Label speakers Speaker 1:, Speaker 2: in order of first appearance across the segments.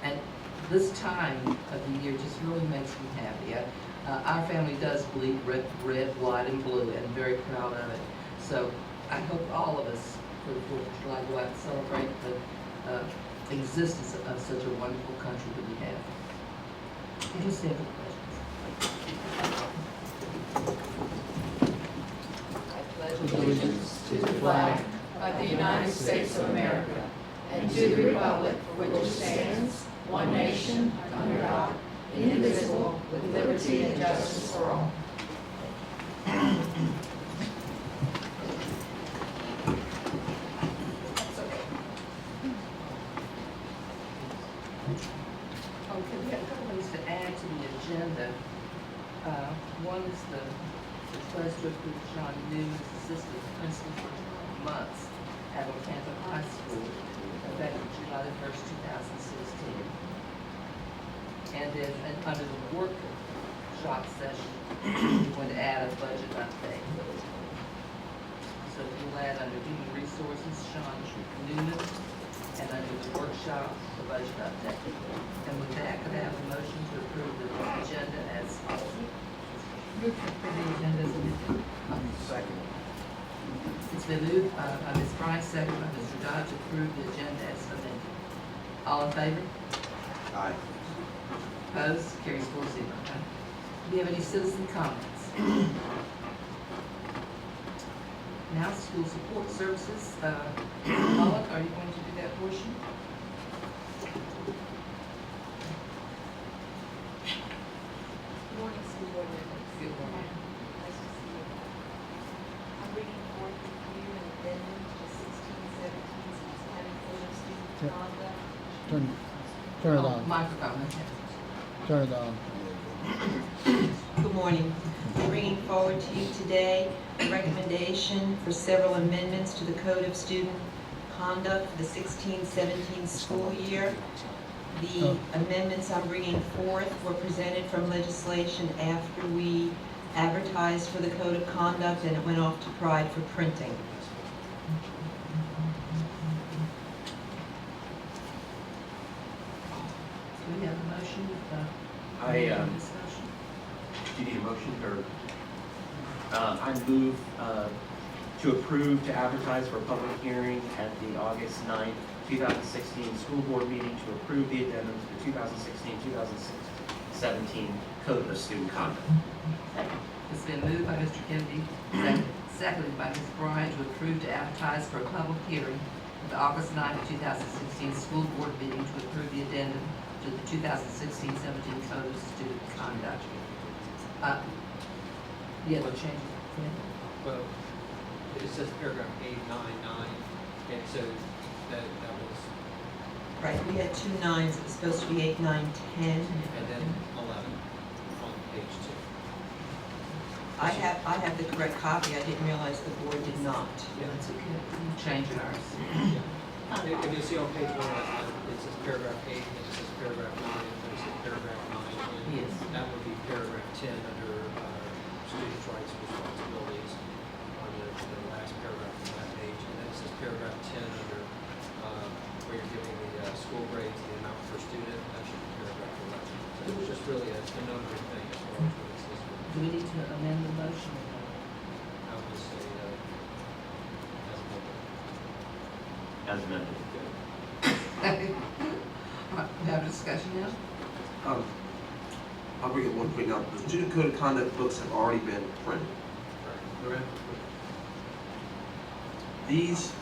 Speaker 1: And this time of the year just really makes me happy. Our family does bleed red, white, and blue, and very proud of it. So I hope all of us, for the 4th of July, go out and celebrate the existence of such a wonderful country that we have. Any simple questions?
Speaker 2: I pledge allegiance to the flag of the United States of America and to the republic for which it stands, one nation, under God, indivisible, with liberty and justice for all.
Speaker 1: Okay, we have a couple things to add to the agenda. One is the request to approve John New as assistant principal for 12 months at Ocantha High School, effective July the 1st, 2016. And then under the workshop session, we're going to add a budget update. So we'll add under human resources, Sean Newman, and under the workshop, the budget update. And with that, could I have a motion to approve the agenda as
Speaker 3: Move to approve the agenda as amended.
Speaker 4: Second.
Speaker 1: it's been moved by Ms. Price, second by Mr. Dodd, to approve the agenda as amended. All in favor?
Speaker 4: Aye.
Speaker 1: Opposed? Carries 4-0. Do we have any citizen comments? Now, school support services. Pollock, are you going to do that portion?
Speaker 5: Good morning, school board members.
Speaker 1: Good morning.
Speaker 5: Nice to see you. I'm bringing forth with you an addendum to 16-17 Cincinnati Code of Student Conduct.
Speaker 6: Turn it
Speaker 1: Oh,
Speaker 6: on.
Speaker 1: microphone, okay.
Speaker 6: Turn it on.
Speaker 7: Good morning. I'm bringing forward to you today a recommendation for several amendments to the Code of Student Conduct for the 16-17 school year. The amendments I'm bringing forth were presented from legislation after we advertised for the Code of Conduct and it went off to Pride for printing.
Speaker 1: Do we have a motion with discussion?
Speaker 4: Do you need a motion, or? I move to approve to advertise for a public hearing at the August 9th, 2016 school board meeting to approve the addendum to the 2016-2017 Code of Student Conduct.
Speaker 1: It's been moved by Mr. Kennedy, seconded by Ms. Bryan, to approve to advertise for a public hearing at the August 9th, 2016 school board meeting to approve the addendum to the 2016-17 Code of Student Conduct. Yeah, the change.
Speaker 8: Well, it says paragraph 899, and so that was,
Speaker 7: Right, we had 2 9s, it was supposed to be 8, 9, 10.
Speaker 8: and then 11 on page 2.
Speaker 7: I have the correct copy, I didn't realize the board did not.
Speaker 1: Yeah, it's okay. Change in ours.
Speaker 8: Yeah. If you see on page 1, it says paragraph 8, and it says paragraph 9, and then it says paragraph 9. And
Speaker 1: Yes.
Speaker 8: that would be paragraph 10 under students' rights and responsibilities on the last paragraph of that page. And then it says paragraph 10 under where you're giving the school grades and the amount per student. That should be paragraph 11. So it was just really a notary thing as far as what it says.
Speaker 1: Do we need to amend the motion?
Speaker 8: I would just say as a member.
Speaker 4: As amended.
Speaker 1: All right, we have a discussion now?
Speaker 9: I'll bring it one point now. The student code of conduct books have already been printed.
Speaker 8: Okay.
Speaker 9: These,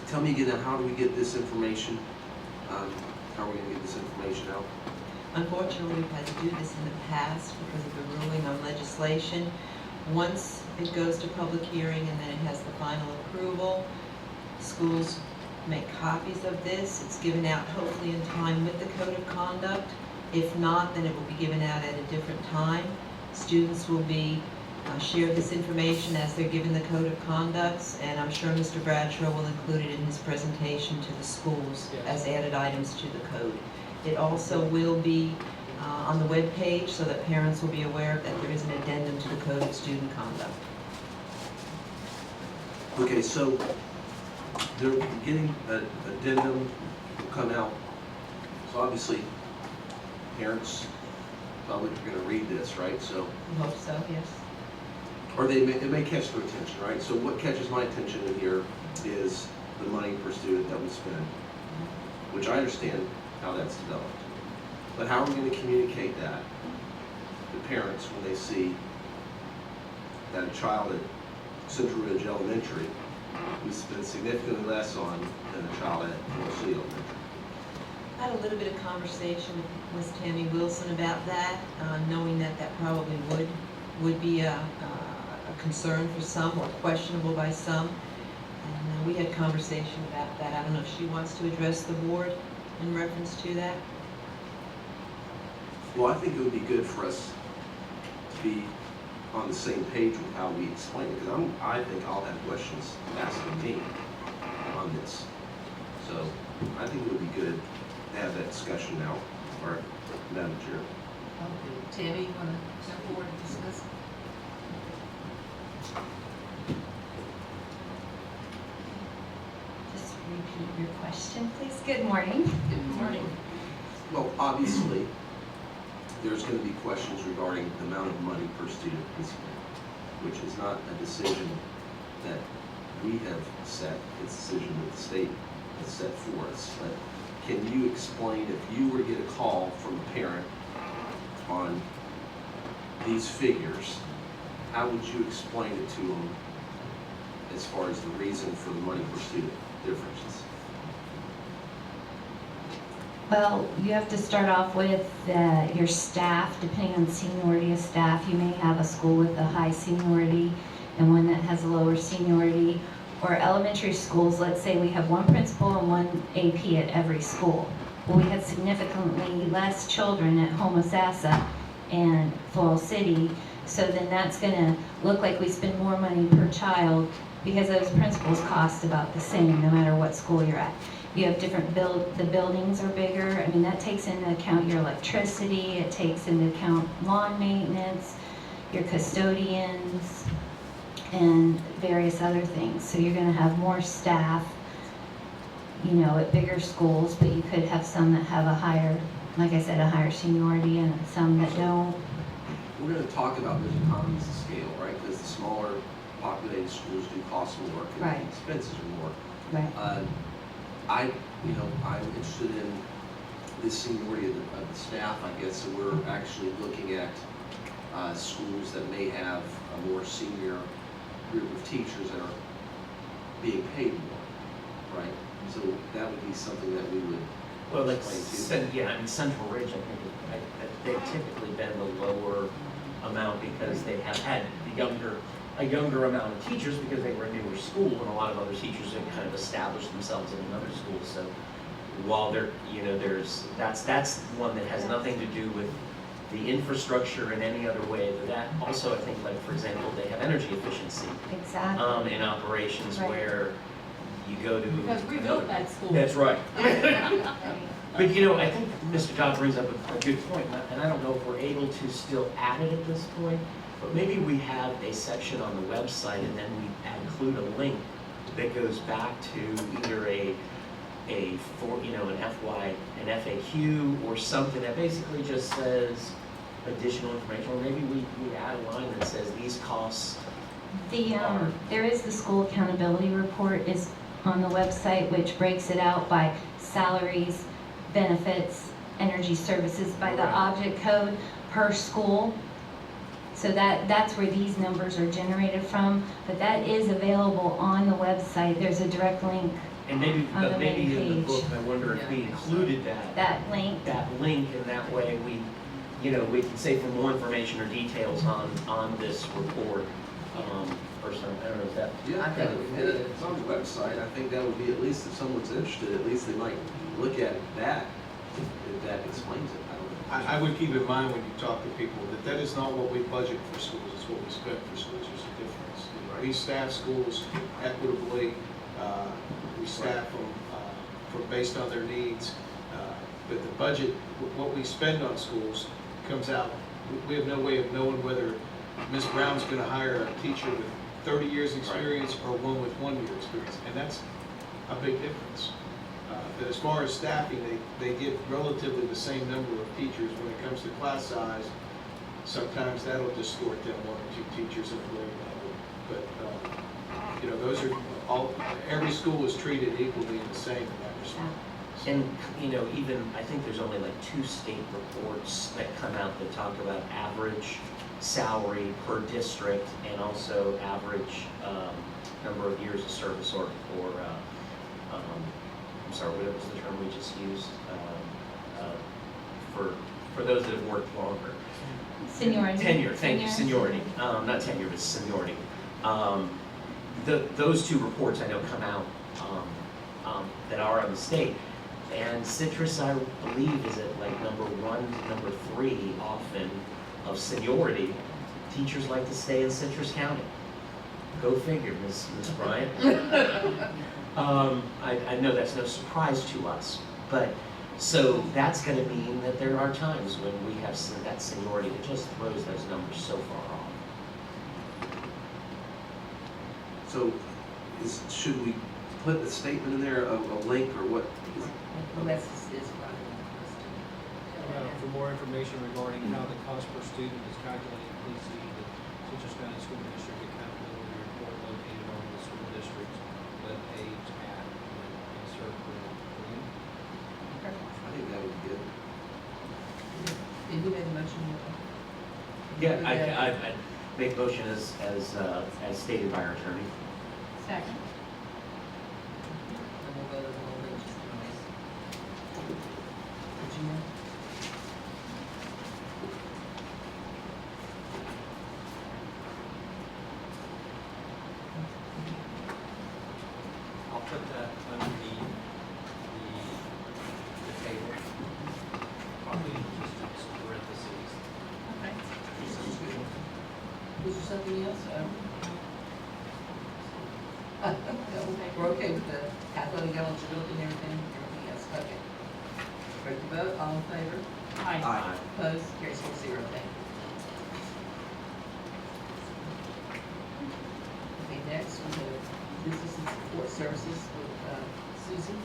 Speaker 9: tell me again, now, how do we get this information? How are we gonna get this information out?
Speaker 7: Unfortunately, we've had to do this in the past because of the ruling on legislation. Once it goes to public hearing and then it has the final approval, schools make copies of this. It's given out hopefully in time with the Code of Conduct. If not, then it will be given out at a different time. Students will be share this information as they're given the Code of Conducts, and I'm sure Mr. Bradshaw will include it in his presentation to the schools as added items to the code. It also will be on the web page so that parents will be aware that there is an addendum to the Code of Student Conduct.
Speaker 9: Okay, so they're getting an addendum will come out So obviously, parents, public are gonna read this, right? So,
Speaker 7: I hope so, yes.
Speaker 9: or it may catch their attention, right? So what catches my attention in here is the money per student that we spend, which I understand how that's developed. But how are we gonna communicate that to parents when they see that a child at Central Ridge Elementary, we spend significantly less on than a child at North City Elementary?
Speaker 7: I had a little bit of conversation with Ms. Tammy Wilson about that, knowing that that probably would be a concern for some or questionable by some. And we had conversation about that. I don't know if she wants to address the board in reference to that.
Speaker 9: Well, I think it would be good for us to be on the same page with how we explain it, because I think I'll have questions asking me on this. So I think it would be good to have that discussion now, or Madam Chair.
Speaker 1: Okay, Tammy, you wanna jump forward and discuss?
Speaker 10: Just repeat your question, please. Good morning.
Speaker 1: Good morning.
Speaker 9: Well, obviously, there's going to be questions regarding the amount of money per student this year, which is not a decision that we have set, it's a decision that the state has set for us. But can you explain, if you were to get a call from a parent on these figures, how would you explain it to them as far as the reason for the money per student differences?
Speaker 10: Well, you have to start off with your staff, depending on seniority of staff. You may have a school with a high seniority and one that has a lower seniority. Or elementary schools, let's say we have one principal and one AP at every school. Well, we had significantly less children at Homosassa and Floral City, so then that's gonna look like we spend more money per child because those principals cost about the same no matter what school you're at. You have different the buildings are bigger. I mean, that takes into account your electricity, it takes into account lawn maintenance, your custodians, and various other things. So you're gonna have more staff, you know, at bigger schools, but you could have some that have a higher, like I said, a higher seniority and some that don't.
Speaker 9: We're going to talk about those economies of scale, right? Because the smaller populated schools do cost more, and
Speaker 10: Right.
Speaker 9: the expenses are more.
Speaker 10: Right.
Speaker 9: I'm interested in the seniority of the staff, I guess, so we're actually looking at schools that may have a more senior group of teachers that are being paid more, right? So that would be something that we would
Speaker 4: Well, like,
Speaker 9: explain to.
Speaker 4: I mean, Central Ridge, I think, they've typically been the lower amount because they have had a younger amount of teachers because they were a newer school, and a lot of other teachers have kind of established themselves in another school. So while that's one that has nothing to do with the infrastructure in any other way. But that also, I think, like, for example, they have energy efficiency
Speaker 10: Exactly.
Speaker 4: in operations
Speaker 10: Right.
Speaker 4: where you go to
Speaker 3: Because we built that school.
Speaker 4: That's right. But you know, I think Mr. Dodd brings up a good point, and I don't know if we're able to still add it at this point, but maybe we have a section on the website and then we include a link that goes back to either an FAQ or something that basically just says additional information, or maybe we add a line that says these costs.
Speaker 10: There is the school accountability report is on the website, which breaks it out by salaries, benefits, energy services by the
Speaker 4: Right.
Speaker 10: object code per school. So that's where these numbers are generated from, but that is available on the website. There's a direct link,
Speaker 4: And maybe,
Speaker 10: On the
Speaker 4: but maybe
Speaker 10: main
Speaker 4: in the
Speaker 10: page.
Speaker 4: book, I wonder if we included
Speaker 10: that link.
Speaker 4: and that way we can say for more information or details on this report, or something. I don't know if that.
Speaker 9: Yeah,
Speaker 1: I think it would be good.
Speaker 9: It's on the website. I think that would be, at least if someone's interested, at least they might look at that, if that explains it. I don't know.
Speaker 11: I would keep in mind when you talk to people that is not what we budget for schools, it's what we spend for schools, there's a difference. You know, we staff schools equitably, we staff them based on their needs, but the budget, what we spend on schools comes out, we have no way of knowing whether Ms. Brown's gonna hire a teacher with 30 years experience or one with 1 year experience, and that's a big difference. that as far as staffing, they get relatively the same number of teachers. When it comes to class size, sometimes that'll distort them, one or two teachers at a grade level. But, you know, those are all, every school is treated equally and the same in that respect.
Speaker 4: And, you know, even, I think there's only like 2 state reports that come out that talk about average salary per district and also average number of years of service or I'm sorry, what was the term we just used? For those that have worked longer.
Speaker 10: Seniority.
Speaker 4: Tenure, thank you, seniority. Not tenure, but seniority. Those 2 reports I know come out that are on the state. And Citrus, I believe, is at like number 1 to number 3 often of seniority. Teachers like to stay in Citrus County. Go figure, Ms. Bryant. I know that's no surprise to us, but so that's going to mean that there are times when we have that seniority that just throws those numbers so far off.
Speaker 9: So should we put a statement in there, a link, or what?
Speaker 1: Alexis is running
Speaker 8: For more information regarding how the cost per student is calculated, please see the Citrus County School District Accountability Report located on the school district's webpage at insert the link.
Speaker 9: I think that would be good.
Speaker 1: Did you make a motion?
Speaker 4: Yeah, I make motion as stated by our attorney.
Speaker 3: Second.
Speaker 1: And we'll go to the whole link just in case. Regina?
Speaker 8: I'll put that underneath the table, probably just in some parentheses.
Speaker 1: Okay. Was there something else? No, we're okay with the athletic eligibility and everything else, okay. Ready to vote, all in favor?
Speaker 3: Aye.
Speaker 1: Opposed, carries 4-0, thank you. Okay, next, we have business and support services with Susan.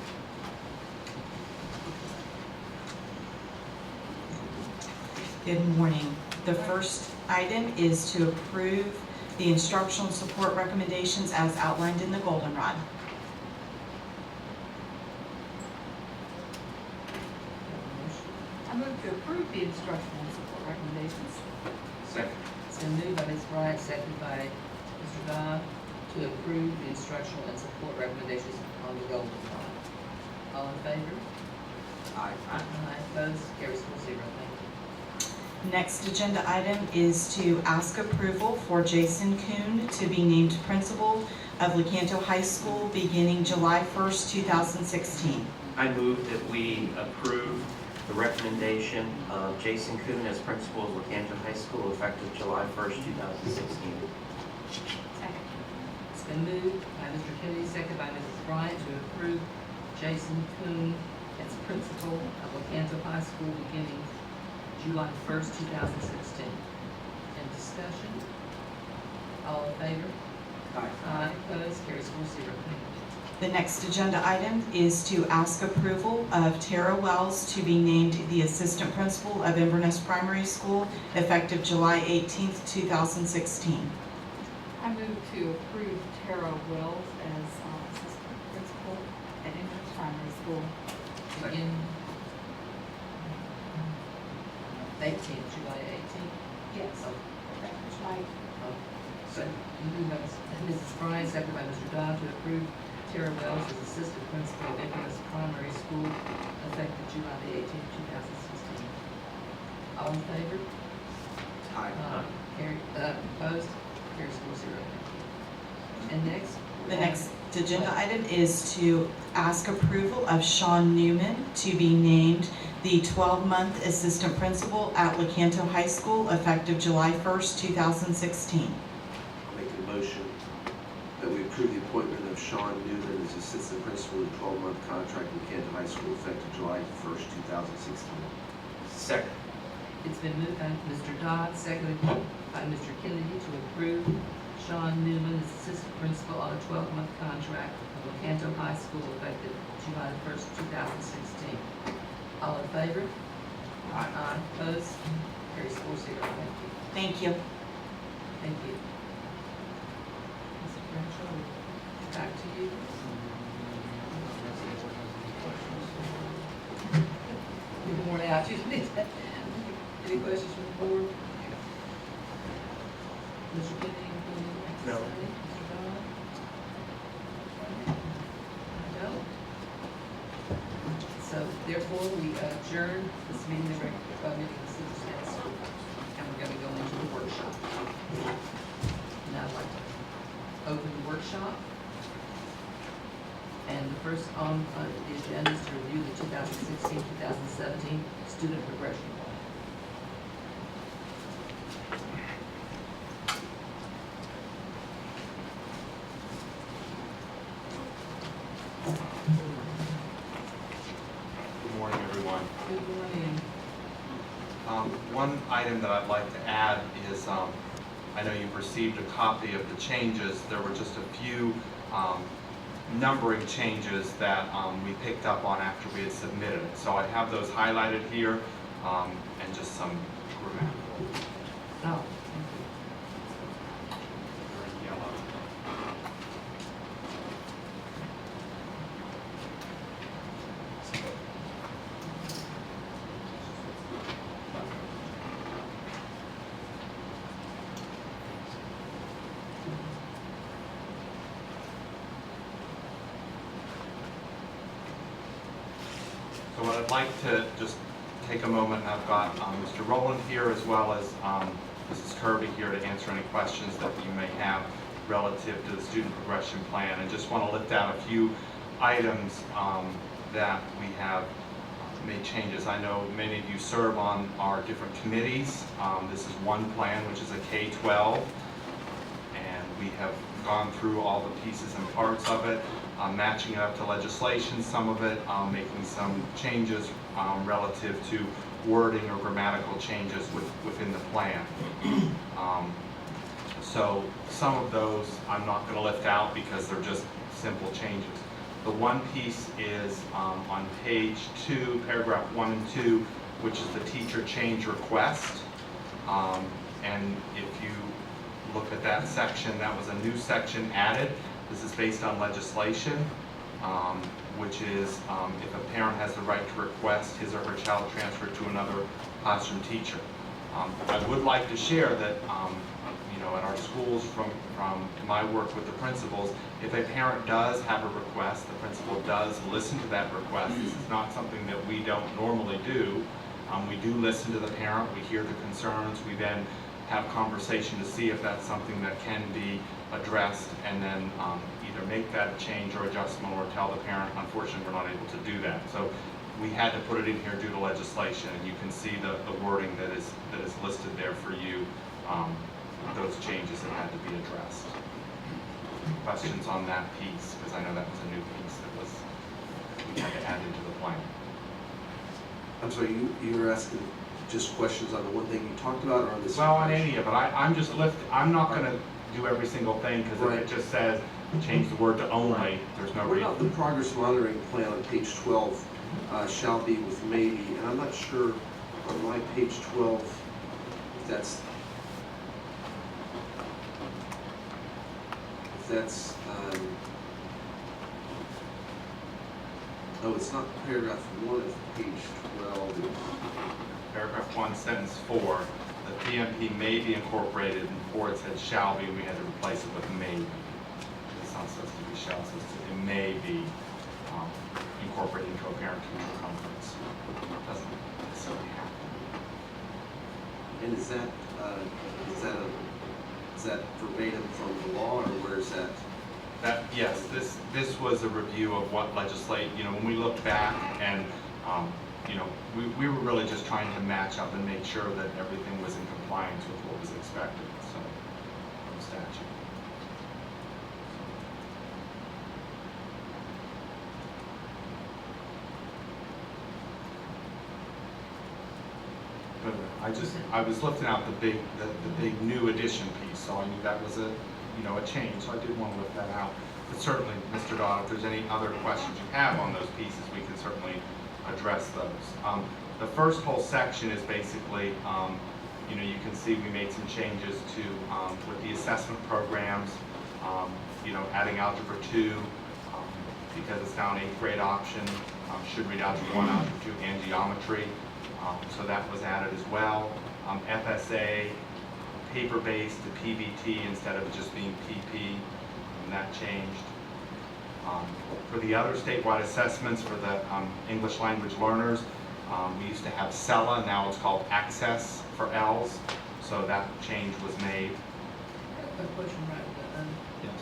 Speaker 7: Good morning. The first item is to approve the instructional support recommendations as outlined in the goldenrod.
Speaker 3: I move to approve the instructional and support recommendations.
Speaker 4: Second.
Speaker 1: It's been moved by Ms. Bryant, seconded by Mr. Dodd, to approve the instructional and support recommendations on the golden rod. All in favor?
Speaker 9: Aye.
Speaker 1: Aye. Opposed, carries 4-0, thank you.
Speaker 7: Next agenda item is to ask approval for Jason Kuhn to be named principal of Lecanto High School beginning July 1st, 2016.
Speaker 4: I move that we approve the recommendation of Jason Kuhn as principal of Lecanto High School effective July 1st, 2016.
Speaker 3: Second.
Speaker 1: It's been moved by Mr. Kennedy, seconded by Mrs. Bryant, to approve Jason Kuhn as principal of Lecanto High School beginning July 1st, 2016. Any discussion? All in favor?
Speaker 9: Aye.
Speaker 1: Aye. Opposed, carries 4-0, thank you.
Speaker 7: The next agenda item is to ask approval of Tara Wells to be named the assistant principal of Inverness Primary School effective July 18th, 2016.
Speaker 3: I move to approve Tara Wells as assistant principal at Inverness Primary School.
Speaker 1: Begin 18th, July 18th.
Speaker 3: Yes.
Speaker 1: Oh,
Speaker 3: July.
Speaker 1: so, moved by Mrs. Bryant, seconded by Mr. Dodd, to approve Tara Wells as assistant principal of Inverness Primary School effective July the 18th, 2016. All in favor?
Speaker 9: Aye.
Speaker 1: Opposed? Carries 4-0. And next?
Speaker 7: The next agenda item is to ask approval of Sean Newman to be named the 12-month assistant principal at Lecanto High School effective July 1st, 2016.
Speaker 9: I'll make a motion that we approve the appointment of Sean Newman as assistant principal in a 12-month contract with Canton High School effective July 1st, 2016.
Speaker 4: Second.
Speaker 1: It's been moved by Mr. Dodd, seconded by Mr. Kennedy, to approve Sean Newman as assistant principal on a 12-month contract with Lecanto High School effective July 1st, 2016. All in favor? Aye. Opposed? Carries 4-0. Thank you.
Speaker 7: Thank you.
Speaker 1: Thank you. Mr. Crenshaw, back to you. You're worn out, you need that. Any questions from the board? Mr. Kennedy, anything you'd like to
Speaker 4: No.
Speaker 1: say? Mr. Dodd? No? So therefore, we adjourn this meeting, the regular meeting of the Citizens Council, and we're gonna go into the workshop. Now I'd like to open the workshop. And the first on the agenda is to review the 2016-2017 student progression plan.
Speaker 12: Good morning, everyone.
Speaker 1: Good morning.
Speaker 12: One item that I'd like to add is, I know you've received a copy of the changes. There were just a few numbering changes that we picked up on after we had submitted it. So I have those highlighted here, and just some grammatical.
Speaker 1: Oh,
Speaker 12: They're in yellow. So what I'd like to just take a moment, and I've got Mr. Rowland here as well as Mrs. Kirby here to answer any questions that you may have relative to the student progression plan. And just want to lift out a few items that we have made changes. I know many of you serve on our different committees. This is one plan, which is a K-12, and we have gone through all the pieces and parts of it, matching it up to legislation, some of it, making some changes relative to wording or grammatical changes within the plan. So some of those I'm not going to lift out because they're just simple changes. The one piece is on page 2, paragraph 1 and 2, which is the teacher change request. And if you look at that section, that was a new section added. This is based on legislation, which is if a parent has the right to request his or her child transferred to another classroom teacher. I would like to share that, you know, at our schools, from my work with the principals, if a parent does have a request, the principal does listen to that request. This is not something that we don't normally do. We do listen to the parent, we hear the concerns, we then have conversation to see if that's something that can be addressed, and then either make that change or adjustment or tell the parent, unfortunately, we're not able to do that. So we had to put it in here due to legislation, and you can see the wording that is listed there for you, those changes that had to be addressed. Questions on that piece, because I know that was a new piece that we had to add into the plan.
Speaker 9: I'm sorry, you were asking just questions on the one thing you talked about, or on this?
Speaker 12: Well, on any of it, I'm not gonna do every single thing, because if
Speaker 9: Right.
Speaker 12: it just says, change the word to only, there's no
Speaker 9: What about the
Speaker 12: reason.
Speaker 9: progress monitoring plan on page 12, shall be with maybe, and I'm not sure on my page 12 if that's, oh, it's not paragraph 1 of page 12.
Speaker 12: Paragraph 1, sentence 4, the PMP may be incorporated, and 4 it said shall be, and we had to replace it with may be. It's not supposed to be shall, it's supposed to, it may be incorporated into a parent-teacher conference. It doesn't necessarily have to.
Speaker 9: And is that verbatim from the law, or where is that?
Speaker 12: Yes, this was a review of what legislate, you know, when we look back and, you know, we were really just trying to match up and make sure that everything was in compliance with what was expected, so, from statute. But I was lifting out the big new addition piece, so I knew that was a change, so I did want to lift that out. But certainly, Mr. Dodd, if there's any other questions you have on those pieces, we can certainly address those. The first whole section is basically, you can see we made some changes to, with the assessment programs, adding Algebra 2, because it's now an 8th grade option, should read Algebra 1, Algebra 2, and Geometry. So that was added as well. FSA, paper-based to PBT instead of just being PP, and that changed. For the other statewide assessments for the English language learners, we used to have CELA, now it's called Access for L's, so that change was made.
Speaker 1: A question right
Speaker 12: Yes.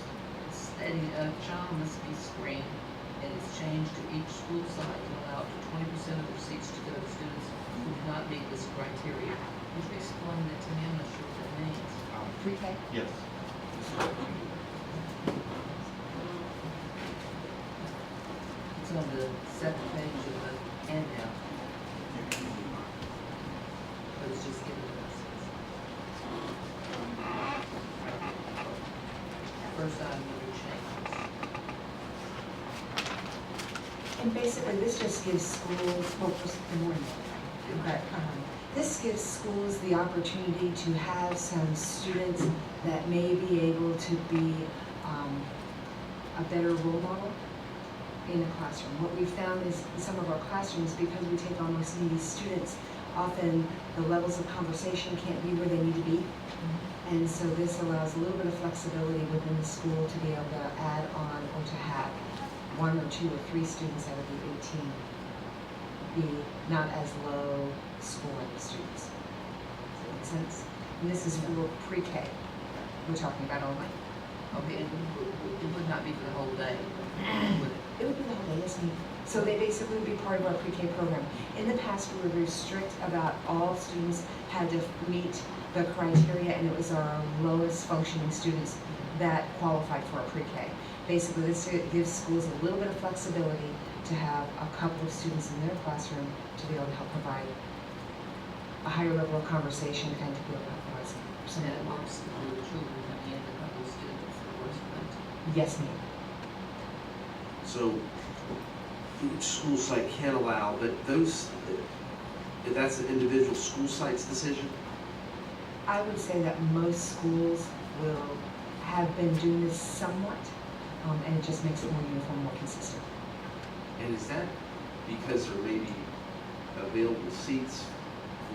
Speaker 1: it's stating a child must be screened, and it's changed to each school site to allow up to 20% of their seats to go to students who do not meet this criteria. Would you explain that to me? I'm not sure what that means.
Speaker 3: Pre-K?
Speaker 12: Yes.
Speaker 1: It's on the second page of the handout. But it's just giving us. First item under changes.
Speaker 2: And basically, this just gives schools, well, first, good morning. Okay, this gives schools the opportunity to have some students that may be able to be a better role model in a classroom. What we found is in some of our classrooms, because we take on most needy students, often the levels of conversation can't be where they need to be. And so this allows a little bit of flexibility within the school to be able to add on or to have 1 or 2 or 3 students out of the 18 be not as low scoring students. Does that make sense? And this is for pre-K we're talking about only.
Speaker 1: Okay, and it would not be for the whole day, would it?
Speaker 2: It would be the whole day, yes, ma'am. So they basically would be part of our pre-K program. In the past, we were very strict about all students had to meet the criteria, and it was our lowest functioning students that qualified for our pre-K. Basically, this gives schools a little bit of flexibility to have a couple of students in their classroom to be able to help provide a higher level of conversation and to be able to help provide some
Speaker 1: And it works for the children coming in, a couple of students that works for them.
Speaker 2: Yes, ma'am.
Speaker 9: So each school site can allow, but that's an individual school site's decision?
Speaker 2: I would say that most schools will have been doing this somewhat, and it just makes it more uniform, more consistent.
Speaker 9: And is that because there may be available seats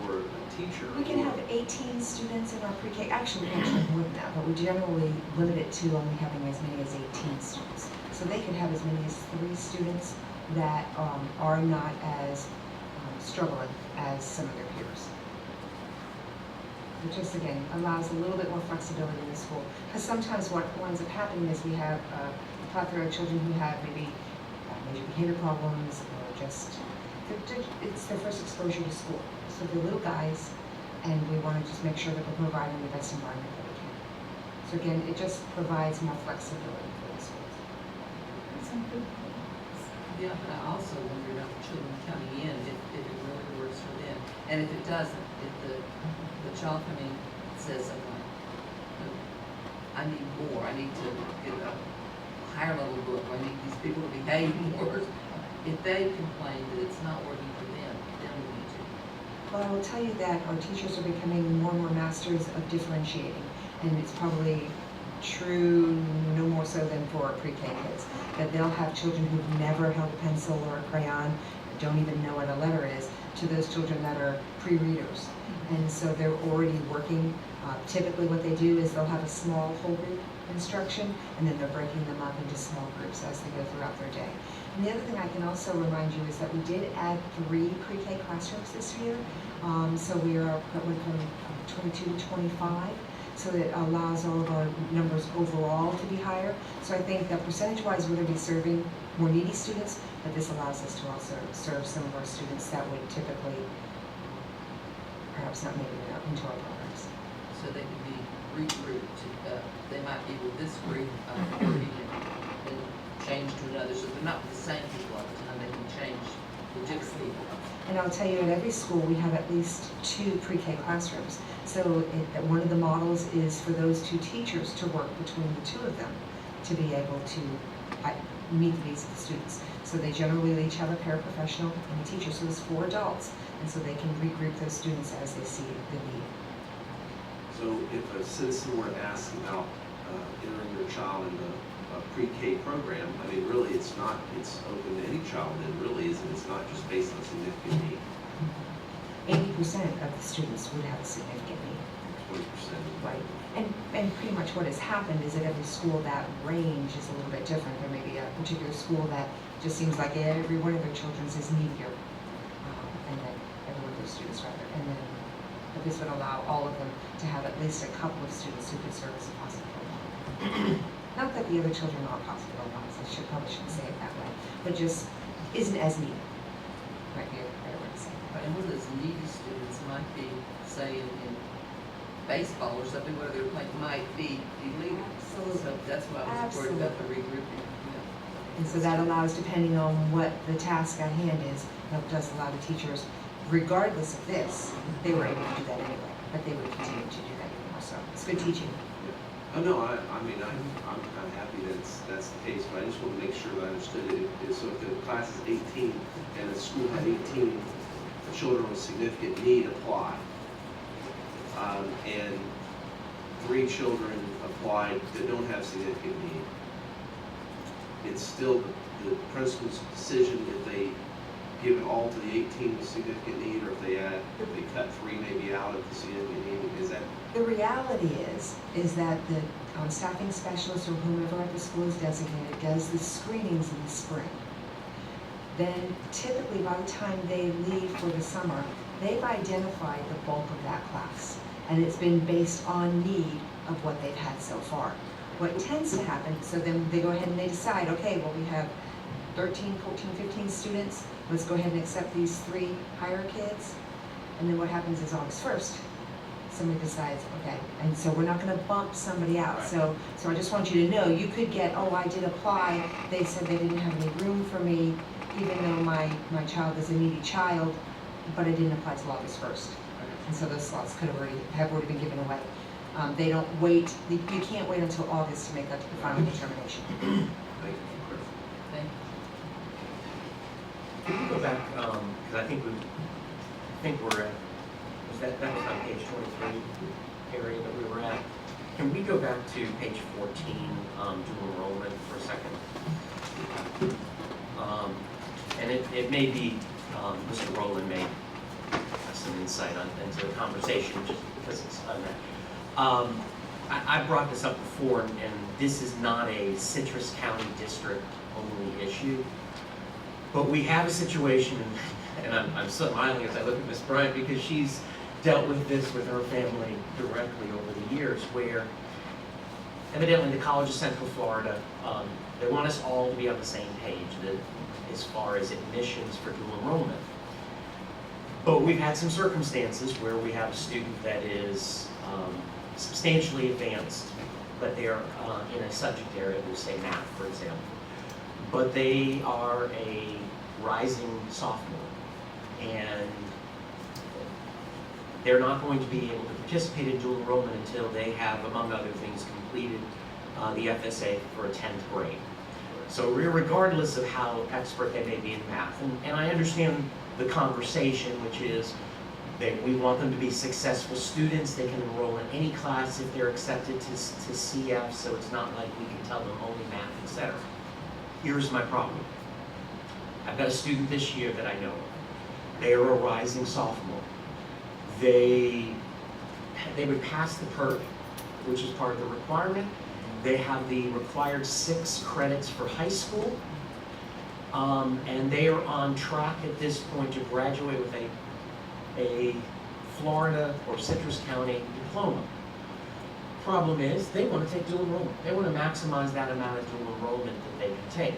Speaker 9: for a teacher?
Speaker 2: We can
Speaker 9: or-
Speaker 2: have 18 students in our pre-K, actually we actually have more than that, but we generally limit it to only having as many as 18 students. So they could have as many as 3 students that are not as struggling as some of their peers. It just, again, allows a little bit more flexibility in the school. Because sometimes what ends up happening is we have a plethora of children who have maybe major behavior problems or just, it's their first exposure to school. So they're little guys, and we want to just make sure that we're providing the best environment that we can. So again, it just provides more flexibility for the schools.
Speaker 1: Yeah, but I also wonder about the children coming in, if it really works for them. And if it doesn't, if the child coming says something like, "Look, I need more, I need to get a higher level book, I need these people to behave more." If they complain that it's not working for them, then we need to.
Speaker 2: Well, I will tell you that our teachers are becoming more and more masters of differentiating, and it's probably true no more so than for our pre-K kids, that they'll have children who've never held a pencil or a crayon, don't even know what a letter is, to those children that are pre-readers. And so they're already working. Typically what they do is they'll have a small whole group instruction, and then they're breaking them up into small groups as they go throughout their day. And the other thing I can also remind you is that we did add 3 pre-K classrooms this year. So we are went from 22 to 25. So it allows all of our numbers overall to be higher. So I think that percentage-wise, we're going to be serving more needy students, but this allows us to also serve some of our students that would typically perhaps not make it into our programs.
Speaker 1: So they can be regrouped, they might be with this group, working and change to another, so they're not with the same people all the time, they can change the different people.
Speaker 2: And I'll tell you, at every school, we have at least 2 pre-K classrooms. So one of the models is for those 2 teachers to work between the 2 of them.
Speaker 13: to be able to meet the needs of the students. So they generally each have a paraprofessional and a teacher, so there's 4 adults, and so they can regroup those students as they see the need.
Speaker 9: So if a citizen were to ask about entering their child in a pre-K program, I mean, really, it's open to any child, and really isn't, it's not just based on significant need,
Speaker 13: 80% of the students would have a significant need.
Speaker 9: 20%.
Speaker 13: Right. And pretty much what has happened is at every school that range is a little bit different. There may be a particular school that just seems like every one of their children's is needier, and then every one of their students rather. And then but this would allow all of them to have at least a couple of students who could serve as a possible role. Not that the other children aren't possible role models. I probably shouldn't say it that way, but just isn't as needed. Might be a better way to say it.
Speaker 1: Right, and one of those needy students might be, say, in baseball or something, where they're playing, might be leaders.
Speaker 13: Absolutely.
Speaker 1: So that's why I was worried about the regrouping.
Speaker 13: And so that allows, depending on what the task at hand is, that does allow the teachers, regardless of this, they were able to do that anyway, but they would continue to do that even more so. It's good teaching.
Speaker 9: Oh, no, I mean, I'm kind of happy that that's the case, but I just want to make sure that I understood it. So if the class is 18 and the school had 18 children with significant need apply, and 3 children applied that don't have significant need, it's still the principal's decision if they give it all to the 18 with significant need, or if they cut 3 maybe out of the significant need. Is that?
Speaker 13: The reality is that the staffing specialist or whomever at the school is designated does the screenings in the spring. Then typically by the time they leave for the summer, they've identified the bulk of that class. And it's been based on need of what they've had so far. What tends to happen, so then they go ahead and they decide, okay, well, we have 13, 14, 15 students, let's go ahead and accept these 3 higher kids. And then what happens is August 1st, somebody decides, okay, and so we're not gonna bump somebody out. So I just want you to know, you could get, oh, I did apply, they said they didn't have any room for me, even though my child is a needy child, but I didn't apply till August 1st. And so those slots could have already been given away. They don't wait, you can't wait until August to make that the final determination.
Speaker 9: Thank you for clarifying.
Speaker 1: Thank you.
Speaker 4: Can we go back, because I think we're at, that was on page 23 area that we were at. Can we go back to page 14, dual enrollment for a second? And it may be, Mr. Rowland may have some insight into the conversation just because it's on that. I brought this up before, and this is not a Citrus County District only issue, but we have a situation, and I'm smiling as I look at Ms. Bryant because she's dealt with this with her family directly over the years, where evidently the College of Central Florida, they want us all to be on the same page as far as admissions for dual enrollment. But we've had some circumstances where we have a student that is substantially advanced, but they're in a subject area, we'll say math, for example. But they are a rising sophomore, and they're not going to be able to participate in dual enrollment until they have, among other things, completed the FSA for a 10th grade. So regardless of how expert they may be in math, and I understand the conversation, which is that we want them to be successful students. They can enroll in any class if they're accepted to CF, so it's not like we can tell them only math, etc. Here's my problem. I've got a student this year that I know of. They are a rising sophomore. They would pass the PERT, which is part of the requirement. They have the required 6 credits for high school, and they are on track at this point to graduate with a Florida or Citrus County diploma. Problem is, they want to take dual enrollment. They want to maximize that amount of dual enrollment that they can take.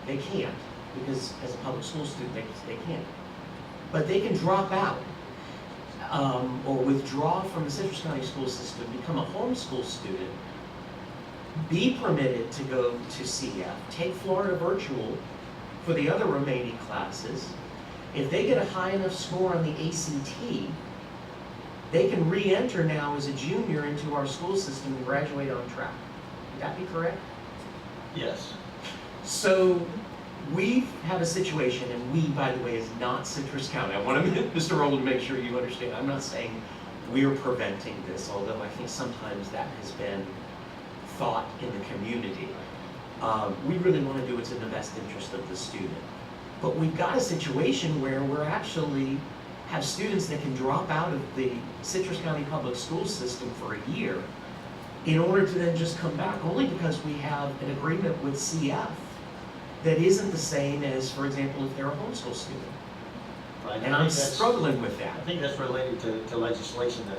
Speaker 4: They can't, because as a public school student, they can't. But they can drop out or withdraw from the Citrus County school system, become a homeschool student, be permitted to go to CF, take Florida virtual for the other remaining classes. If they get a high enough score on the ACT, they can re-enter now as a junior into our school system and graduate on track. Would that be correct?
Speaker 14: Yes.
Speaker 4: So we have a situation, and we, by the way, is not Citrus County. I want to, Mr. Rowland, make sure you understand. I'm not saying we're preventing this, although I think sometimes that has been thought in the community. We really want to do what's in the best interest of the student. But we've got a situation where we're actually have students that can drop out of the Citrus County Public School system for a year in order to then just come back, only because we have an agreement with CF that isn't the same as, for example, if they're a homeschool student.
Speaker 14: Right.
Speaker 4: And I'm struggling with that.
Speaker 14: I think that's related to legislation that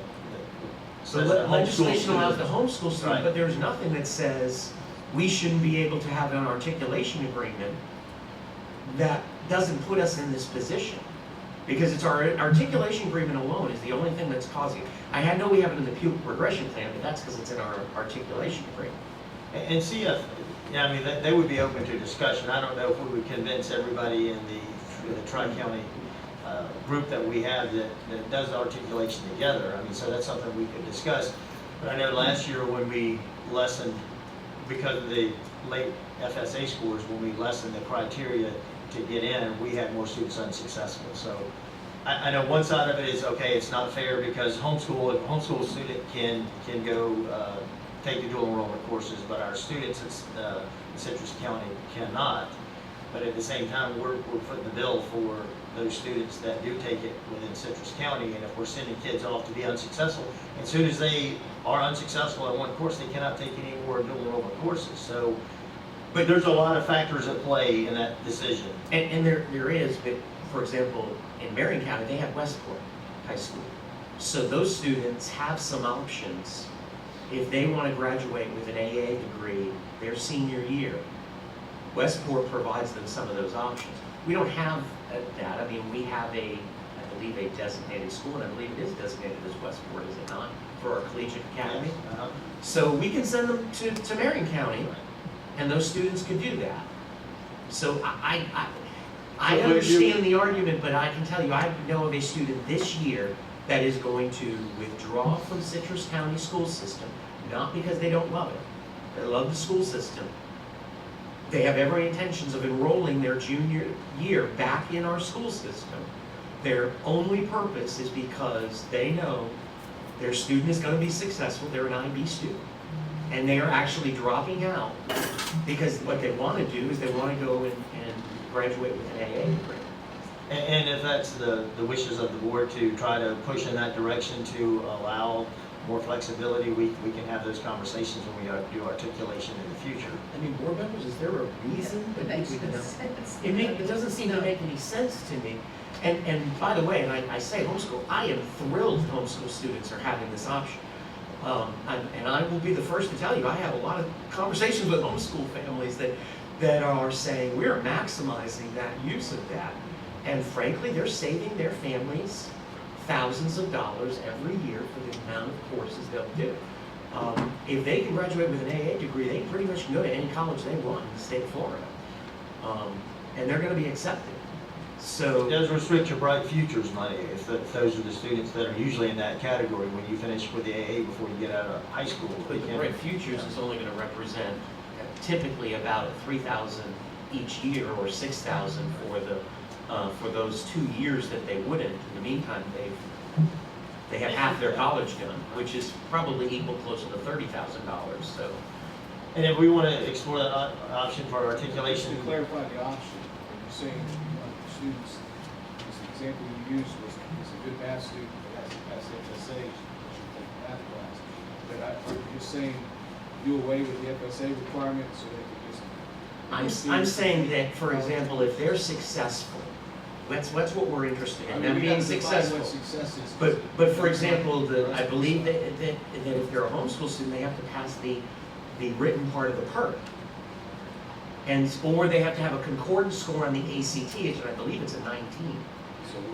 Speaker 4: So
Speaker 14: says that homeschool
Speaker 4: legislation allows the
Speaker 14: students-
Speaker 4: homeschool student,
Speaker 14: Right.
Speaker 4: but there's nothing that says we shouldn't be able to have an articulation agreement that doesn't put us in this position. Because it's our articulation agreement alone is the only thing that's causing it. I know we have it in the pupil progression plan, but that's because it's in our articulation agreement.
Speaker 14: And CF, yeah, I mean, they would be open to discussion. I don't know if we would convince everybody in the Tri-County group that we have that does articulation together. I mean, so that's something we could discuss. But I know last year when we lessened, because of the late FSA scores, when we lessened the criteria to get in, we had more students unsuccessful. So I know one side of it is, okay, it's not fair because a homeschool student can go take the dual enrollment courses, but our students in Citrus County cannot. But at the same time, we're footing the bill for those students that do take it within Citrus County, and if we're sending kids off to be unsuccessful, as soon as they are unsuccessful in one course, they cannot take any more dual enrollment courses. So, but there's a lot of factors at play in that decision.
Speaker 4: And there is, but for example, in Marion County, they have Westport High School. So those students have some options if they want to graduate with an AA degree their senior year. Westport provides them some of those options. We don't have that. I mean, we have I believe, a designated school, and I believe it is designated as Westport, is it not, for our collegiate academy?
Speaker 14: Yes.
Speaker 4: So we can send them to Marion County, and those students could do that. So I understand the argument, but I can tell you, I know of a student this year that is going to withdraw from Citrus County school system, not because they don't love it. They love the school system. They have every intentions of enrolling their junior year back in our school system. Their only purpose is because they know their student is going to be successful, they're an IB student. And they are actually dropping out because what they want to do is they want to go and graduate with an AA degree.
Speaker 14: And if that's the wishes of the board to try to push in that direction to allow more flexibility, we can have those conversations when we do articulation in the future.
Speaker 4: I mean, board members, is there a reason
Speaker 1: It
Speaker 4: that
Speaker 1: makes
Speaker 4: we
Speaker 1: no
Speaker 4: can?
Speaker 1: sense.
Speaker 4: It doesn't seem to make any sense to me. And by the way, and I say homeschool, I am thrilled homeschool students are having this option. And I will be the first to tell you, I have a lot of conversations with homeschool families that are saying we're maximizing that use of that. And frankly, they're saving their families thousands of dollars every year for the amount of courses they'll do. If they can graduate with an AA degree, they pretty much can go to any college they want in the state of Florida. And they're going to be accepted. So
Speaker 14: It does restrict your Bright Futures money if those are the students that are usually in that category when you finish with the AA before you get out of high school.
Speaker 4: but the Bright Futures is only going to represent typically about $3,000 each year or $6,000 for those 2 years that they wouldn't. In the meantime, they have half their college done, which is probably equal closer to $30,000. So,
Speaker 14: And if we want to explore that option for articulation.
Speaker 11: To clarify the option, you're saying you want students, this example you used was a good math student that has to pass FSA, should take a math class. But are you just saying do away with the FSA requirement so they can just?
Speaker 4: I'm saying that, for example, if they're successful, that's what we're interested in, them
Speaker 11: we
Speaker 4: being
Speaker 11: gotta define
Speaker 4: successful.
Speaker 11: what success is.
Speaker 4: But for example, I believe that if they're a homeschool student, they have to pass the written part of the PERT. Or they have to have a concordance score on the ACT, and I believe it's a 19.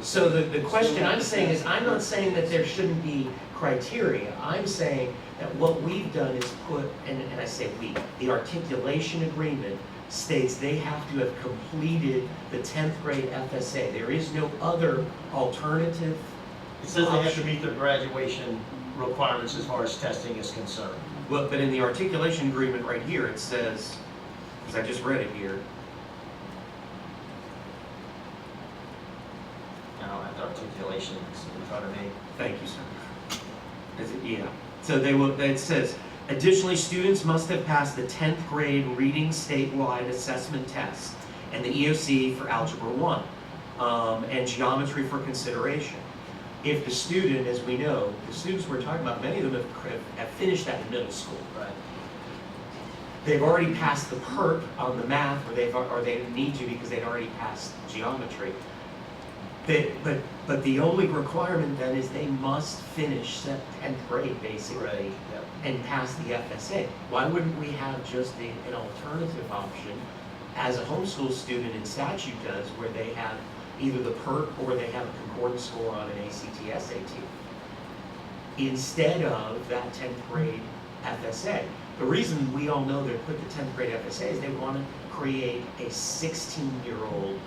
Speaker 4: So the question I'm saying is, I'm not saying that there shouldn't be criteria. I'm saying that what we've done is put, and I say we, the articulation agreement states they have to have completed the 10th grade FSA. There is no other alternative.
Speaker 14: It says they have to meet their graduation requirements as far as testing is concerned.
Speaker 4: Well, but in the articulation agreement right here, it says because I just read it here.
Speaker 14: I don't have the articulations in front of me.
Speaker 4: Thank you, sir. Is it, yeah. So it says, additionally, students must have passed the 10th grade reading statewide assessment test and the EOC for Algebra 1 and geometry for consideration. If the student, as we know, the students we're talking about, many of them have finished that in middle school.
Speaker 14: Right.
Speaker 4: They've already passed the PERT on the math, or they didn't need to because they'd already passed geometry. But the only requirement then is they must finish 10th grade, basically,
Speaker 14: Right, yep.
Speaker 4: and pass the FSA. Why wouldn't we have just an alternative option, as a homeschool student in statute does, where they have either the PERT or they have a concordance score on an ACT, SAT, instead of that 10th grade FSA? The reason we all know they put the 10th grade FSA is they want to create a 16-year-old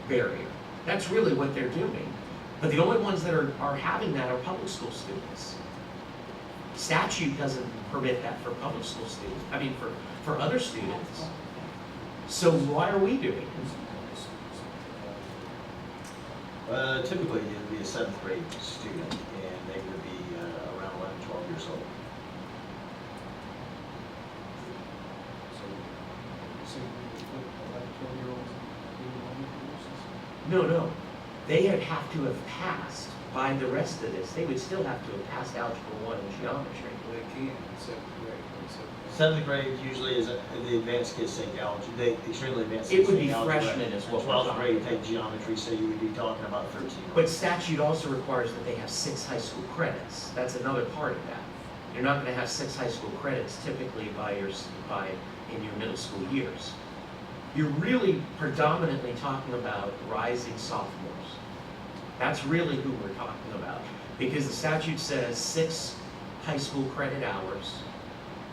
Speaker 4: barrier. That's really what they're doing. But the only ones that are having that are public school students. Statute doesn't permit that for public school students, I mean for other students. So why are we doing it?
Speaker 14: Typically, you'd be a 7th grade student, and they would be around 11, 12 years old.
Speaker 4: No. They would have to have passed by the rest of this. They would still have to have passed Algebra 1 and geometry.
Speaker 11: Well, they can in 7th grade.
Speaker 14: 7th grade usually is the advanced kids take algebra, they extremely advanced
Speaker 4: It
Speaker 14: kids
Speaker 4: would
Speaker 14: take
Speaker 4: be
Speaker 14: algebra.
Speaker 4: freshmen is what we're
Speaker 14: 12th
Speaker 4: talking
Speaker 14: grade
Speaker 4: about.
Speaker 14: take geometry, so you would be talking about 13.
Speaker 4: But statute also requires that they have 6 high school credits. That's another part of that. You're not going to have 6 high school credits typically in your middle school years. You're really predominantly talking about rising sophomores. That's really who we're talking about, because the statute says 6 high school credit hours.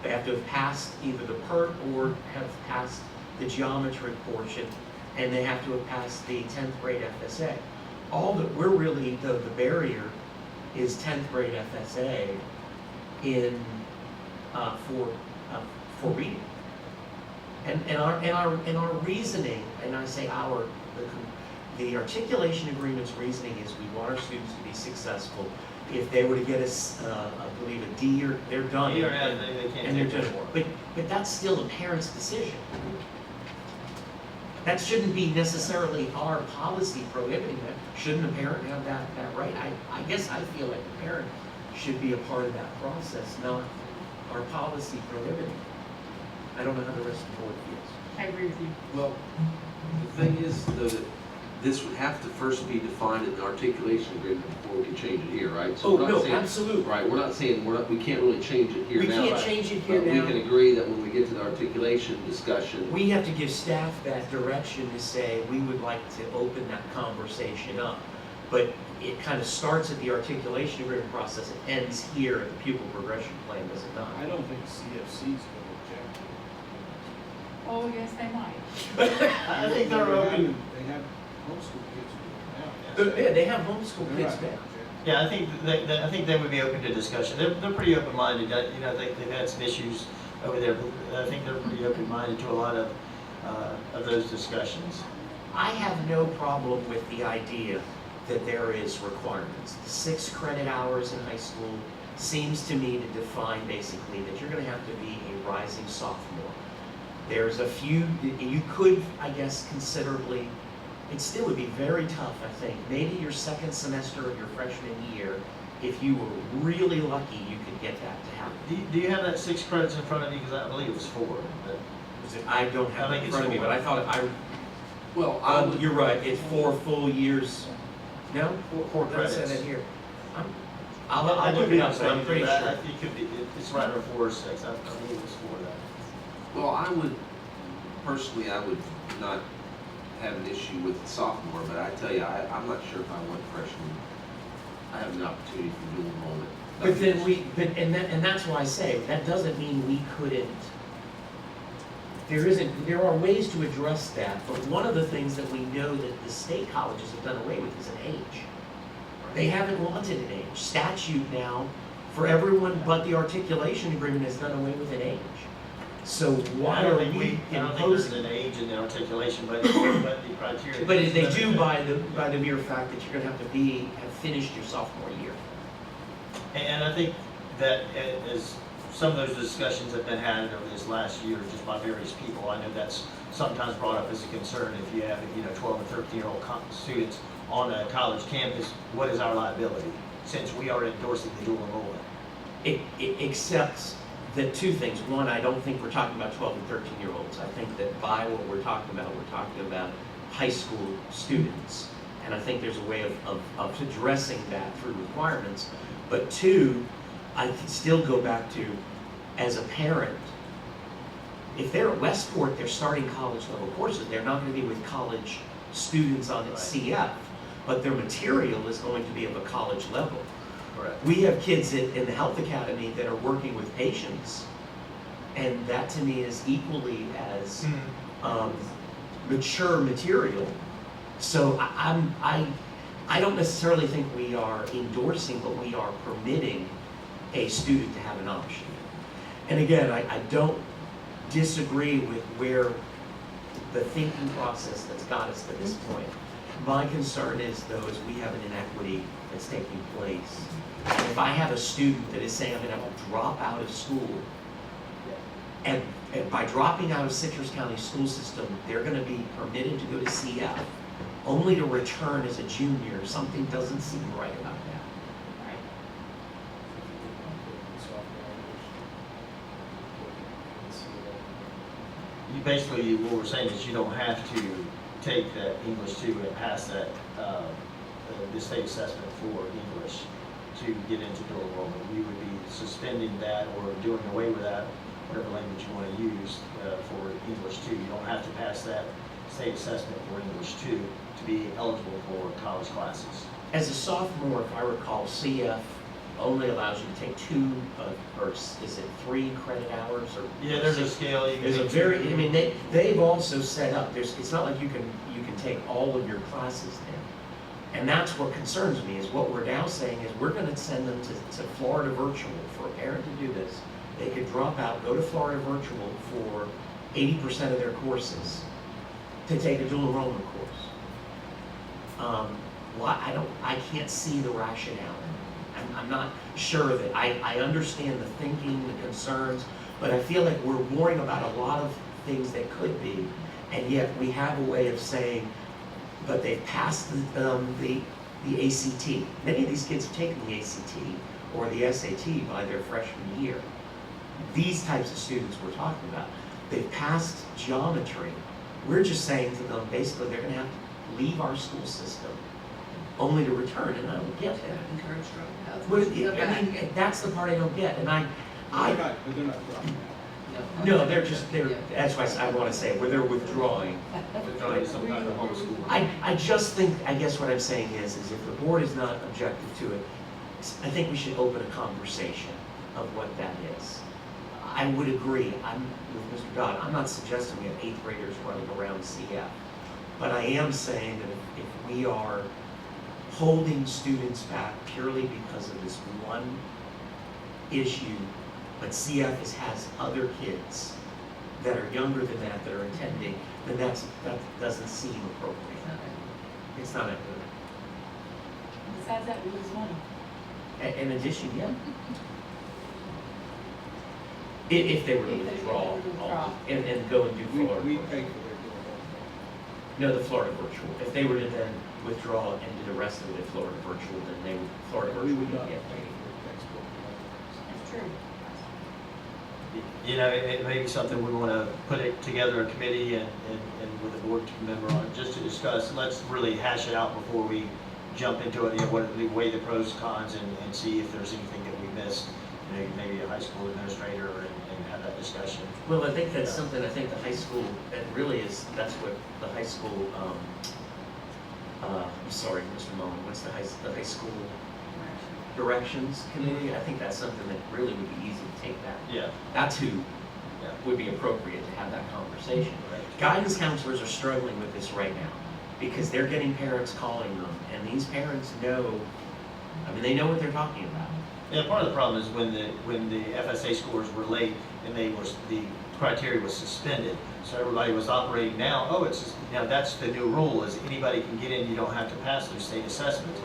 Speaker 4: They have to have passed either the PERT or have passed the geometry portion, and they have to have passed the 10th grade FSA. All that we're really, the barrier is 10th grade FSA for reading. And our reasoning, and I say the articulation agreement's reasoning is we want our students to be successful. If they were to get I believe a D, or they're done.
Speaker 14: D or F, they can't
Speaker 4: And they're
Speaker 14: take
Speaker 4: done.
Speaker 14: anymore.
Speaker 4: But that's still a parent's decision. That shouldn't be necessarily our policy prohibiting that. Shouldn't a parent have that right? I guess I feel like the parent should be a part of that process, not our policy prohibiting it. I don't know how the rest of the board feels.
Speaker 3: I agree with you.
Speaker 9: Well, the thing is, though, that this would have to first be defined in the articulation agreement before we can change it here, right? So
Speaker 4: Oh,
Speaker 9: we're not
Speaker 4: no,
Speaker 9: saying-
Speaker 4: absolutely.
Speaker 9: Right, we're not saying, we can't really change it here
Speaker 4: We
Speaker 9: now.
Speaker 4: can't change it here
Speaker 9: But we
Speaker 4: now.
Speaker 9: can agree that when we get to the articulation discussion,
Speaker 4: We have to give staff that direction to say, we would like to open that conversation up. But it kind of starts at the articulation agreement process and ends here at the pupil progression plan, does it not?
Speaker 11: I don't think CFC's going to object.
Speaker 3: Oh, yes, they might.
Speaker 14: I think they're open.
Speaker 11: They have homeschool kids doing it now.
Speaker 4: Yeah, they have homeschool
Speaker 11: They're
Speaker 4: kids
Speaker 11: not
Speaker 4: now.
Speaker 14: Yeah, I think they would be open to discussion. They're pretty open-minded. You know, they've had some issues over there, but I think they're pretty open-minded to a lot of those discussions.
Speaker 4: I have no problem with the idea that there is requirements. The 6 credit hours in high school seems to me to define basically that you're going to have to be a rising sophomore. There's a few, you could, I guess, considerably, it still would be very tough, I think. Maybe your second semester of your freshman year, if you were really lucky, you could get that to happen.
Speaker 14: Do you have that 6 credits in front of you? Because I believe it was 4. But
Speaker 4: I don't have
Speaker 14: I
Speaker 4: it
Speaker 14: think
Speaker 4: in
Speaker 14: it's
Speaker 4: front of me,
Speaker 14: 4.
Speaker 4: but I thought
Speaker 9: well, I would,
Speaker 4: you're right, it's 4 full years. No?
Speaker 14: 4
Speaker 4: It doesn't
Speaker 14: credits.
Speaker 4: say that here.
Speaker 14: I
Speaker 4: I'll
Speaker 14: could
Speaker 4: look
Speaker 14: be
Speaker 4: it up, but I'm
Speaker 14: mistaken,
Speaker 4: pretty
Speaker 14: but
Speaker 4: sure.
Speaker 14: it could be. It's right around 4 or 6. I believe it was 4 then.
Speaker 9: well, personally, I would not have an issue with the sophomore, but I tell you, I'm not sure if I want freshmen. I have an opportunity for dual enrollment.
Speaker 4: But then and that's why I say, that doesn't mean we couldn't. There are ways to address that, but one of the things that we know that the state colleges have done away with is an age. They haven't wanted an age. Statute now, for everyone but the articulation agreement, has done away with an age. So why
Speaker 14: I
Speaker 4: are
Speaker 14: don't think
Speaker 4: we
Speaker 14: I don't think there's
Speaker 4: imposing?
Speaker 14: an age in the articulation, but the criteria.
Speaker 4: But if they do by the mere fact that you're gonna have to have finished your sophomore year.
Speaker 14: And I think that as some of those discussions have been had over this last year, just by various people, I know that's sometimes brought up as a concern. If you have, 12 and 13-year-old students on a college campus, what is our liability? Since we are endorsing the dual enrollment.
Speaker 4: It accepts the two things. One, I don't think we're talking about 12 and 13-year-olds. I think that by what we're talking about high school students. And I think there's a way of addressing that through requirements. But two, I can still go back to, as a parent, if they're at Westport, they're starting college level courses. They're not going to be with college students on CF, but their material is going to be of a college level.
Speaker 14: Correct.
Speaker 4: We have kids in the health academy that are working with patients, and that to me is equally as mature material. So I don't necessarily think we are endorsing, but we are permitting a student to have an option. And again, I don't disagree with where the thinking process that's got us to this point. My concern is, though, is we have an inequity that's taking place. And if I have a student that is saying I'm going to have to drop out of school, and by dropping out of Citrus County school system, they're going to be permitted to go to CF, only to return as a junior, something doesn't seem right about that.
Speaker 14: You basically, what we're saying is you don't have to take that English 2 and pass that, the state assessment for English to get into dual enrollment. We would be suspending that or doing away with that, whatever language you want to use for English 2. You don't have to pass that state assessment for English 2 to be eligible for college classes.
Speaker 4: As a sophomore, if I recall, CF only allows you to take 2, or is it 3 credit hours? Or
Speaker 14: Yeah, there's a scale. You can
Speaker 4: There's a
Speaker 14: take
Speaker 4: very,
Speaker 14: two.
Speaker 4: I mean, they've also set up, it's not like you can take all of your classes there. And that's what concerns me, is what we're now saying is we're gonna send them to Florida Virtual. For a parent to do this, they could drop out, go to Florida Virtual for 80% of their courses to take a dual enrollment course. I can't see the rationale. I'm not sure that, I understand the thinking, the concerns, but I feel like we're worrying about a lot of things that could be, and yet we have a way of saying, but they've passed the ACT. Many of these kids have taken the ACT or the SAT by their freshman year. These types of students we're talking about, they've passed geometry. We're just saying to them, basically, they're gonna have to leave our school system only to return, and I don't get that.
Speaker 1: Encourage dropouts.
Speaker 4: But I mean, that's the part I don't get, and
Speaker 6: But they're not dropping out.
Speaker 4: no, they're that's why I want to say, where they're withdrawing.
Speaker 14: Withdrawing some kind of homeschool.
Speaker 4: I just think, I guess what I'm saying is if the board is not objective to it, I think we should open a conversation of what that is. I would agree, I'm with Mr. Dodd, I'm not suggesting we have 8th graders running around CF, but I am saying that if we are holding students back purely because of this one issue, but CF has other kids that are younger than that are attending, then that doesn't seem appropriate. It's not equitable.
Speaker 3: Besides that, we lose money.
Speaker 4: In addition, yeah. If they were to
Speaker 3: If they
Speaker 4: withdraw
Speaker 3: were to withdraw.
Speaker 4: and go and do Florida.
Speaker 6: We
Speaker 4: Virtual.
Speaker 6: pay for their dual enrollment.
Speaker 4: No, the Florida Virtual. If they were to then withdraw and do the rest of it at Florida Virtual, then Florida
Speaker 6: We
Speaker 4: Virtual
Speaker 6: would
Speaker 4: would
Speaker 6: not
Speaker 4: get
Speaker 6: pay
Speaker 4: paid.
Speaker 6: for textbook and
Speaker 3: That's true.
Speaker 14: It may be something we want to put it together, a committee and with a board member on, just to discuss. Let's really hash it out before we jump into it, weigh the pros, cons, and see if there's anything that we missed. Maybe a high school administrator and have that discussion.
Speaker 4: Well, I think that's something, I think the high school, it really is, that's what the high school, I'm sorry, Mr. Mullen, what's the high school directions committee? I think that's something that really would be easy to take that.
Speaker 14: Yeah.
Speaker 4: That's who
Speaker 14: Yeah.
Speaker 4: would be appropriate to have that conversation.
Speaker 14: Right.
Speaker 4: Guidance counselors are struggling with this right now because they're getting parents calling them, and these parents know, I mean, they know what they're talking about.
Speaker 14: Yeah, part of the problem is when the FSA scores were late and the criteria was suspended. So everybody was operating now, oh, it's, now that's the new rule, is anybody can get in, you don't have to pass through state assessments.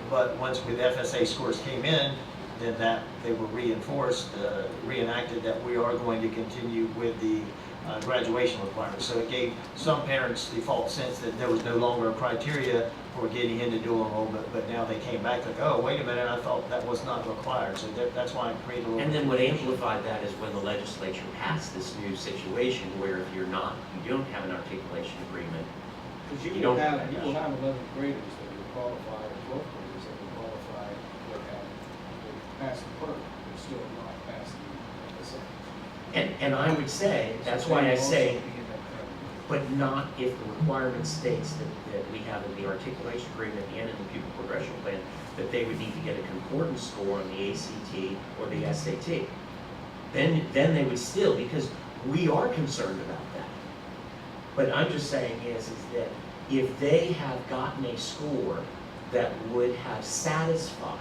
Speaker 14: But once with FSA scores came in, then that, they were reinforced, reenacted that we are going to continue with the graduation requirements. So it gave some parents the false sense that there was no longer a criteria for getting into dual enrollment, but now they came back like, oh, wait a minute, I thought that was not required. So that's why I created a little.
Speaker 4: And then what amplified that is when the legislature passed this new situation where if you don't have an articulation agreement,
Speaker 6: Because
Speaker 4: You
Speaker 6: you
Speaker 4: don't
Speaker 6: will have,
Speaker 4: have
Speaker 6: you
Speaker 4: that.
Speaker 6: will have 11th graders that will qualify, or 12th graders that will qualify, that have, that pass the PERT, but still not pass the FSA.
Speaker 4: and I would say, that's
Speaker 6: So
Speaker 4: why
Speaker 6: they
Speaker 4: I
Speaker 6: will
Speaker 4: say,
Speaker 6: also be in that category.
Speaker 4: but not if the requirement states that we have in the articulation agreement and in the pupil progression plan, that they would need to get a concordance score on the ACT or the SAT. Then they would still, because we are concerned about that. But I'm just saying is that if they have gotten a score that would have satisfied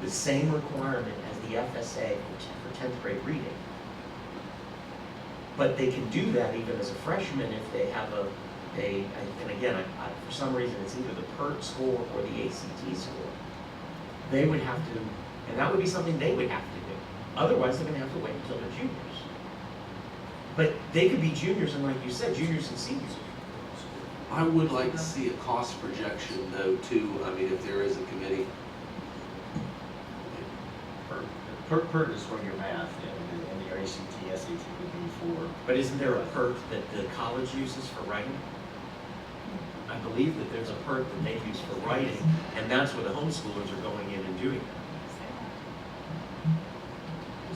Speaker 4: the same requirement as the FSA for 10th grade reading, but they can do that even as a freshman if they have and again, for some reason, it's either the PERT score or the ACT score. They would have to, and that would be something they would have to do. Otherwise, they're going to have to wait until they're juniors. But they could be juniors, and like you said, juniors and seniors.
Speaker 9: I would like to see a cost projection though too, I mean, if there is a committee.
Speaker 14: PERT is for your math, and your ACT, SAT would be for.
Speaker 4: But isn't there a PERT that the college uses for writing? I believe that there's a PERT that they use for writing, and that's where the homeschoolers are going in and doing that.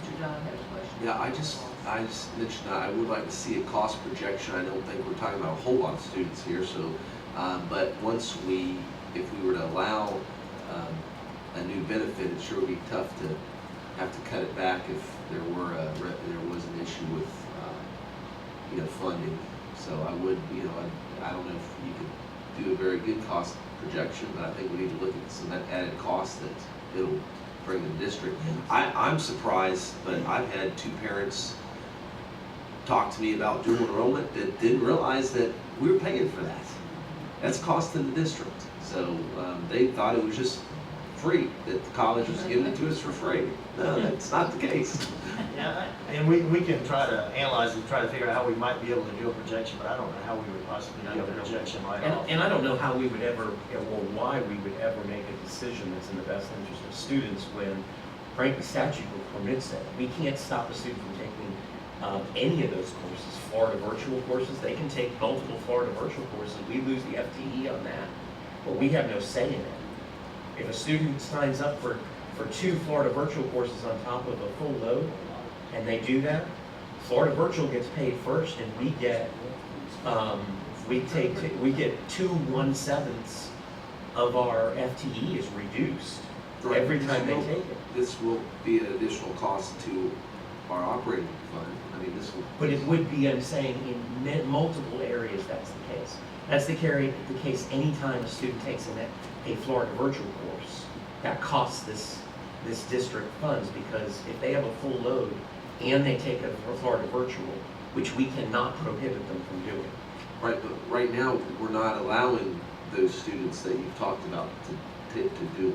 Speaker 1: Mr. John has a question.
Speaker 9: Yeah, I just mentioned that I would like to see a cost projection. I don't think we're talking about a whole lot of students here, so, but if we were to allow a new benefit, it sure would be tough to have to cut it back if there was an issue with, funding. So I would, I don't know if you could do a very good cost projection, but I think we need to look at some added costs that it'll bring to the district. I'm surprised, but I've had two parents talk to me about dual enrollment that didn't realize that we were paying for that. That's costing the district. So they thought it was just free, that the college was giving it to us for free. No, that's not the case.
Speaker 14: Yeah, and we can try to analyze and try to figure out how we might be able to do a projection, but I don't know how we would possibly do a projection right off.
Speaker 4: And I don't know how we would ever, or why we would ever make a decision that's in the best interest of students when, frankly, statute permits it. We can't stop a student from taking any of those courses. Florida virtual courses, they can take multiple Florida virtual courses. We lose the FTE on that, but we have no say in it. If a student signs up for 2 Florida virtual courses on top of a full load, and they do that, Florida virtual gets paid first, and we get 2 1/7 of our FTE is reduced every time they take it.
Speaker 9: This will be an additional cost to our operating fund. I mean, this will.
Speaker 4: But it would be, I'm saying, in multiple areas, that's the case. That's the case anytime a student takes a Florida virtual course. That costs this district funds, because if they have a full load and they take a Florida virtual, which we cannot prohibit them from doing.
Speaker 9: Right, but right now, we're not allowing those students that you've talked about to take dual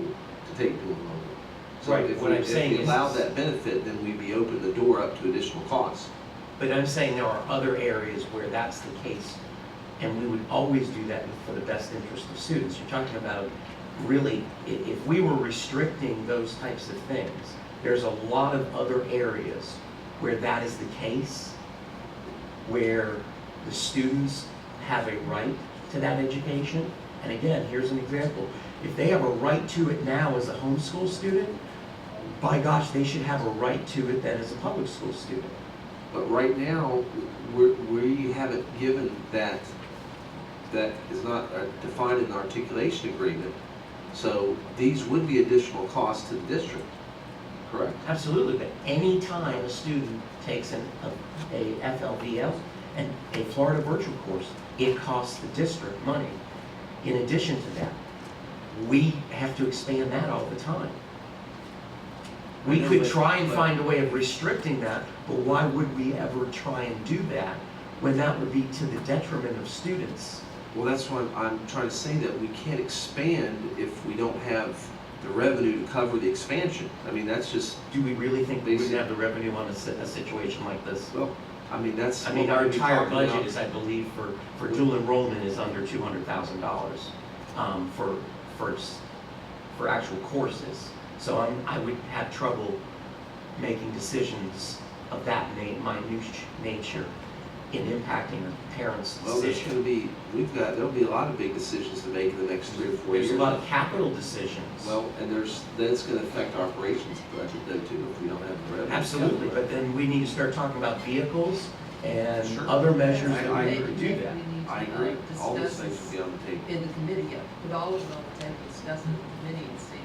Speaker 9: enrollment. So
Speaker 4: Right,
Speaker 9: if
Speaker 4: what I'm
Speaker 9: if
Speaker 4: saying
Speaker 9: we
Speaker 4: is-
Speaker 9: allow that benefit, then we'd be opening the door up to additional costs.
Speaker 4: But I'm saying there are other areas where that's the case, and we would always do that for the best interest of students. You're talking about, really, if we were restricting those types of things, there's a lot of other areas where that is the case, where the students have a right to that education. And again, here's an example. If they have a right to it now as a homeschool student, by gosh, they should have a right to it then as a public school student.
Speaker 9: But right now, we haven't given that is not defined in the articulation agreement. So these would be additional costs to the district, correct?
Speaker 4: Absolutely, but any time a student takes a FLVL and a Florida virtual course, it costs the district money. In addition to that, we have to expand that all the time. We
Speaker 9: I know,
Speaker 4: could
Speaker 9: but-
Speaker 4: try and
Speaker 9: but-
Speaker 4: find a way of restricting that, but why would we ever try and do that when that would be to the detriment of students?
Speaker 9: Well, that's why I'm trying to say that we can't expand if we don't have the revenue to cover the expansion. I mean, that's just,
Speaker 4: Do we really think we would have the revenue on a situation like this?
Speaker 9: well, I mean, that's.
Speaker 4: I mean,
Speaker 9: what
Speaker 4: our
Speaker 9: we're
Speaker 4: entire
Speaker 9: talking
Speaker 4: budget
Speaker 9: about.
Speaker 4: is, I believe, for dual enrollment is under $200,000 for actual courses. So I would have trouble making decisions of that minute nature in impacting a parent's
Speaker 9: Well, there's
Speaker 4: decision.
Speaker 9: gonna be, there'll be a lot of big decisions to make in the next 3 or 4 years.
Speaker 4: There's a lot of capital decisions.
Speaker 9: Well, and that's gonna affect our operations budget though too, if we don't have the revenue.
Speaker 4: Absolutely, but then we need to start talking about vehicles and
Speaker 9: Sure.
Speaker 4: other measures that
Speaker 9: I
Speaker 4: we
Speaker 9: agree.
Speaker 4: could do that.
Speaker 9: I agree, all these things should be on the table.
Speaker 1: In the committee, put all of them on the table, discuss it in the committee and see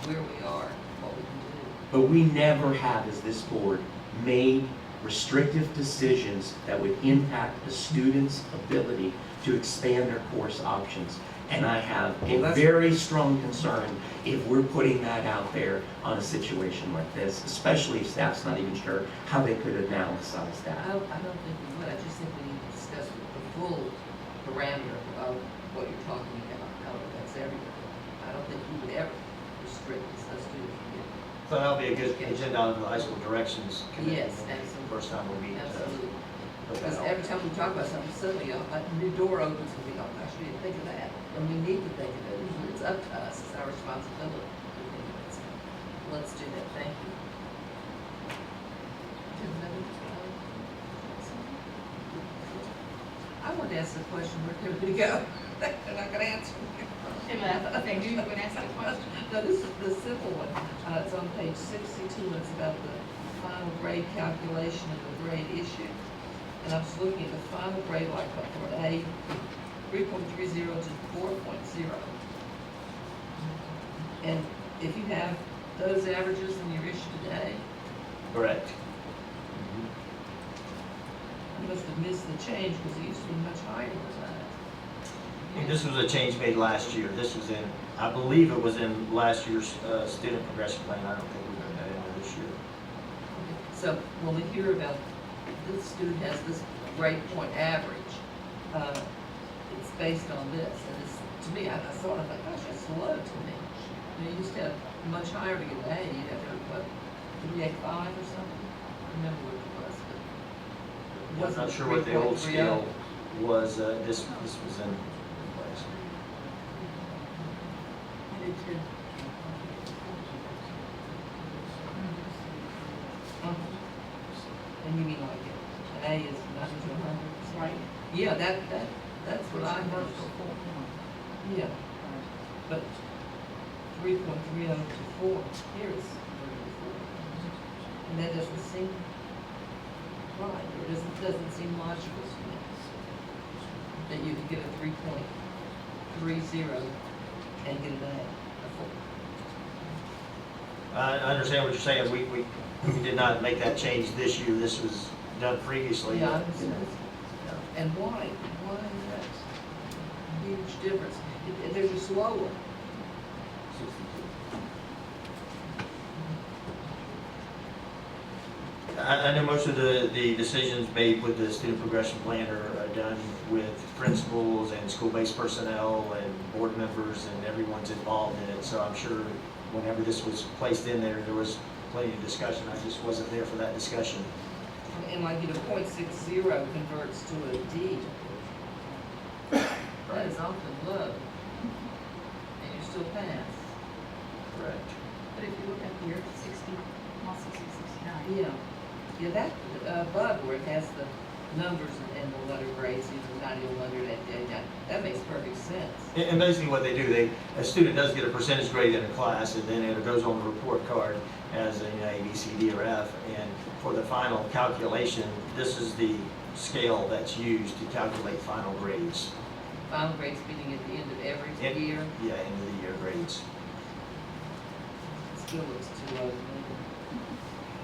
Speaker 1: where we are, what we can do.
Speaker 4: But we never have, as this board, made restrictive decisions that would impact a student's ability to expand their course options. And I have a
Speaker 9: Well, that's-
Speaker 4: very strong concern if we're putting that out there on a situation like this, especially if staff's not even sure how they could analyze that.
Speaker 1: I don't think we would, I just think we need to discuss the full parameter of what you're talking about, how it affects everyone. I don't think you would ever restrict a student from getting.
Speaker 14: So that'll be a good agenda on the high school directions committee.
Speaker 1: Yes, absolutely.
Speaker 14: First time we'll meet.
Speaker 1: Absolutely.
Speaker 14: Put that
Speaker 1: Because
Speaker 14: on.
Speaker 1: every time we talk about something, suddenly a new door opens and we go, gosh, we didn't think of that. And we need to think of it. It's up to us. It's our responsibility to think of it. So let's do that. Thank you. I want to ask the question, where did it go? They're not going to answer.
Speaker 3: I think you would ask the question.
Speaker 1: No, this is the simple one. It's on page 62, and it's about the final grade calculation of the grade issue. And I was looking at the final grade, like for A, 3.30 to 4.0. And if you have those averages in your issue today,
Speaker 14: Correct.
Speaker 1: you must have missed the change, because it used to be much higher than that.
Speaker 14: And this was a change made last year. This was in, I believe it was in last year's student progression plan. I don't think we got that in this year.
Speaker 1: So when we hear about this student has this grade point average, it's based on this. And it's, to me, I thought, I thought, gosh, that's low to me. You used to have much higher to get an A. You'd have to have, what, 385 or something? I don't remember what it was, but it
Speaker 14: I'm
Speaker 1: wasn't
Speaker 14: not sure what the old
Speaker 1: 3.30.
Speaker 14: scale was. This was in place.
Speaker 1: I did too. And you mean like an A is 90 to 100?
Speaker 3: Right.
Speaker 1: Yeah, that's what I heard. Yeah. But 3.30 to 4, here is 34. And that doesn't seem right, or doesn't seem logical to me. That you could get a 3.30 and get an A, a 4.
Speaker 14: I understand what you're saying. We did not make that change this year. This was done previously.
Speaker 1: Yeah, I understand. And why that huge difference? They're just lower.
Speaker 14: I know most of the decisions made with the student progression plan are done with principals and school-based personnel and board members, and everyone's involved in it. So I'm sure whenever this was placed in there, there was plenty of discussion. I just wasn't there for that discussion.
Speaker 1: And like, .60 converts to a D. That is awfully low. And you still pass.
Speaker 14: Correct.
Speaker 3: But if you look up here, 60, also 69.
Speaker 1: Yeah. Yeah, that, above where it has the numbers and the letter grades, 90, 100, 89, that makes perfect sense.
Speaker 14: And basically what they do, a student does get a percentage grade in a class, and then it goes on the report card as a A, B, C, D, or F. And for the final calculation, this is the scale that's used to calculate final grades.
Speaker 1: Final grades meeting at the end of every year,
Speaker 14: Yeah, end of the year grades.
Speaker 1: it still looks too low to me.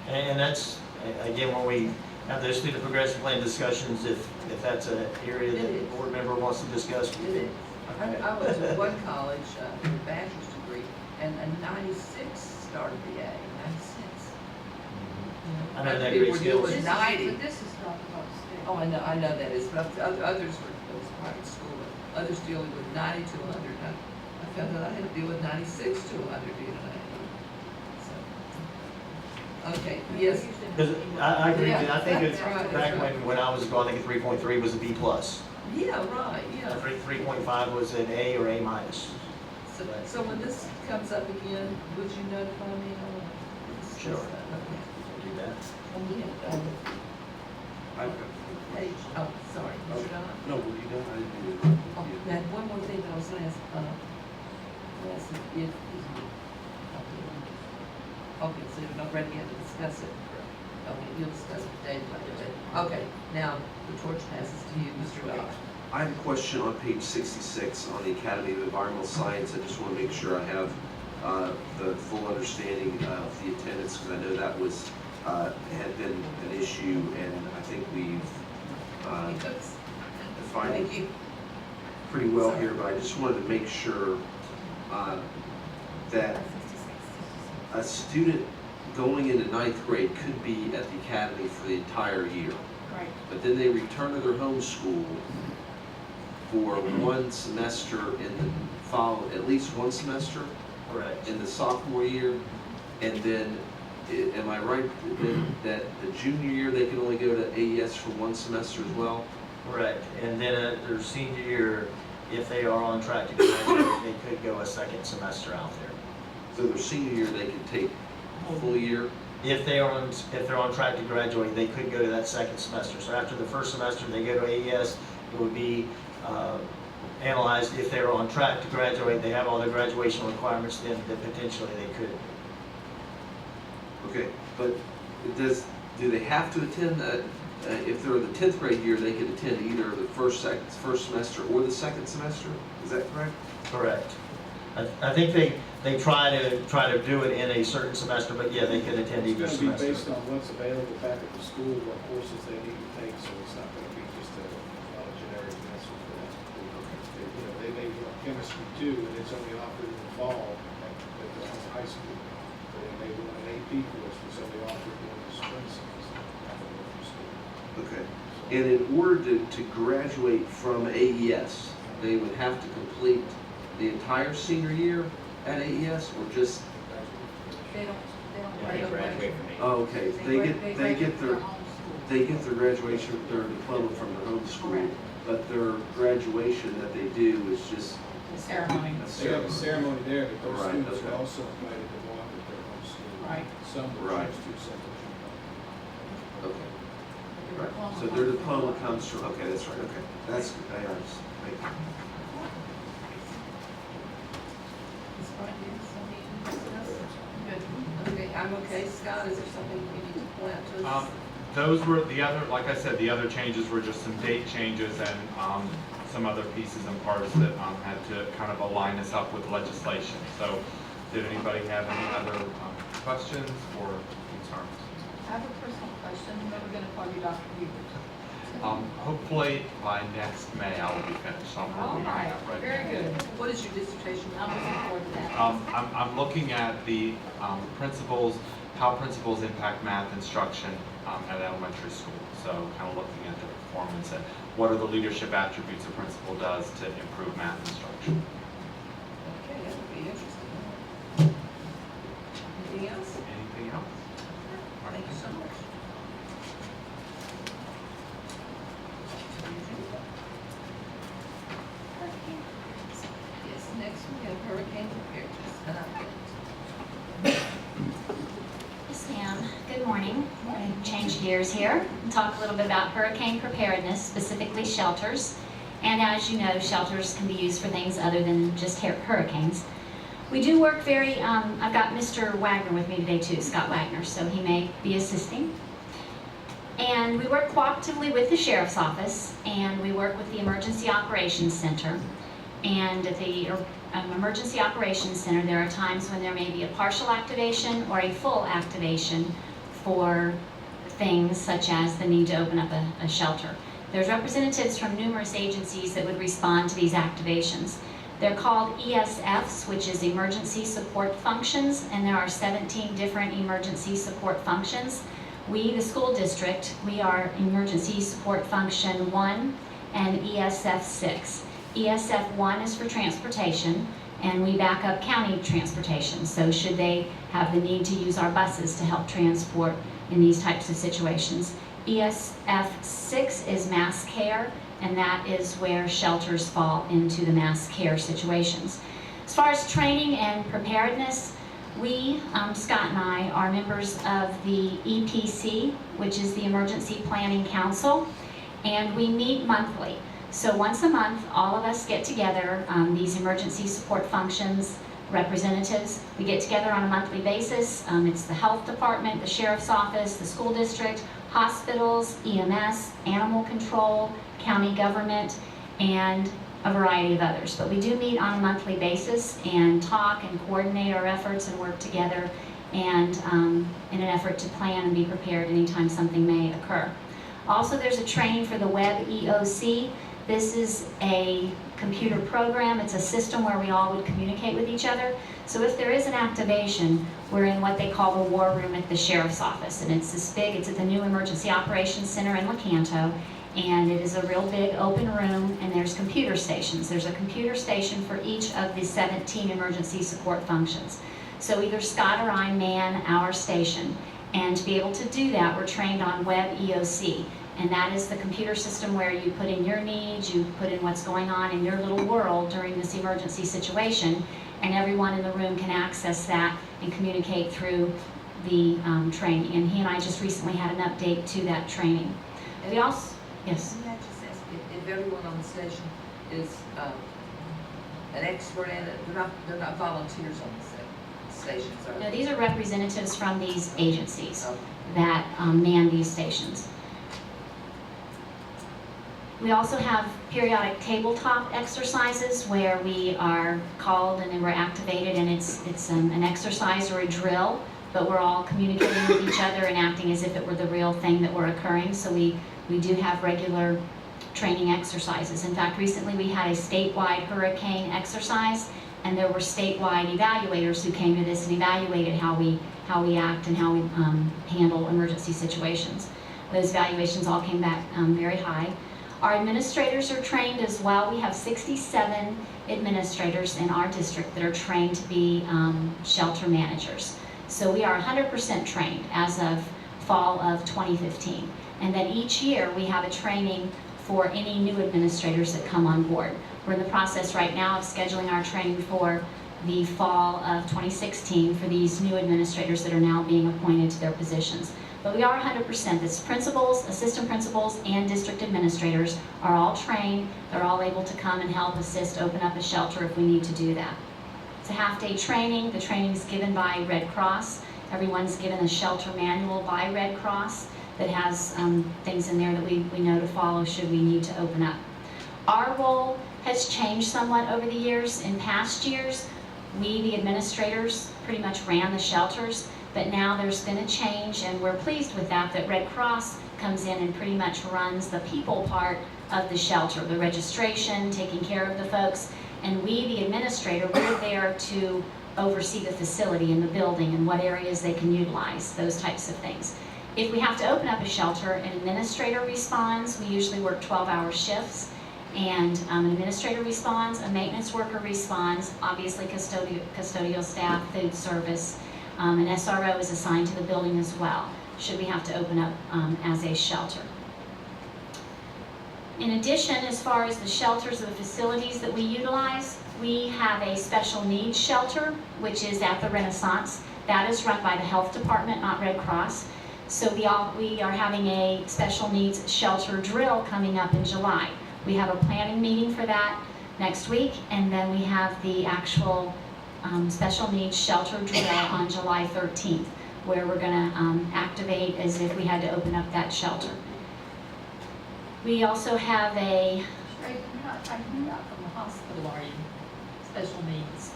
Speaker 14: And that's, again, when we have those student progression plan discussions, if that's an area that the board member wants to discuss.
Speaker 1: It is. I went to one college for a bachelor's degree, and a 96 started the A,
Speaker 14: I know that
Speaker 1: People
Speaker 14: great
Speaker 1: were dealing
Speaker 14: skills.
Speaker 1: with 90.
Speaker 3: But this is not about state.
Speaker 1: Oh, I know that is, but others were, it was private school, but others dealing with 90 to 100. I found that I had to deal with 96 to 100 being an A. So, okay, yes.
Speaker 14: Because I agree, with you. I think it's,
Speaker 1: Yeah, that's right,
Speaker 14: back
Speaker 1: that's right.
Speaker 14: when I was going, I think a 3.3 was a B plus.
Speaker 1: Yeah, right, yeah.
Speaker 14: 3.5 was an A or A minus.
Speaker 1: So when this comes up again, would you notify me?
Speaker 14: Sure.
Speaker 1: Okay.
Speaker 14: Do that.
Speaker 1: And we have, page, oh, sorry, Mr. Don?
Speaker 9: No, were you done? I didn't do it.
Speaker 1: Oh, now, one more thing that I was gonna ask, if, okay, so you're not ready yet to discuss it? Okay, you'll discuss it with Dave later. Okay, now, the torch passes to you, Mr. Dodd.
Speaker 9: I have a question on page 66 on the Academy of Environmental Science. I just want to make sure I have the full understanding of the attendance, because I know that was, had been an issue, and I think we've defined
Speaker 1: Thank
Speaker 9: it
Speaker 1: you.
Speaker 9: pretty well here, but I just wanted to make sure that a student going into ninth grade could be at the academy for the entire year.
Speaker 3: Right.
Speaker 9: But then they return to their home school for one semester in the fall, at least one semester
Speaker 14: Correct.
Speaker 9: in the sophomore year. And then, am I right that the junior year, they can only go to AES for one semester as well?
Speaker 14: Correct. And then their senior year, if they are on track to graduate, they could go a second semester out there.
Speaker 9: So their senior year, they could take a full year?
Speaker 14: If they're on track to graduate, they could go to that second semester. So after the first semester, they go to AES, it would be analyzed if they're on track to graduate, they have all their graduation requirements, then potentially they could.
Speaker 9: Okay, but do they have to attend that? If they're in the 10th grade year, they could attend either the first semester or the second semester? Is that correct?
Speaker 14: Correct. I think they try to do it in a certain semester, but yeah, they could attend either
Speaker 6: It's gonna be based
Speaker 14: semester.
Speaker 6: on what's available back at the school, what courses they need to take, so it's not gonna be just a generic answer for that. You know, they may want chemistry too, and it's only offered in the fall at the high school. But they may want an AP course that's only offered during the spring semester after they're from school.
Speaker 9: Okay. And in order to graduate from AES, they would have to complete the entire senior year at AES, or just,
Speaker 3: They don't
Speaker 14: Yeah, they graduate from
Speaker 9: oh, okay, they get their,
Speaker 3: home school.
Speaker 9: they get their graduation, their diploma from their home school,
Speaker 3: Correct.
Speaker 9: but their graduation that they do is just
Speaker 3: The ceremony.
Speaker 9: a
Speaker 6: They have a
Speaker 9: ceremony.
Speaker 6: ceremony there, but those
Speaker 9: Right,
Speaker 6: students
Speaker 9: okay.
Speaker 6: are also invited to go on with their home school.
Speaker 3: Right.
Speaker 6: Some will
Speaker 9: Right.
Speaker 6: choose to, some will choose not.
Speaker 9: Okay, right, so their diploma comes from, okay, that's right, okay, that's, I understand, thank you.
Speaker 1: Ms. White, do you have something to discuss? Good. Okay, I'm okay. Scott, is there something you need to point out to us?
Speaker 12: Those were the other, like I said, the other changes were just some date changes and some other pieces and parts that had to kind of align us up with legislation. So did anybody have any other questions or concerns?
Speaker 3: I have a personal question. I'm never going to call you Dr. Hubert.
Speaker 12: Hopefully by next May I will be finished. So I'm
Speaker 3: All
Speaker 12: working on
Speaker 3: right,
Speaker 12: that right
Speaker 3: very
Speaker 12: now.
Speaker 3: good.
Speaker 1: What is your dissertation?
Speaker 3: I'm looking forward to that.
Speaker 12: I'm looking at the principles, how principles impact math instruction at elementary school. So kind of looking at the performance and what are the leadership attributes a principal does to improve math instruction.
Speaker 1: Okay, that would be interesting. Anything else?
Speaker 12: Anything else?
Speaker 1: Thank you so much. Yes, next we have hurricane preparedness and update.
Speaker 10: Yes, ma'am. Good morning. I'm going to change gears here and talk a little bit about hurricane preparedness, specifically shelters. And as you know, shelters can be used for things other than just hurricanes. We do work I've got Mr. Wagner with me today too, Scott Wagner, so he may be assisting. And we work cooperatively with the Sheriff's Office, and we work with the Emergency Operations Center. And at the Emergency Operations Center, there are times when there may be a partial activation or a full activation for things such as the need to open up a shelter. There's representatives from numerous agencies that would respond to these activations. They're called ESFs, which is Emergency Support Functions, and there are 17 different emergency support functions. We, the school district, we are Emergency Support Function 1 and ESF 6. ESF 1 is for transportation, and we back up county transportation. So should they have the need to use our buses to help transport in these types of situations. ESF 6 is mass care, and that is where shelters fall into the mass care situations. As far as training and preparedness, we, Scott and I, are members of the EPC, which is the Emergency Planning Council, and we meet monthly. So once a month, all of us get together, these emergency support functions representatives. We get together on a monthly basis. It's the health department, the sheriff's office, the school district, hospitals, EMS, animal control, county government, and a variety of others. But we do meet on a monthly basis and talk and coordinate our efforts and work together, and in an effort to plan and be prepared anytime something may occur. Also, there's a training for the Web EOC. This is a computer program. It's a system where we all would communicate with each other. So if there is an activation, we're in what they call the war room at the sheriff's office. And it's this big, it's at the new Emergency Operations Center in Lecanto. And it is a real big open room, and there's computer stations. There's a computer station for each of the 17 emergency support functions. So either Scott or I man our station. And to be able to do that, we're trained on Web EOC. And that is the computer system where you put in your needs, you put in what's going on in your little world during this emergency situation, and everyone in the room can access that and communicate through the training. And he and I just recently had an update to that training. And we also, yes?
Speaker 1: May I just ask if everyone on the station is an expert in it? They're not volunteers on the stations, are
Speaker 10: No,
Speaker 1: they?
Speaker 10: these are representatives from these agencies
Speaker 1: Okay.
Speaker 10: that man these stations. We also have periodic tabletop exercises where we are called and then we're activated, and it's an exercise or a drill, but we're all communicating with each other and acting as if it were the real thing that were occurring. So we do have regular training exercises. In fact, recently we had a statewide hurricane exercise, and there were statewide evaluators who came to this and evaluated how we act and how we handle emergency situations. Those evaluations all came back very high. Our administrators are trained as well. We have 67 administrators in our district that are trained to be shelter managers. So we are 100% trained as of fall of 2015. And then each year we have a training for any new administrators that come on board. We're in the process right now of scheduling our training for the fall of 2016 for these new administrators that are now being appointed to their positions. But we are 100%. That's principals, assistant principals, and district administrators are all trained. They're all able to come and help assist open up a shelter if we need to do that. It's a half-day training. The training is given by Red Cross. Everyone's given a shelter manual by Red Cross that has things in there that we know to follow should we need to open up. Our role has changed somewhat over the years. In past years, we, the administrators, pretty much ran the shelters. But now there's been a change, and we're pleased with that Red Cross comes in and pretty much runs the people part of the shelter, the registration, taking care of the folks, and we, the administrator, we're there to oversee the facility and the building and what areas they can utilize, those types of things. If we have to open up a shelter, an administrator responds. We usually work 12-hour shifts, and an administrator responds, a maintenance worker responds, obviously custodial staff, food service. An SRO is assigned to the building as well, should we have to open up as a shelter. In addition, as far as the shelters or the facilities that we utilize, we have a special needs shelter, which is at the Renaissance. That is run by the health department, not Red Cross. So we are having a special needs shelter drill coming up in July. We have a planning meeting for that next week, and then we have the actual special needs shelter drill on July 13th, where we're going to activate as if we had to open up that shelter. We also have a...
Speaker 3: You're not talking about from the hospital, are you? Special needs.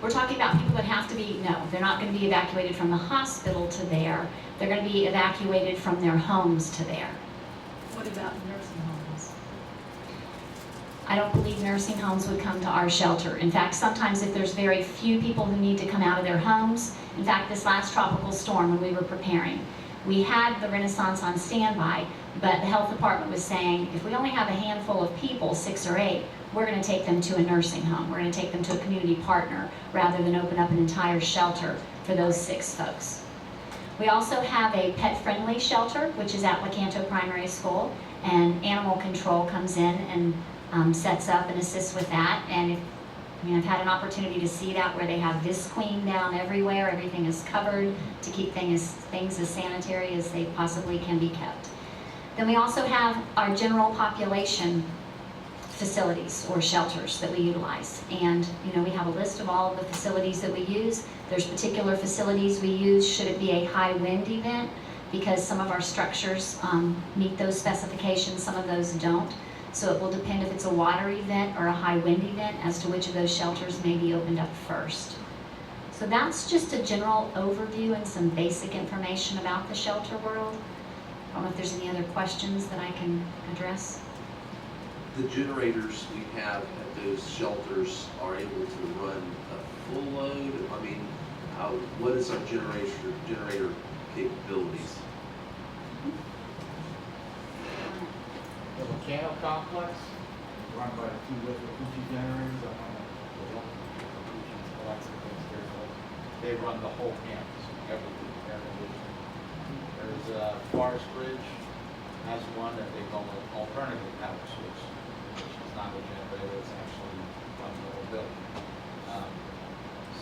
Speaker 10: We're talking about people that have to be, no, they're not going to be evacuated from the hospital to there. They're going to be evacuated from their homes to there.
Speaker 3: What about nursing homes?
Speaker 10: I don't believe nursing homes would come to our shelter. In fact, sometimes if there's very few people who need to come out of their homes, in fact, this last tropical storm when we were preparing, We had the Renaissance on standby, but the health department was saying, if we only have a handful of people, 6 or 8, we're gonna take them to a nursing home. We're gonna take them to a community partner rather than open up an entire shelter for those 6 folks. We also have a pet-friendly shelter, which is at Lecanto Primary School, and animal control comes in and sets up and assists with that. And if, I've had an opportunity to see that where they have Visqueen down everywhere. Everything is covered to keep things as sanitary as they possibly can be kept. Then we also have our general population facilities or shelters that we utilize. And we have a list of all of the facilities that we use. There's particular facilities we use should it be a high wind event, because some of our structures meet those specifications, some of those don't. So it will depend if it's a water event or a high wind event as to which of those shelters may be opened up first. So that's just a general overview and some basic information about the shelter world. I don't know if there's any other questions that I can address.
Speaker 9: The generators we have at those shelters are able to run a full load? I mean, what is our generator capabilities?
Speaker 15: The Lecanto complex, run by the 2 liquid Fuji generators, I don't know, the electric things here, but they run the whole campus, everything, air conditioning. There's Forest Ridge has one that they call an alternative power source, which is not a generator, it's actually running the whole building.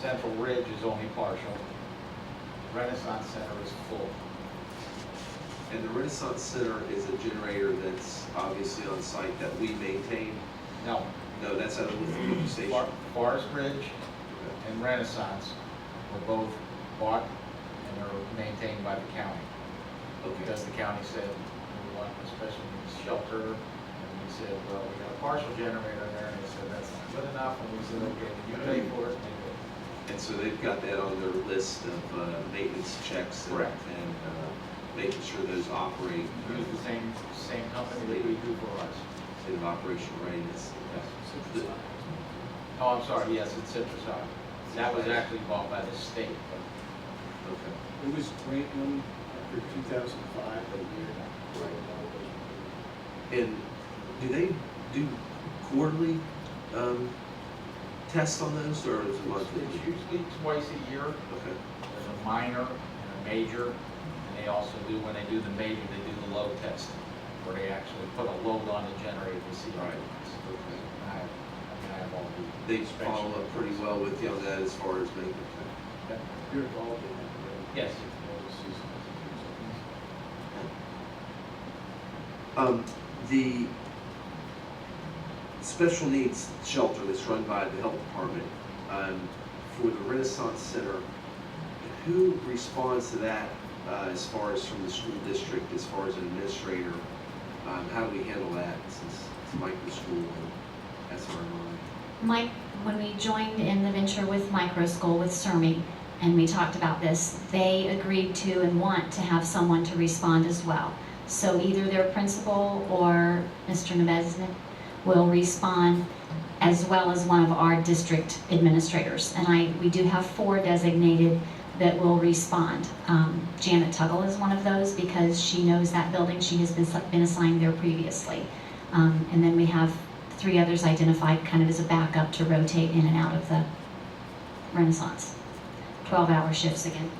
Speaker 15: Central Ridge is only partial. Renaissance Center is full.
Speaker 9: And the Renaissance Center is a generator that's obviously on site that we maintain?
Speaker 15: No.
Speaker 9: No, that's at a Fuji station.
Speaker 15: Forest Ridge and Renaissance were both bought and are maintained by the county. Because the county said, we want a special needs shelter, and we said, well, we got a partial generator there, and they said, that's not good enough, and we said, okay, you pay for it, and they did.
Speaker 9: And so they've got that on their list of maintenance checks and,
Speaker 15: Correct.
Speaker 9: and making sure those operate.
Speaker 15: Use the same company that we do for us.
Speaker 9: State of operational readiness.
Speaker 15: Yes. Oh, I'm sorry, yes, it's Citrus Island. That was actually bought by the state.
Speaker 9: Okay.
Speaker 6: It was Grantland after 2005, that year.
Speaker 9: And do they do quarterly tests on those, or is it monthly?
Speaker 15: It's usually twice a year.
Speaker 9: Okay.
Speaker 15: There's a minor and a major, and they also do, when they do the major, they do the load test, where they actually put a load on the generator to see how it works.
Speaker 9: Okay.
Speaker 15: I have all the.
Speaker 9: They follow up pretty well with you on that as far as maintenance.
Speaker 6: You're involved in that.
Speaker 15: Yes.
Speaker 9: The special needs shelter that's run by the health department, for the Renaissance Center, who responds to that as far as from the school district, as far as an administrator? How do we handle that since it's micro school and SRMI?
Speaker 10: Mike, when we joined in the venture with Micro School with CERMI, and we talked about this, they agreed to and want to have someone to respond as well. So either their principal or Mr. Nebeznik will respond, as well as one of our district administrators. And we do have 4 designated that will respond. Janet Tuggle is one of those because she knows that building. She has been assigned there previously. And then we have 3 others identified kind of as a backup to rotate in and out of the Renaissance. 12-hour shifts again.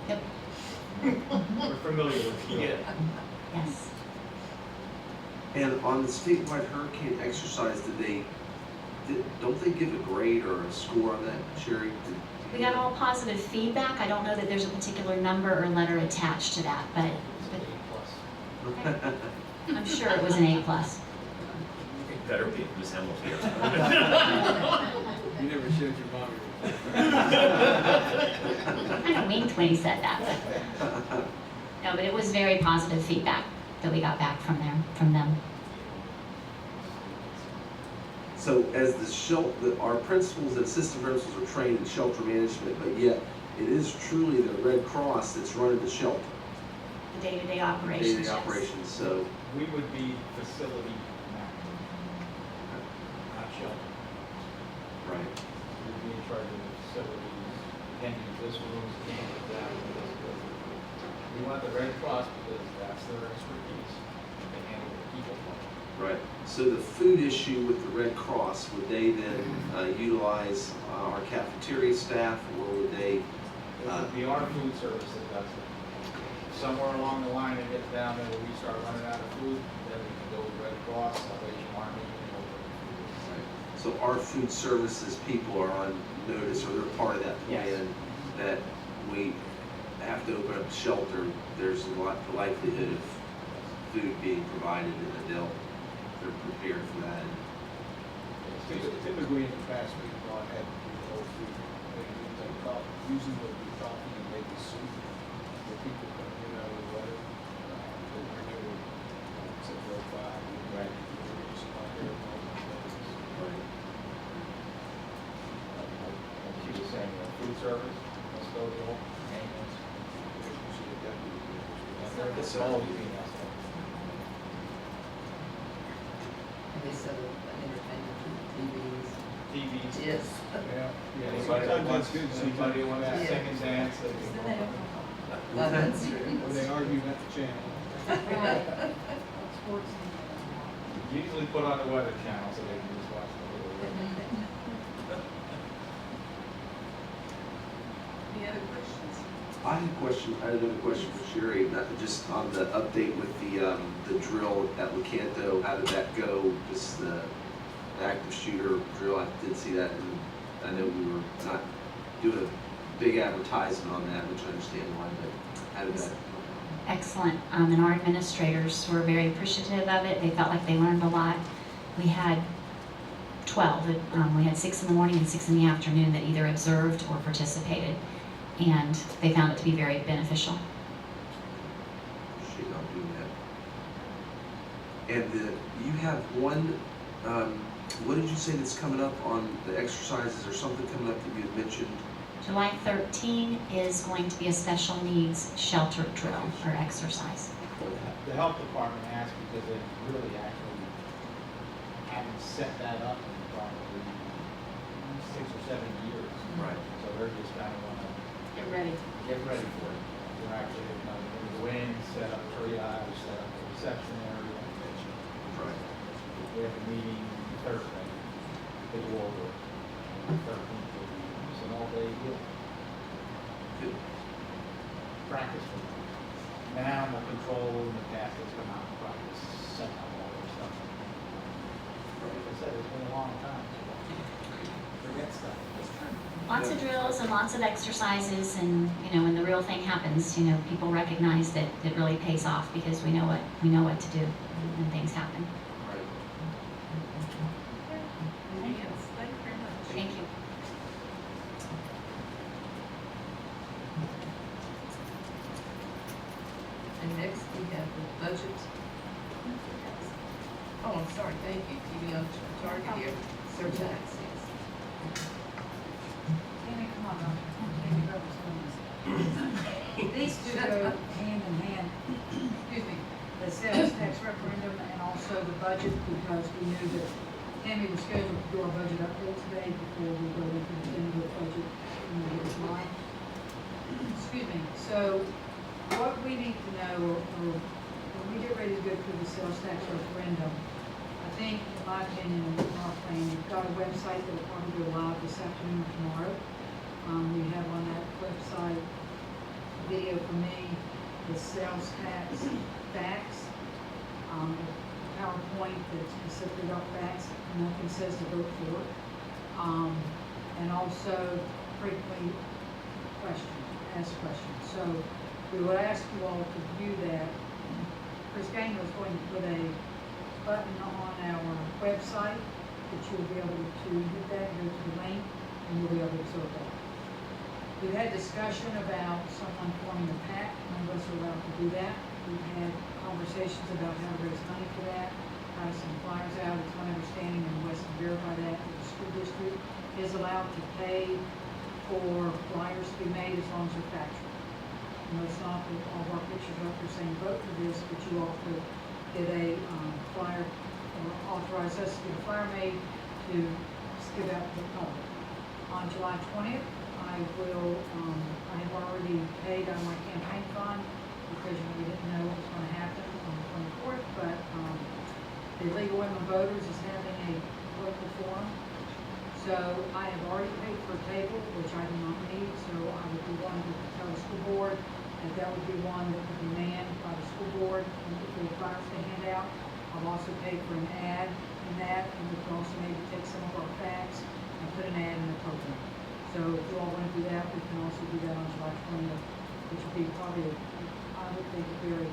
Speaker 10: Yep.
Speaker 15: We're familiar with it.
Speaker 9: Yeah.
Speaker 10: Yes.
Speaker 9: And on the statewide hurricane exercise, don't they give a grade or a score on that, Sherry?
Speaker 10: We got all positive feedback. I don't know that there's a particular number or letter attached to that, but I'm sure it was an A+.
Speaker 4: Better be, Ms. Hamilton.
Speaker 6: You never showed your mom.
Speaker 10: I kind of winked when he said that. No, but it was very positive feedback that we got back from them.
Speaker 9: So as our principals and assistant principals are trained in shelter management, but yet it is truly the Red Cross that's running the shelter.
Speaker 10: The day-to-day operations.
Speaker 9: Day-to-day
Speaker 10: yes.
Speaker 9: operations, so.
Speaker 15: We would be facility manager, not shelter.
Speaker 9: Right.
Speaker 15: We'd be in charge of the facilities, can use this room, can use that, We want the Red Cross because that's their expertise. They handle the people part.
Speaker 9: Right. So the food issue with the Red Cross, would they then utilize our cafeteria staff, or would they?
Speaker 15: It would be our food service that does it. Somewhere along the line, it gets down there where we start running out of food, then we can go with Red Cross, Salvation Army, and go for
Speaker 9: Right. So our food services people are on notice, or they're part of that
Speaker 15: Yes.
Speaker 9: plan, that we have to open up a shelter, there's a lot, the likelihood of food being provided, and that they're prepared for that.
Speaker 11: Typically in the past, we've not had whole food, usually would be coffee and maybe soup, where people come in out of the weather. They bring it with, say, real five.
Speaker 15: Right. Like she was saying, food service, custodial, maintenance. It's all being asked for.
Speaker 1: And they sell entertainment, TVs.
Speaker 15: TVs.
Speaker 1: Yes.
Speaker 11: Yeah.
Speaker 15: Anybody that wants,
Speaker 11: Sometimes it's good.
Speaker 15: anybody who wants to
Speaker 1: Yeah.
Speaker 15: sing and dance, they can go.
Speaker 1: That's
Speaker 11: When they argue about the channel.
Speaker 3: Sports.
Speaker 15: Usually put on the weather channel so they can just watch the little weather.
Speaker 1: Any other questions?
Speaker 9: I had another question for Sherry, not just on the update with the drill at Lecanto. How did that go? Just the active shooter drill, I did see that, and I know we were not doing a big advertisement on that, which I understand why, but how did that?
Speaker 10: Excellent, and our administrators were very appreciative of it. They felt like they learned a lot. We had 12, we had 6 in the morning and 6 in the afternoon that either observed or participated, and they found it to be very beneficial.
Speaker 9: Appreciate y'all doing that. And you have one, what did you say that's coming up on the exercises, or something coming up that you had mentioned?
Speaker 10: July 13 is going to be a special needs shelter drill or exercise.
Speaker 15: The health department asked because they really actually haven't set that up in probably 6 or 7 years.
Speaker 9: Right.
Speaker 15: So they're just kind of want to
Speaker 3: Get ready.
Speaker 15: get ready for it. They're actually going to go in, set up triage, set up the reception area.
Speaker 9: Right.
Speaker 15: We have a meeting Thursday to go over 13th. It's an all-day deal.
Speaker 9: Good.
Speaker 15: Practice for them. And animal control and the castles come out and practice, set up all their stuff. Like I said, it's been a long time. Forget stuff.
Speaker 10: Lots of drills and lots of exercises, and when the real thing happens, people recognize that it really pays off because we know what to do when things happen.
Speaker 9: Right.
Speaker 3: Yes, thank you very much.
Speaker 10: Thank you.
Speaker 1: And next we have the budget. Oh, I'm sorry, thank you, keeping on target here. Sir Tax, yes.
Speaker 16: Tammy, come on, Tammy Roberts. These two go hand in hand, excuse me, the sales tax referendum and also the budget, because we knew that Tammy was scheduled to do our budget update today before we go into the end of the budget in the year's line. Excuse me, so what we need to know, or when we get ready to go through the sales tax referendum, I think, in my opinion, and our plan, we've got a website that will probably go live this afternoon or tomorrow. We have on that website a video for me, the sales tax facts, PowerPoint that's specifically about facts, nothing says to vote for it. And also frequently ask questions. So we would ask you all to view that. Chris Gainer is going to put a button on our website that you'll be able to hit that, go to the link, and you'll be able to observe that. We've had discussion about someone forming a PAC. None of us are allowed to do that. We've had conversations about how to raise money for that, how to send flyers out. It's my understanding, and Wes can verify that, that the school district is allowed to pay for flyers to be made as long as they're factual. It's not that all of our pictures are up there saying vote for this, but you all could get a flyer, or authorize us to get a flyer made to give out to the public. On July 20th, I have already paid on my campaign fund because we didn't know what was gonna happen on the 24th, but, the League of Women Voters is having a local forum. So I have already paid for a table, which I do not need, so I would be one to tell the school board that that would be one that would be manned by the school board, and if we have flyers to hand out. I've also paid for an ad in that, and we can also maybe take some of our facts and put an ad in the program. So if you all want to do that, we can also do that on July 20th, which would be probably, I would think, a very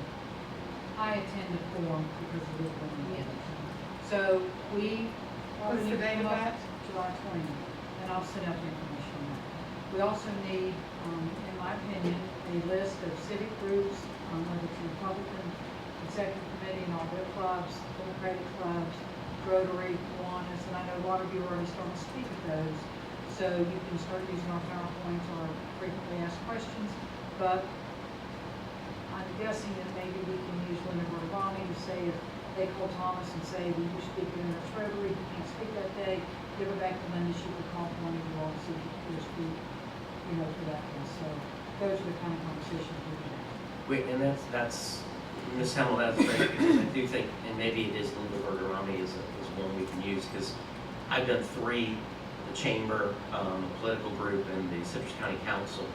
Speaker 16: high attended forum because of this one. So we.
Speaker 3: What's the date of that?
Speaker 16: July 20th, and I'll send out the information on that. We also need, in my opinion, a list of civic groups, whether it's Republican Executive Committee and all their clubs, Democratic clubs, Rotary, Kiwanis, and I know a lot of you are already starting to speak at those. So you can start using our PowerPoints or frequently asked questions, but I'm guessing that maybe we can use Linda Vertavani to say if they call Thomas and say, will you speak in the Rotary, you can't speak that day, give it back to Linda, she could call one of you all to see if you could speak, for that one. So those are the kind of conversations we can have.
Speaker 4: Wait, and that's, Ms. Hamill, that's great, because I do think, and maybe it is Linda Verderami is one we can use, because I've done 3, the chamber, political group, and the Citrus County Council.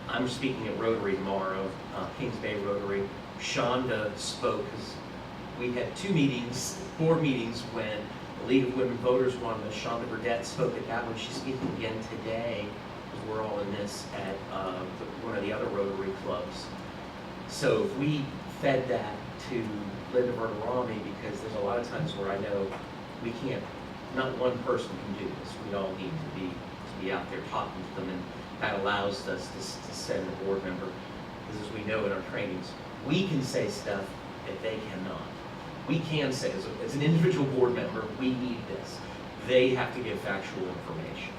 Speaker 4: I'm speaking at Rotary tomorrow, Kings Bay Rotary. Shonda spoke, because we had 2 meetings, board meetings, when the League of Women Voters wanted us. Shonda Burdett spoke at that one. She's speaking again today, because we're all in this at one of the other Rotary clubs. So if we fed that to Linda Verderami, because there's a lot of times where I know we can't, not one person can do this. We all need to be out there talking to them, and that allows us to send a board member, because as we know in our trainings, we can say stuff that they cannot. We can say, as an individual board member, we need this. They have to give factual information.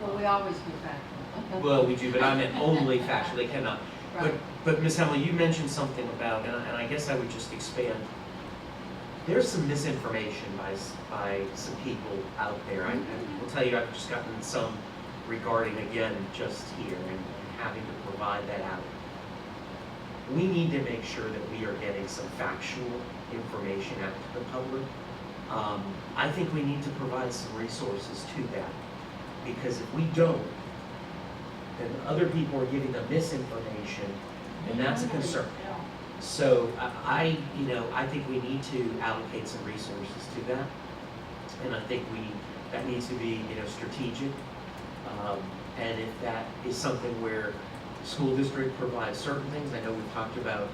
Speaker 16: Well, we always do factual.
Speaker 4: Well, we do, but I meant only factual. They cannot.
Speaker 16: Right.
Speaker 4: But Ms. Hamill, you mentioned something about, and I guess I would just expand. There's some misinformation by some people out there. I will tell you, I've just gotten some regarding, again, just here, and having to provide that out. We need to make sure that we are getting some factual information out to the public. I think we need to provide some resources to that, because if we don't, then other people are giving them misinformation, and that's a concern. So I think we need to allocate some resources to that, and I think that needs to be, strategic. And if that is something where the school district provides certain things, I know we've talked about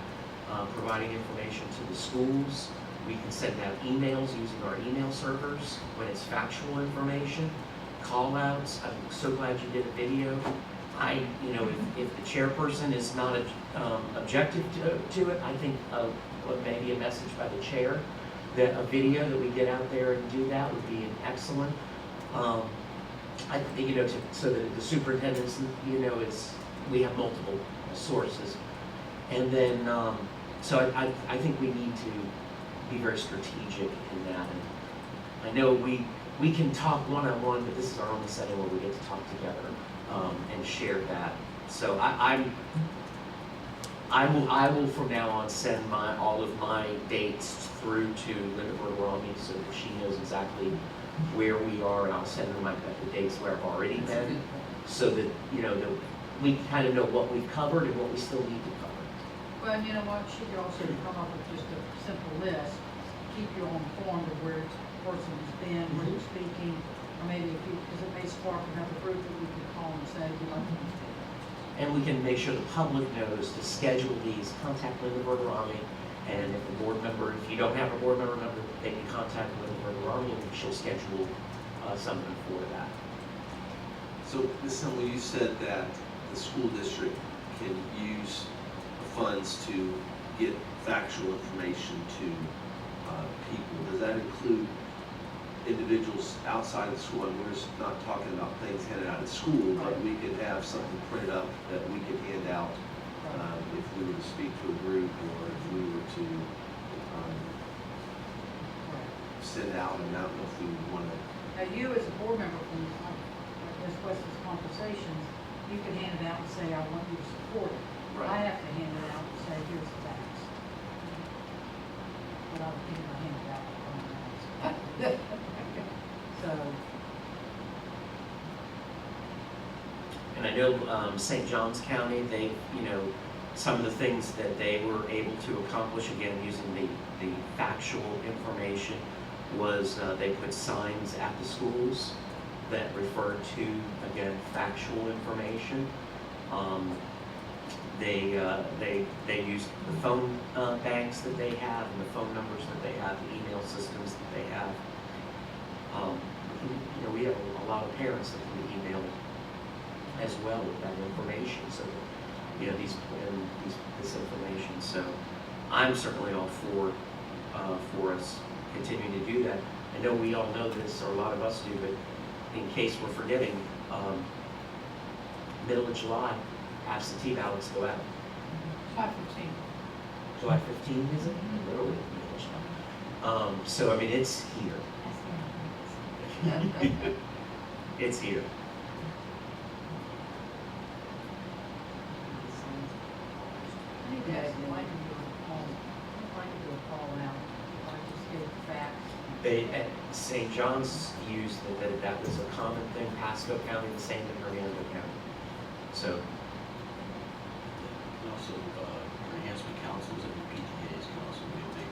Speaker 4: providing information to the schools. We can send out emails using our email servers when it's factual information, call outs. I'm so glad you did a video. If the chairperson is not objective to it, I think maybe a message by the chair, that a video that we get out there and do that would be an excellent. I think, so that the superintendents, we have multiple sources. And then, so I think we need to be very strategic in that. And I know we can talk one-on-one, but this is our only setting where we get to talk together and share that. So I will from now on send all of my dates through to Linda Verderami so that she knows exactly where we are, and I'll send her the dates where I've already been, so that that we kind of know what we've covered and what we still need to cover.
Speaker 16: Well, and you know what, she could also come up with just a simple list, keep you all informed of where each person has been, where you're speaking, or maybe because it may spark another group that we could call and say, we'd like to speak.
Speaker 4: And we can make sure the public knows to schedule these, contact Linda Verderami, and if a board member, if you don't have a board member, they can contact Linda Verderami and she'll schedule something for that.
Speaker 9: So, Ms. Hamill, you said that the school district can use funds to get factual information to people. Does that include individuals outside of the school? And we're just not talking about things handed out at school, but we could have something printed up that we could hand out if we were to speak to a group, or if we were to send out, and I don't know if we would want to.
Speaker 16: Now, you as a board member from Ms. West's conversations, you can hand it out and say, I want you to support it. I
Speaker 4: Right.
Speaker 16: have to hand it out and say, here's the facts. But I'll keep my hand out on that. So,
Speaker 4: And I know St. Johns County, they, some of the things that they were able to accomplish, again, using the factual information, was they put signs at the schools that referred to, again, factual information. They used the phone banks that they have and the phone numbers that they have, the email systems that they have. We have a lot of parents that can email as well with that information, so this information. So I'm certainly all for us continuing to do that. I know we all know this, or a lot of us do, but in case we're forgetting, middle of July, absentee ballots go out.
Speaker 3: July 15.
Speaker 4: July 15, is it? Literally, middle of July. So, I mean, it's here. It's here.
Speaker 16: I need to ask Mike to do a call, Mike to do a call out, if I just get facts.
Speaker 4: They, at St. John's used that was a common thing, Pasco County, the same in Hernando County. So,
Speaker 9: And also, your enhancement councils and your PTAs can also be a big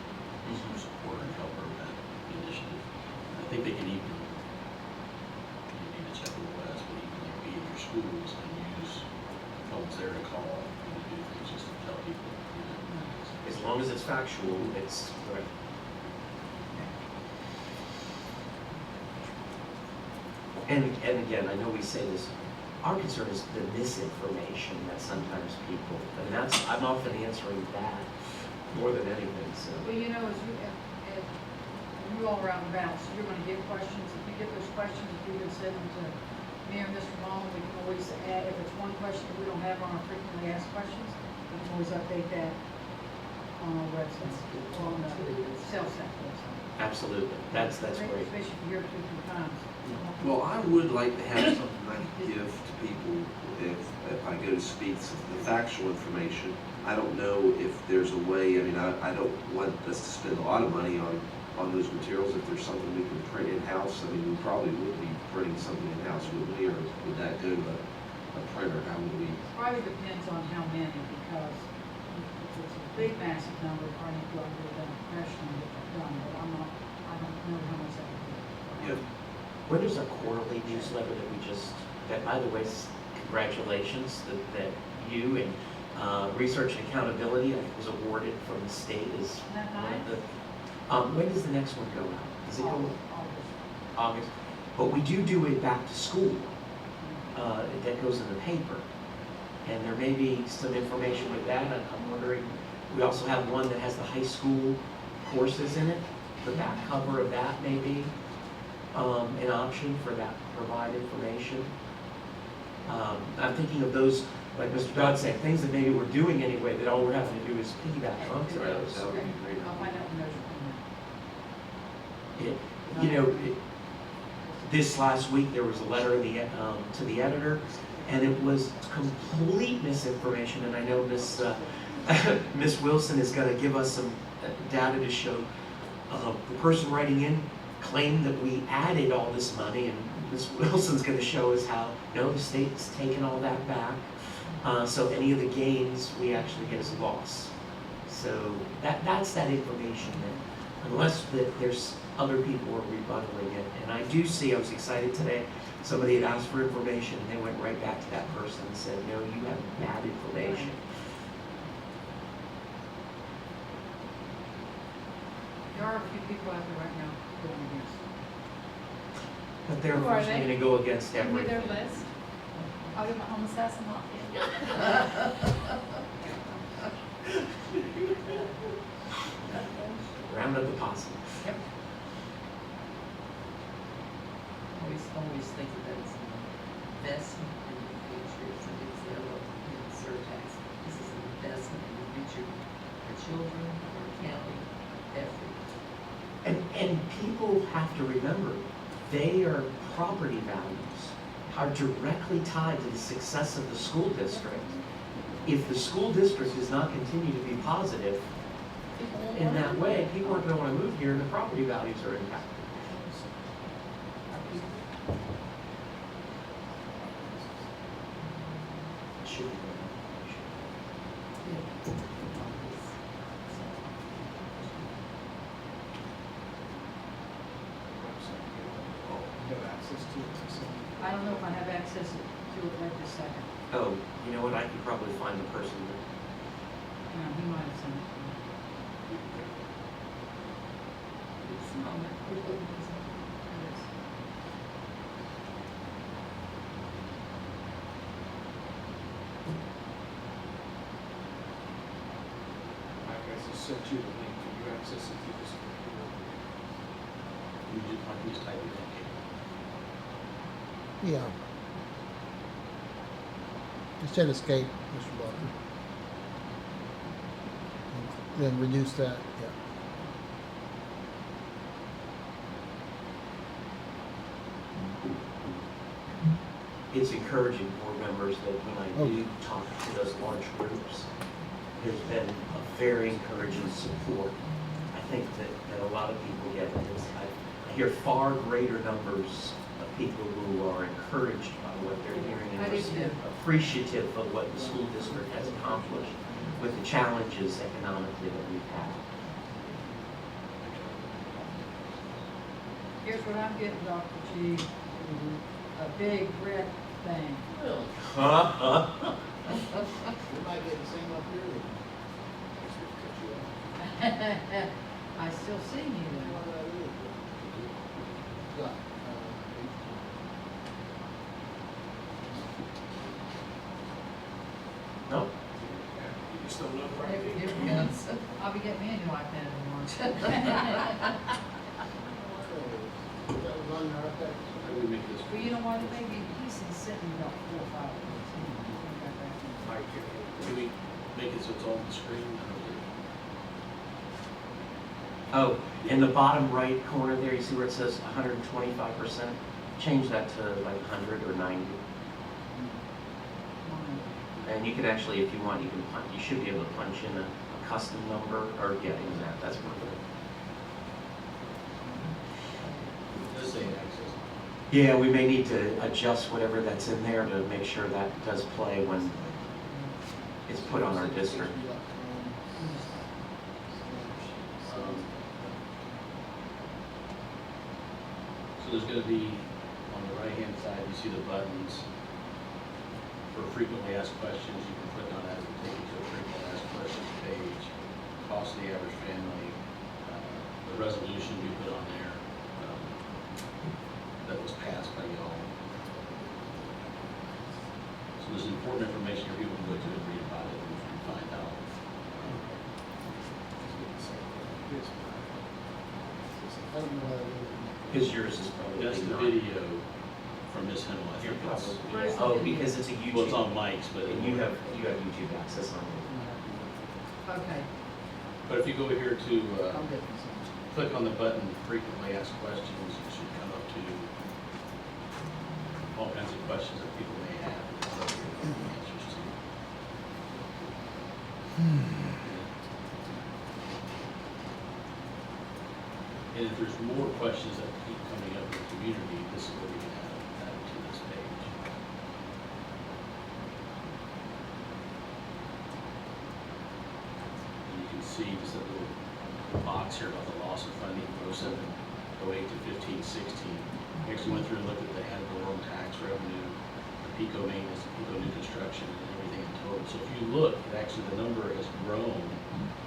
Speaker 9: supporter and helper of that initiative. I think they can even, you need to check with Wes, but even like be in your schools and use phones there to call and do things just to tell people,
Speaker 4: as long as it's factual, it's correct. And again, I know we say this, our concern is the misinformation that sometimes people, and I'm often answering that more than anything, so.
Speaker 16: Well, as you all around the balance, you're gonna get questions, if you get those questions, if you can send them to me or Mr. Ball, we can always add, if it's one question that we don't have on our frequently asked questions, we can always update that on our website, or on the CELSAC website.
Speaker 4: Absolutely, that's great.
Speaker 16: Especially if you hear it 2 or 3 times.
Speaker 9: Well, I would like to have something I can give to people if I go to speak, the factual information. I don't know if there's a way, I don't want us to spend a lot of money on those materials. If there's something we can print in-house, we probably would be printing something in-house, wouldn't we? Or would that go to a printer? How would we?
Speaker 16: Probably depends on how many, because if it's a big massive number, probably go out there done professionally, get that done, but I don't know how much that would be.
Speaker 9: Yeah.
Speaker 4: When there's a quarterly newsletter that by the way, congratulations, that you and Research and Accountability, I think, was awarded from the state as
Speaker 16: Isn't that
Speaker 4: one
Speaker 16: nice?
Speaker 4: of the, when does the next one go out? Does it go
Speaker 16: August.
Speaker 4: August? But we do a back to school, that goes in the paper. And there may be some information with that, I'm wondering, we also have one that has the high school courses in it, the back cover of that may be an option for that, provide information. I'm thinking of those, like Mr. Dodd said, things that maybe we're doing anyway, that all we're having to do is piggyback onto those.
Speaker 9: That would be great.
Speaker 16: I'll find out when those are coming out.
Speaker 4: This last week, there was a letter to the editor, and it was complete misinformation, and I know Miss Wilson is gonna give us some data to show. The person writing in claimed that we added all this money, and Ms. Wilson's going to show us how, no, the state's taken all that back. So any of the gains we actually get as a loss. So that's that information that, unless there's other people who are rebuttaling it. And I do see, I was excited today, somebody had asked for information, and they went right back to that person and said, no, you have bad information.
Speaker 16: There are a few people out there right now going against.
Speaker 4: But they're
Speaker 3: Who are
Speaker 4: unfortunately
Speaker 3: they?
Speaker 4: going to go against
Speaker 3: Give me
Speaker 4: everything.
Speaker 3: their list. I'll get my home assessment off you.
Speaker 4: Round up the posse.
Speaker 1: Yep. Always think of that as an investment in the future. It's a surtax. This is an investment in the future for children, for county, everything.
Speaker 4: And people have to remember, their property values are directly tied to the success of the school district. if the school district does not continue to be positive in that way, people aren't gonna wanna move here and the property values are impacted. Should be.
Speaker 6: You have access to it, so.
Speaker 16: I don't know if I have access to it right this second.
Speaker 4: Oh, you know what, I could probably find the person that,
Speaker 16: He might have sent it to me.
Speaker 6: I guess I sent you the link, can you access it through this computer?
Speaker 14: I can just type it in.
Speaker 17: Yeah. Just hit escape, Mr. Walker. Then reduce that, yeah.
Speaker 4: it's encouraging board members that when I do talk to those large groups, there's been a very encouraging support. I think that a lot of people get this. I hear far greater numbers of people who are encouraged by what they're hearing
Speaker 16: I do too.
Speaker 4: and appreciative of what the school district has accomplished with the challenges economically that we've had.
Speaker 16: Here's what I'm getting, Dr. G, a big red thing.
Speaker 15: Really? We might get the same up here.
Speaker 16: I still see you there.
Speaker 4: No?
Speaker 6: You just don't know, right?
Speaker 1: Yes.
Speaker 16: I'll be getting me a new iPad in March.
Speaker 6: How do we make this?
Speaker 16: Well, you know what, maybe he's sitting about 4 or 5 minutes.
Speaker 6: Mike, can we make it so it's on the screen?
Speaker 4: Oh, in the bottom right corner there, you see where it says 125%? Change that to like 100 or 90. And you can actually, if you want, you can punch, you should be able to punch in a custom number, or yeah, in that, that's perfect.
Speaker 14: Just say access.
Speaker 4: Yeah, we may need to adjust whatever that's in there to make sure that does play when it's put on our district.
Speaker 11: So there's gonna be, on the right-hand side, you see the buttons for frequently asked questions. You can click on that and take you to a frequently asked questions page. Cost of the average family, the resolution we put on there, that was passed by y'all. So there's important information here, people can go to and read about it and find out.
Speaker 17: I don't know how to
Speaker 4: Because yours is probably.
Speaker 11: That's the
Speaker 4: not.
Speaker 11: video from Miss Himmel. I
Speaker 4: You're
Speaker 11: think it's.
Speaker 4: probably, oh, because it's a YouTube.
Speaker 11: Well, it's on mics, but.
Speaker 4: And you have YouTube access on it.
Speaker 16: Okay.
Speaker 11: But if you go over here to,
Speaker 16: I'll get this.
Speaker 11: click on the button frequently asked questions, it should come up to all kinds of questions that people may have. Answers to. And if there's more questions that keep coming up in the community, this is where we can add it to this page. And you can see just a little box here about the loss of funding from 07, 08 to 15, 16. We actually went through and looked at the ad valorem tax revenue, the PICO maintenance, the PICO new construction, and everything in total. So if you look, actually the number has grown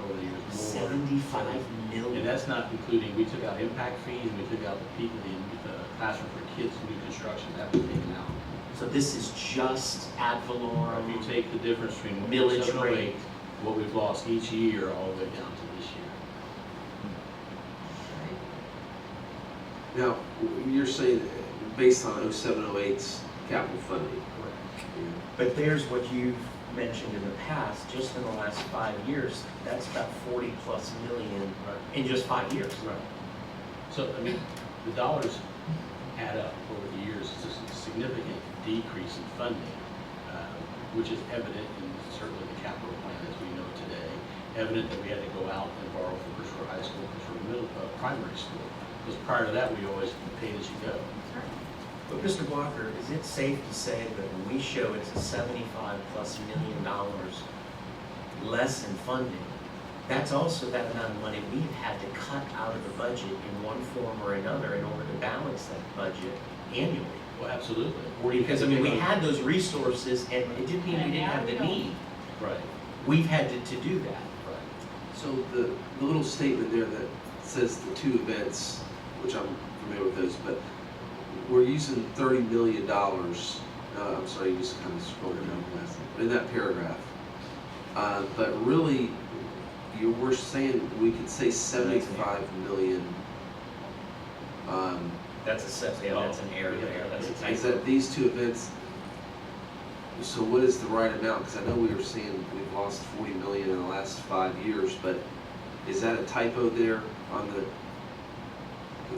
Speaker 11: over the years more.
Speaker 4: 75 million.
Speaker 11: And that's not including, we took out impact fees, and we took out the PICO, the classroom for kids new construction, that was taken out.
Speaker 4: So this is just ad valorem.
Speaker 11: If you take the difference between
Speaker 4: Millage
Speaker 11: 708,
Speaker 4: rate.
Speaker 11: what we've lost each year, all the way down to this year.
Speaker 9: Now, you're saying based on 07-08's capital funding?
Speaker 4: But there's what you've mentioned in the past, just in the last 5 years, that's about 40+ million in just 5 years.
Speaker 11: Right. So, I mean, the dollars add up over the years. It's just a significant decrease in funding.
Speaker 18: which is evident in certainly the capital plan as we know today, evident that we had to go out and borrow for Christopher High School, Christopher Primary School. Because prior to that, we always paid as you go.
Speaker 4: But Mr. Blocker, is it safe to say that when we show it's a $75+ million less in funding, that's also that amount of money we've had to cut out of the budget in one form or another in order to balance that budget annually?
Speaker 18: Well, absolutely.
Speaker 4: Because, I mean, we had those resources, and it didn't mean we didn't have the need.
Speaker 18: Right.
Speaker 4: We've had to do that.
Speaker 9: So the little statement there that says the two events, which I'm familiar with those, but we're using $30 million, I'm sorry, you just kind of scrolled down last, in that paragraph. But really, we're saying, we could say 75 million.
Speaker 4: That's an error there, that's a typo.
Speaker 9: Is that these two events, so what is the right amount? Because I know we were saying we've lost 40 million in the last 5 years, but is that a typo there on the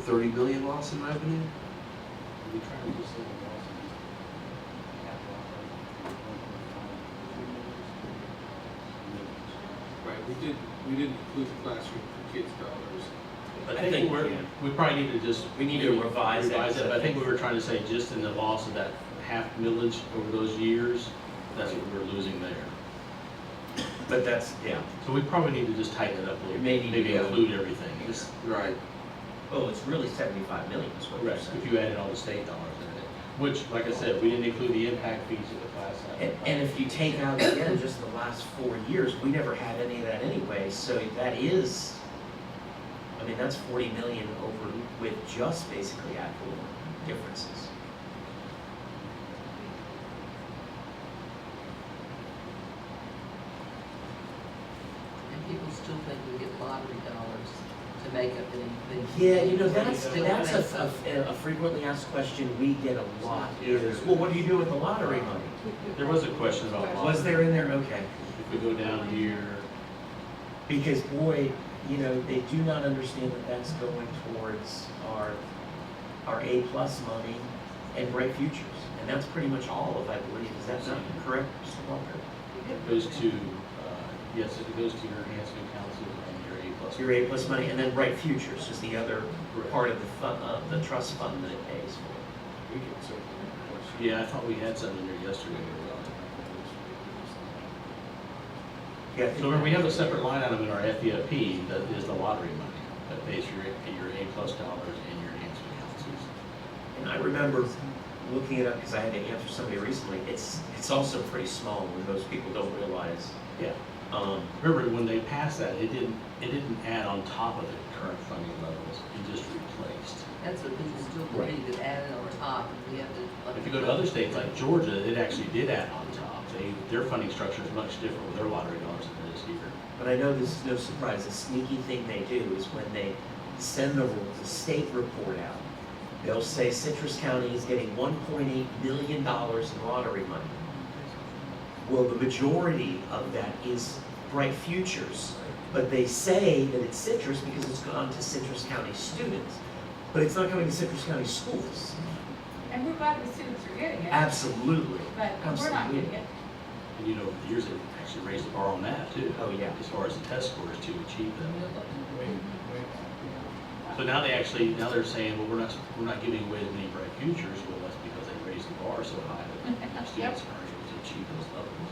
Speaker 9: 30 million loss in revenue?
Speaker 15: We try to just say the loss in
Speaker 11: Right, we didn't include the classroom for kids dollars.
Speaker 4: But
Speaker 18: I think we probably need to just.
Speaker 4: We need to revise that.
Speaker 18: But I think we were trying to say just in the loss of that half millage over those years, that's what we're losing there.
Speaker 4: But that's, yeah.
Speaker 18: So we probably need to just tighten it up a little
Speaker 4: May
Speaker 18: bit,
Speaker 4: need to
Speaker 18: maybe
Speaker 4: go-
Speaker 18: include everything.
Speaker 9: Just, right.
Speaker 4: Oh, it's really 75 million is what you're
Speaker 18: Correct,
Speaker 4: saying.
Speaker 18: if you added all the state dollars in it, which, like I said, we didn't include the impact fees of the class size.
Speaker 4: And if you take out, again, just the last 4 years, we never had any of that anyway, so that is, I mean, that's 40 million over with just basically ad valorem differences.
Speaker 1: And people still think we get lottery dollars to make up anything.
Speaker 4: Yeah, you know, that's a frequently asked question we get a lot is, well, what do you do with the lottery money?
Speaker 18: There was a question about.
Speaker 4: Was there in there? Okay.
Speaker 18: If we go down here,
Speaker 4: Because boy, you know, they do not understand that that's going towards our A+ money and Bright Futures. And that's pretty much all of, I believe, is that not correct, Mr. Walker?
Speaker 18: it goes to, yes, it goes to your enhancement council and your A+.
Speaker 4: Your A+ money, and then Bright Futures is the other part of the fund, the trust fund that it pays for.
Speaker 11: We can certainly question.
Speaker 18: Yeah, I thought we had some in there yesterday.
Speaker 4: Yeah, I think
Speaker 18: So remember, we have a separate line item in our FEIP that is the lottery money, that pays your A+ dollars and your enhancement councils.
Speaker 4: And I remember looking it up because I had to answer somebody recently. It's also pretty small when most people don't realize.
Speaker 18: Yeah. Remember, when they passed that, it didn't add on top of the current funding levels, it just replaced.
Speaker 1: That's what people still believe, it added on top, and we have to.
Speaker 18: If you go to other states like Georgia, it actually did add on top. Their funding structure is much different with their lottery dollars than it is here.
Speaker 4: But I know this is no surprise. The sneaky thing they do is when they send the state report out, they'll say Citrus County is getting $1.8 billion in lottery money. Well, the majority of that is Bright Futures, but they say that it's Citrus because it's gone to Citrus County students, but it's not going to Citrus County schools.
Speaker 2: And we're glad the students are getting it.
Speaker 4: Absolutely.
Speaker 2: But we're not getting it.
Speaker 18: And you know, over the years, they actually raised the bar on that too.
Speaker 4: Oh, yeah.
Speaker 18: As far as the test scores to achieve them. So now they're saying, well, we're not giving away as many Bright Futures. Well, that's because they raised the bar so high that students are able to achieve those levels.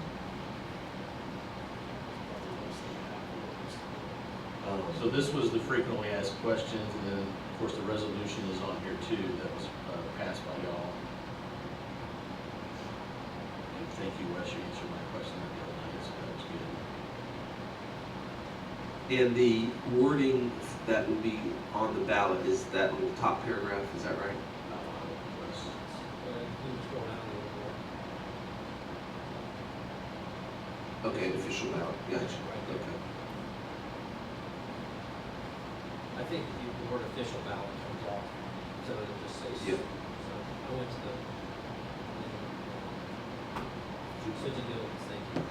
Speaker 18: So this was the frequently asked questions, and then, of course, the resolution is on here too, that was passed by y'all. And thank you, Wes, you answered my question the other night, so that was good.
Speaker 9: And the wording that will be on the ballot is that little top paragraph, is that right? Okay, official ballot, gotcha, okay.
Speaker 8: I think the word official ballot comes off, so it just says.
Speaker 9: Yeah.
Speaker 8: So I went to the, Susie Gill's, thank you.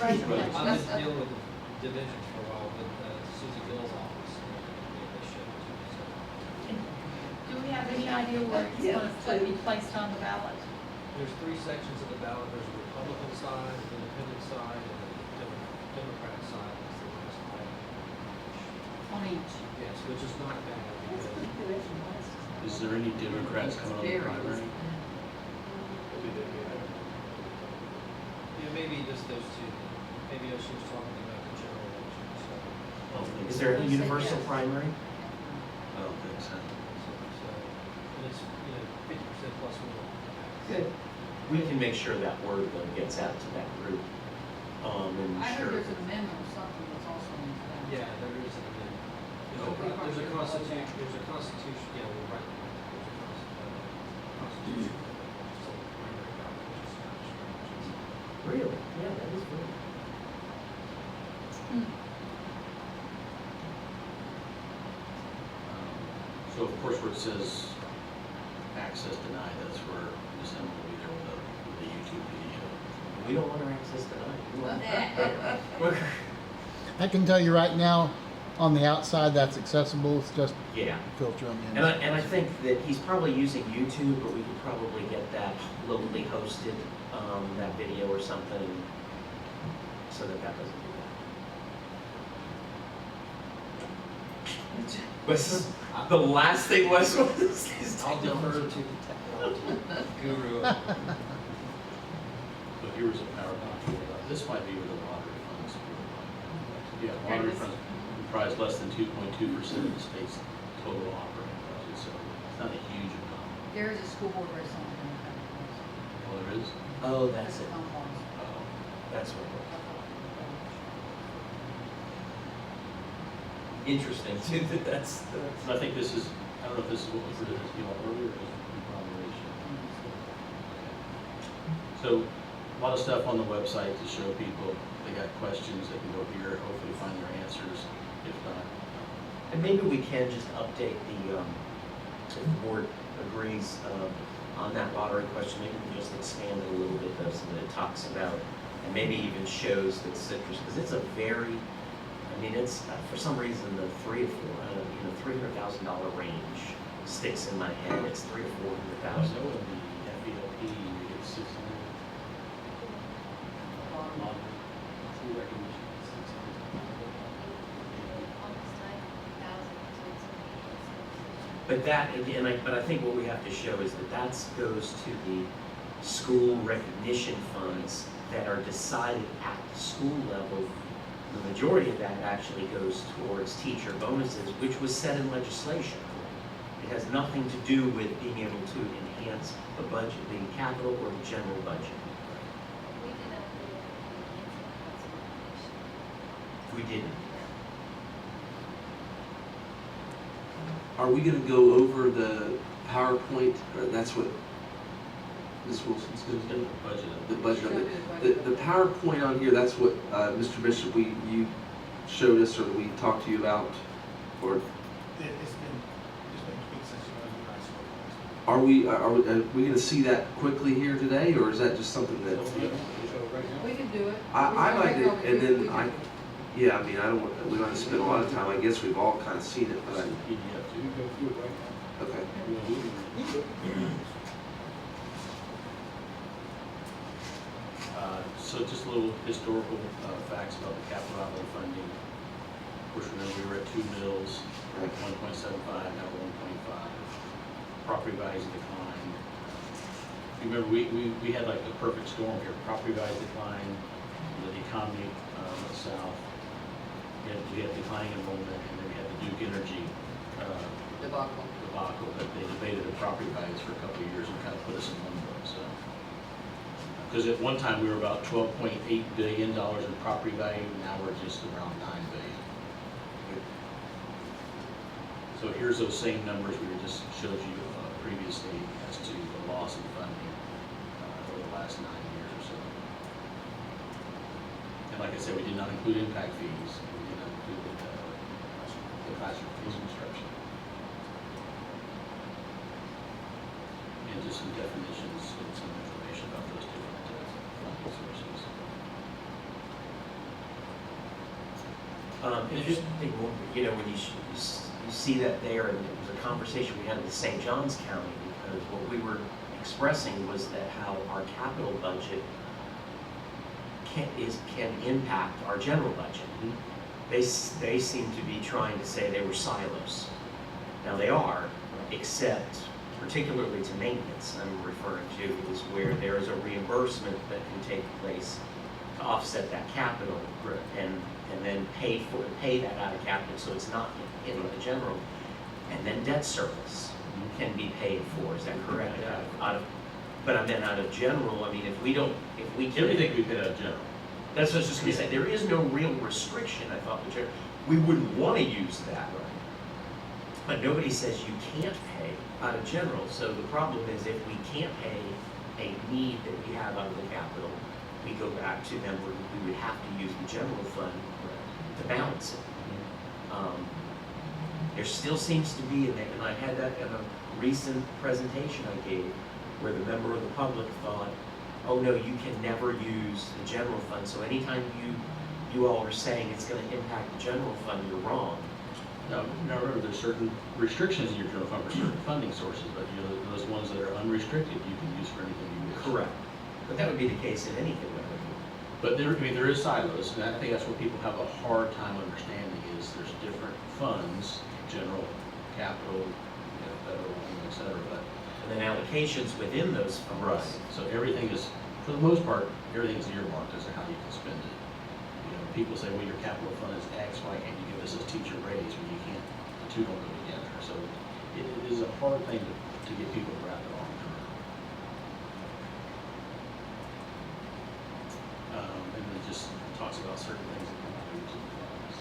Speaker 8: I've been dealing with the divisions for a while, but Susie Gill's office, they showed it to me, so.
Speaker 2: Do we have any idea where it's going to be placed on the ballot?
Speaker 8: There's 3 sections of the ballot. There's a Republican side, the independent side, and the Democratic side is the last item.
Speaker 3: On each.
Speaker 8: Yes, which is not bad because
Speaker 18: Is there any Democrats coming on the primary?
Speaker 8: yeah, maybe just those two. Maybe she was talking about the general election. So,
Speaker 4: Is there a universal primary?
Speaker 18: I don't think so.
Speaker 8: and it's 50% plus one.
Speaker 4: Good. We can make sure that word then gets out to that group. And
Speaker 3: I heard
Speaker 4: sure.
Speaker 3: there's an amendment or something that's also in that.
Speaker 8: Yeah, there is an amendment. There's a constitution. There's a constitution. Yeah, we're right. There's a constitution. So primary ballot, which is kind of strange.
Speaker 4: Really? Yeah, that is weird.
Speaker 18: So of course where it says access denied, that's where Ms. Emma will be there with the YouTube video.
Speaker 4: We don't want our access tonight. We want-
Speaker 17: I can tell you right now, on the outside, that's accessible, it's just
Speaker 4: Yeah.
Speaker 17: filter them in.
Speaker 4: And I think that he's probably using YouTube, but we could probably get that locally hosted, that video or something, so that doesn't do that. Wes, the last thing Wes was is
Speaker 8: I'll defer to
Speaker 4: technology.
Speaker 8: the technology guru.
Speaker 18: But here was a PowerPoint. This might be where the lottery funds were. Yeah, lottery funds comprise less than 2.2% of the state's total operating budget, so it's not a huge amount.
Speaker 3: There is a school board race on in the
Speaker 18: Well, there is.
Speaker 4: Oh, that's it.
Speaker 18: Oh.
Speaker 4: That's what it was. Interesting too, that's.
Speaker 18: I think this is, I don't know if this is what was written, earlier, or is it So, a lot of stuff on the website to show people, they got questions, they can go here, hopefully find their answers, if not.
Speaker 4: And maybe we can just update the, if the board agrees, on that lottery question, maybe we can just expand it a little bit though, so that it talks about, and maybe even shows that citrus, because it's a very, I mean, it's, for some reason, the $300,000 range sticks in my head, it's $300,000 to
Speaker 18: I
Speaker 4: $400,000.
Speaker 18: know in the FELP, you get 600. Two recognitions, 600.
Speaker 4: But that, again, but I think what we have to show is that that goes to the school recognition funds that are decided at the school level. The majority of that actually goes towards teacher bonuses, which was set in legislation. It has nothing to do with being able to enhance the budget, the capital or the general budget. We didn't.
Speaker 9: Are we gonna go over the PowerPoint, or that's what Ms. Wilson's gonna do? The budget of it. The PowerPoint on here, that's what, Mr. Bishop, you showed us, or we talked to you about, or
Speaker 6: It's been tweaked since you guys spoke last.
Speaker 9: are we gonna see that quickly here today, or is that just something that?
Speaker 3: We can do it.
Speaker 9: I like it, and
Speaker 3: We
Speaker 9: then
Speaker 3: can-
Speaker 9: I, yeah, I mean, I don't, we don't have to spend a lot of time, I guess we've all kind of seen it, but I,
Speaker 18: PDF
Speaker 6: You can go through it right now.
Speaker 9: okay.
Speaker 18: So just a little historical facts about the capital outlay funding. Of course, remember we were at 2 mills, 1.75, now 1.5. Property values declined. You remember, we had like the perfect storm here. Property values declined, the economy went south. We had declining enrollment, and then we had the Duke Energy
Speaker 1: Debacle.
Speaker 18: that they debated the property values for a couple of years and kind of put us in limbo, so. Because at one time, we were about $12.8 billion in property value, now we're just around $9 billion. So here's those same numbers we just showed you previously as to the loss of funding over the last 9 years or so. And like I said, we did not include impact fees, we did not include the classroom fees instruction. And just some definitions and some information about those different funding sources.
Speaker 4: And just think, you know, when you see that there, and it was a conversation we had with St. Johns County, because what we were expressing was that how our capital budget can impact our general budget. They seem to be trying to say they were silos. Now they are, except particularly to maintenance I'm referring to, is where there is a reimbursement that can take place to offset that capital and then pay that out of capital, so it's not in the general. And then debt service can be paid for, is that correct? But I meant out of general, I mean, if we can.
Speaker 18: Everything we pay out of general.
Speaker 4: That's what I was just gonna say, there is no real restriction, I thought, the general, we wouldn't wanna use that. But nobody says you can't pay out of general, so the problem is if we can't pay a need that we have out of the capital, we go back to them where we would have to use the general fund to balance it. There still seems to be, and I had that in a recent presentation I gave, where the member of the public thought, oh no, you can never use the general fund, so anytime you all are saying it's gonna impact the general fund, you're wrong.
Speaker 18: Now remember, there's certain restrictions in your general fund for certain funding sources, but those ones that are unrestricted, you can use for anything you wish.
Speaker 4: Correct. But that would be the case in anything.
Speaker 18: But there is silos, and I think that's what people have a hard time understanding is there's different funds, general, capital, federal, et cetera, but.
Speaker 4: And then allocations within those funds.
Speaker 18: Right, so everything is, for the most part, everything is earmarked as to how you can spend it. People say, well, your capital fund is X, why can't you give us a teacher raise when you can't, the two don't go together. So it is a hard thing to get people to wrap their arms around. And it just talks about certain things that come out of each of the funds.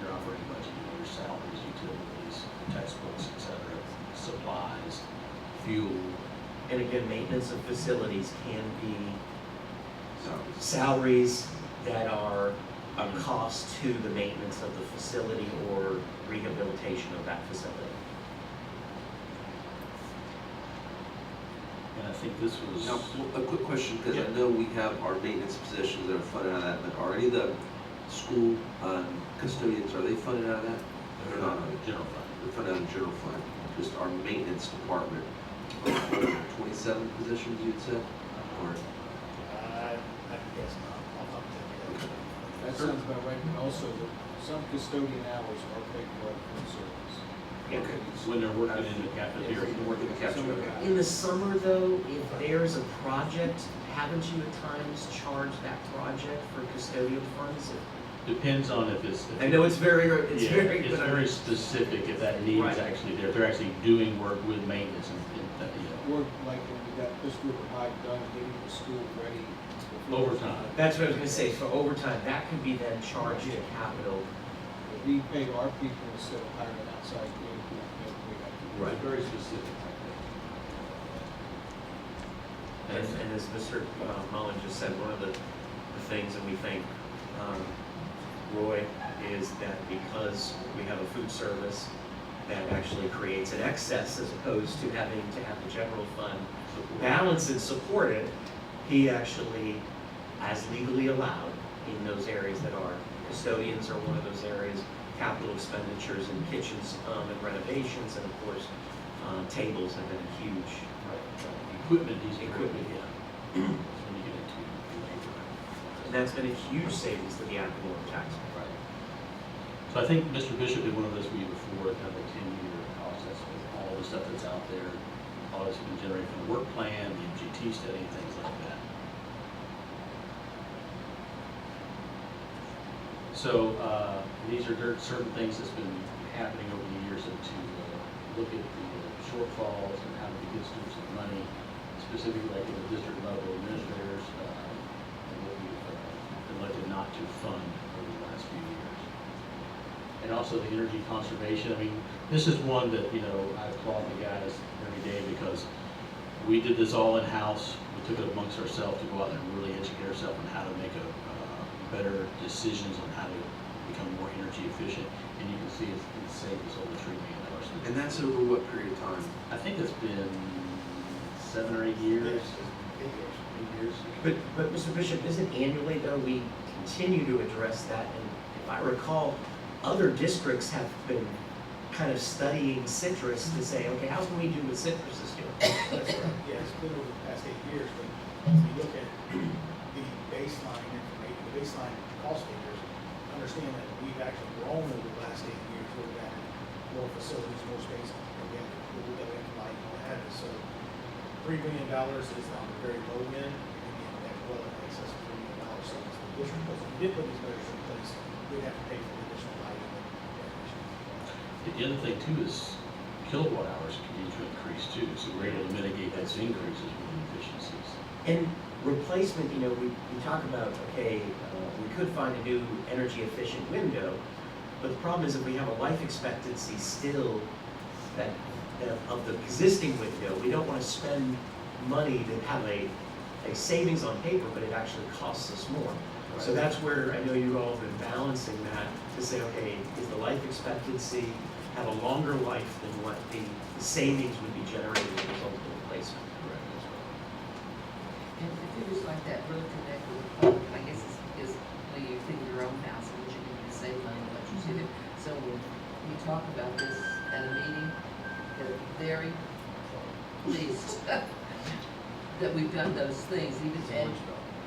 Speaker 18: Your operating budget, your salaries, utilities, textbooks, et cetera, supplies, fuel.
Speaker 4: And again, maintenance of facilities can be salaries that are a cost to the maintenance of the facility or rehabilitation of that facility.
Speaker 18: And I think this was.
Speaker 9: Now, a quick question, because I know we have our maintenance positions that are funded out of that, but are any of the school custodians, are they funded out of that?
Speaker 18: They're not on the general fund.
Speaker 9: They're funded out of the general fund, just our maintenance department. 27 positions, you'd say? Or?
Speaker 15: I guess not. I'll take it.
Speaker 6: That sounds about right, but also some custodian hours are paid for food service.
Speaker 9: Okay.
Speaker 18: When they're working in the cafeteria.
Speaker 9: Working in the cafeteria.
Speaker 4: In the summer though, if there's a project, haven't you at times charged that project for custodial funds?
Speaker 18: Depends on if it's.
Speaker 4: I know it's very
Speaker 18: It's very specific if that need is actually there. If they're actually doing work with maintenance and
Speaker 6: Or like when we got this group of high done, getting the school ready.
Speaker 18: overtime.
Speaker 4: That's what I was gonna say, for overtime, that could be then charged to capital.
Speaker 6: We pay our people instead of hiring outside people.
Speaker 18: Right. Very specific.
Speaker 4: And as Mr. Mullen just said, one of the things that we think, Roy, is that because we have a food service that actually creates an excess as opposed to having to have the general fund balance and support it, he actually, as legally allowed in those areas that are, custodians are one of those areas, capital expenditures in kitchens and renovations, and of course, tables have been a huge.
Speaker 18: Equipment,
Speaker 4: yeah.
Speaker 18: When you get into labor.
Speaker 4: And that's been a huge savings to the ad valorem tax.
Speaker 18: Right. So I think Mr. Bishop did one of those for you before, kind of a 10-year process with all the stuff that's out there, all that's been generated from the work plan, the MGT study, and things like that. So these are certain things that's been happening over the years to look at the shortfalls and how to be good stewards of money, specifically like at the district level administrators, and what we've elected not to fund over the last few years. And also the energy conservation. I mean, this is one that, I applaud the guys every day because we did this all in-house. We took it amongst ourselves to go out there and really educate ourselves on how to make better decisions on how to become more energy efficient. And you can see it's saved us over $3 million.
Speaker 9: And that's over what period of time?
Speaker 18: I think it's been 7 or 8 years. 8 years.
Speaker 4: But Mr. Bishop, isn't annually though, we continue to address that, and if I recall, other districts have been kind of studying citrus to say, okay, how can we do what citrus is doing?
Speaker 6: Yeah, it's been over the past 8 years, but If you look at the baseline information, the baseline cost figures, understand that we've actually grown over the last 8 years. We've added more facilities, more space, and we have light, and what have you. So $3 million is on the very low end, and again, that's well in excess of $3 million. So it's the district, because if we did put these measures in place, we'd have to pay for the additional lighting and definition.
Speaker 18: The other thing too is kilowatt hours continue to increase too, so we're able to mitigate those increases with efficiencies.
Speaker 4: And replacement, we talk about, okay, we could find a new energy efficient window, but the problem is if we have a life expectancy still of the existing window, we don't want to spend money to have a savings on paper, but it actually costs us more. Right. So that's where I know you all have been balancing that to say, okay, is the life expectancy have a longer life than what the savings would be generated as a result of the replacement?
Speaker 18: Correct, as well.
Speaker 1: And figures like that really connect with the public, I guess, is when you think of your own house and what you can do to save money, what you see. So when we talk about this at a meeting, they're very pleased that we've done those things, even in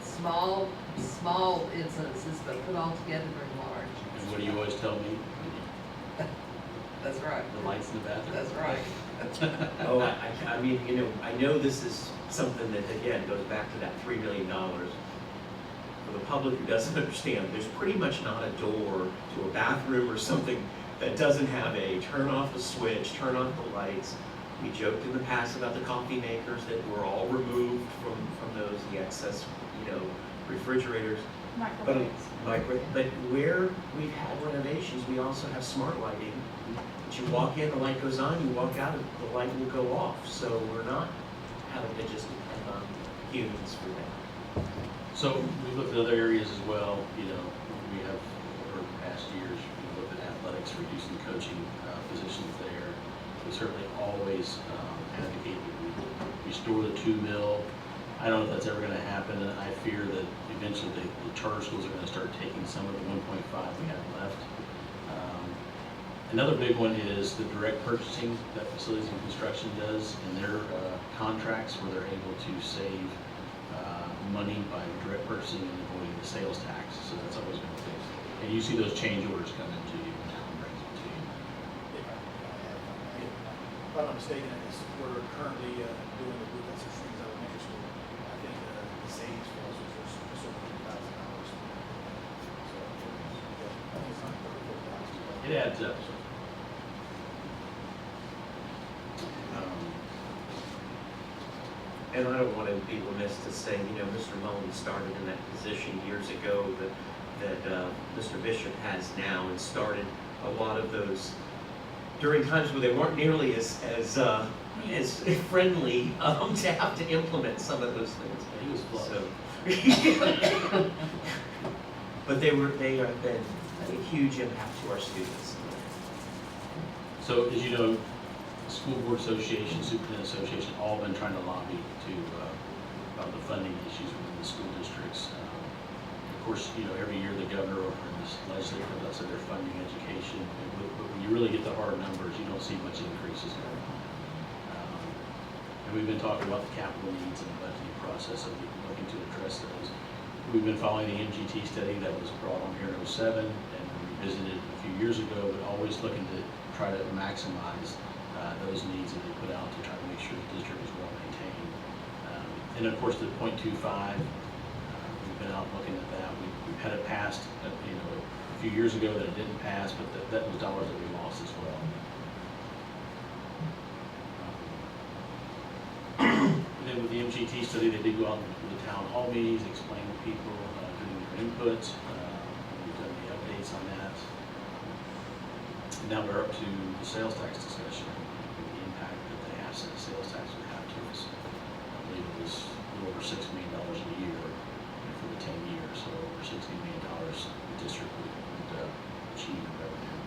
Speaker 1: small incidences, but put all together very large.
Speaker 18: And what do you always tell me?
Speaker 1: That's right.
Speaker 18: The lights in the bathroom.
Speaker 1: That's right.
Speaker 4: Oh, I mean, I know this is something that, again, goes back to that $3 million. For the public who doesn't understand, there's pretty much not a door to a bathroom or something that doesn't have a turn off the switch, turn on the lights. We joked in the past about the coffee makers that were all removed from those, the excess, refrigerators. But where we've had renovations, we also have smart lighting. But you walk in, the light goes on, you walk out, the light will go off. So we're not having to just depend on humans for that.
Speaker 18: So we looked at other areas as well, we have, over past years, we looked at athletics, reducing coaching positions there. We certainly always advocate that we restore the 2 mil. I don't know if that's ever going to happen, and I fear that eventually the charter schools are going to start taking some of the 1.5 we have left. Another big one is the direct purchasing that Facilities and Construction does in their contracts, where they're able to save money by direct purchasing and avoiding the sales tax. So that's always been a thing. And you see those change orders come into you when Alan brings them to you.
Speaker 6: If I'm not mistaken, we're currently doing the Blue Vessel Springs Elementary School. I think the savings for us was just over $1,000. So, I think it's not $34,000.
Speaker 18: It adds up.
Speaker 4: And I don't want to be remiss to say, Mr. Mullen started in that position years ago that Mr. Bishop has now, and started a lot of those during times where they weren't nearly as friendly to have to implement some of those things.
Speaker 18: He was flush.
Speaker 4: So, but they have been a huge impact to our students.
Speaker 18: So as you know, the School Board Association, Superintendent Association, all been trying to lobby about the funding issues within the school districts. Of course, every year the governor or the legislature lets their funding education, but when you really get the hard numbers, you don't see much increases going on. And we've been talking about the capital needs and the budgeting process, and looking to address those. We've been following the MGT study that was brought on here in 2007 and revisited a few years ago, but always looking to try to maximize those needs that they put out to try to make sure the district is well maintained. And of course, the 0.25, we've been out looking at that. We've had it passed, a few years ago that it didn't pass, but that was dollars that we lost as well. And then with the MGT study, they did go out to the town hall meetings, explain to people, giving their input. We've done the updates on that. And now we're up to the sales tax discussion, the impact that the absent sales tax would have to us. I believe it was a little over $6 million a year for the 10 years, so over $60 million the district would achieve in revenue.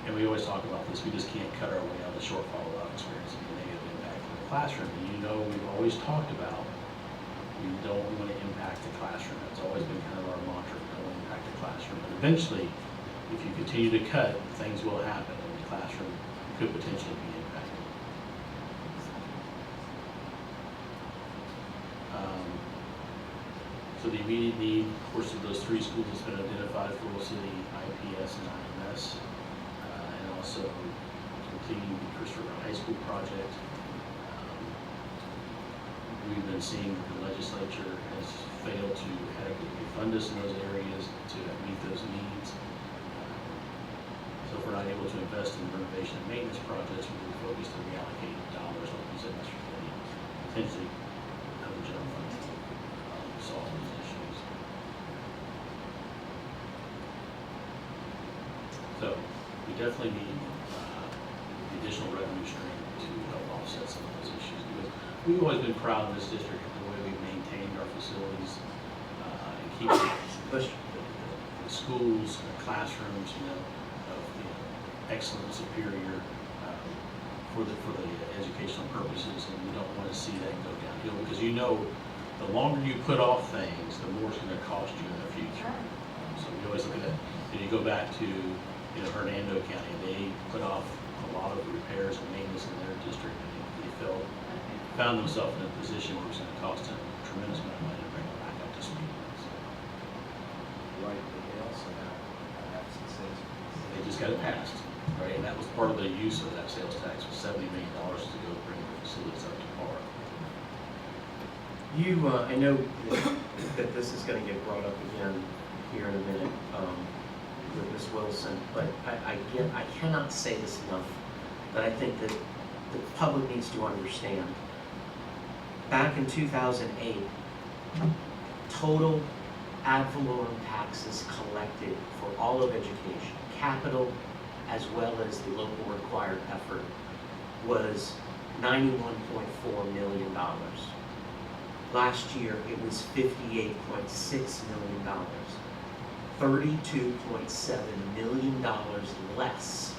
Speaker 18: And we always talk about this, we just can't cut our way out of the shortfall without experiencing a negative impact in the classroom. And we've always talked about, we don't want to impact the classroom. That's always been kind of our mantra, don't impact the classroom. But eventually, if you continue to cut, things will happen and the classroom could potentially be impacted. So the immediate need, of course, of those three schools that's been identified, Floral City, IPS, and IMS, and also completing the Christopher High School project. We've been seeing that the legislature has failed to adequately fund us in those areas to meet those needs. So if we're not able to invest in renovation and maintenance projects, we will focus to reallocate dollars, like we said, Mr. Kenny, potentially out of the general fund to solve these issues. So we definitely need the additional revenue stream to help offset some of those issues, because we've always been proud in this district of the way we've maintained our facilities and keep the schools, the classrooms, of excellent, superior for the educational purposes, and we don't want to see that go downhill, because the longer you put off things, the more it's going to cost you in the future. So we always look at that. And you go back to Hernando County, they put off a lot of repairs and maintenance in their district, and they found themselves in a position where it was going to cost them a tremendous amount of money to bring it back up to speed. So
Speaker 4: Right, but they also have some sales.
Speaker 18: they just got it passed, right? And that was part of the use of that sales tax, was $70 million to go bring the facilities up to par.
Speaker 4: I know that this is going to get brought up again here in a minute with Ms. Wilson, but I cannot say this enough, but I think that the public needs to understand. Back in 2008, total ad valorem taxes collected for all of education, capital as well as the local required effort, was $91.4 million. Last year, it was $58.6 million. $32.7 million less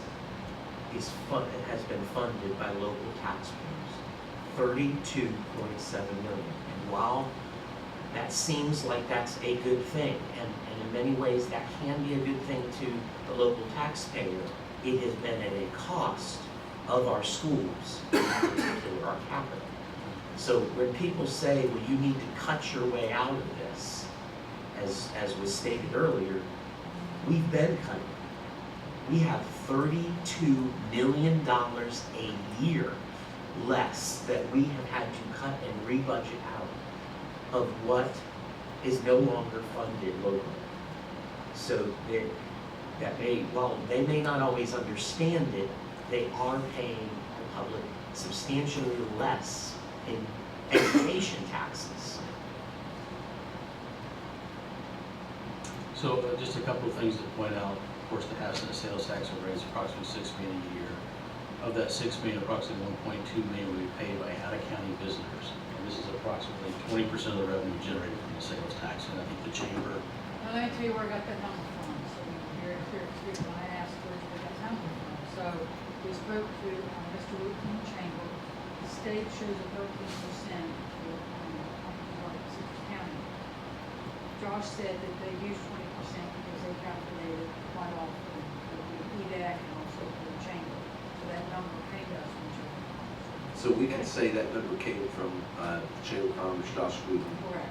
Speaker 4: has been funded by local taxpayers. $32.7 million. And while that seems like that's a good thing, and in many ways that can be a good thing to the local taxpayer, it has been at a cost of our schools, in particular our capital. So when people say, well, you need to cut your way out of this, as was stated earlier, we've been cutting. We have $32 million a year less that we have had to cut and rebudget out of what is no longer funded locally. So while they may not always understand it, they are paying the public substantially less in education taxes.
Speaker 18: So just a couple of things to point out. Of course, the half-cent sales tax will raise approximately $6 million a year. Of that $6 million, approximately $1.2 million will be paid by out-of-county visitors. And this is approximately 20% of the revenue generated from the sales tax. And I think the chamber.
Speaker 16: Now, let me tell you where I got that number from. So here, when I asked where I got that number from. So we spoke to Mr. Luke from the chamber. The state shows a 13% for Citrus County. Josh said that they use 20% because they calculated quite often for the EDAC and also for the chamber. So that number came to us from chamber.
Speaker 9: So we can say that number came from the Chamber of Commerce, Josh Wooten.
Speaker 16: Correct.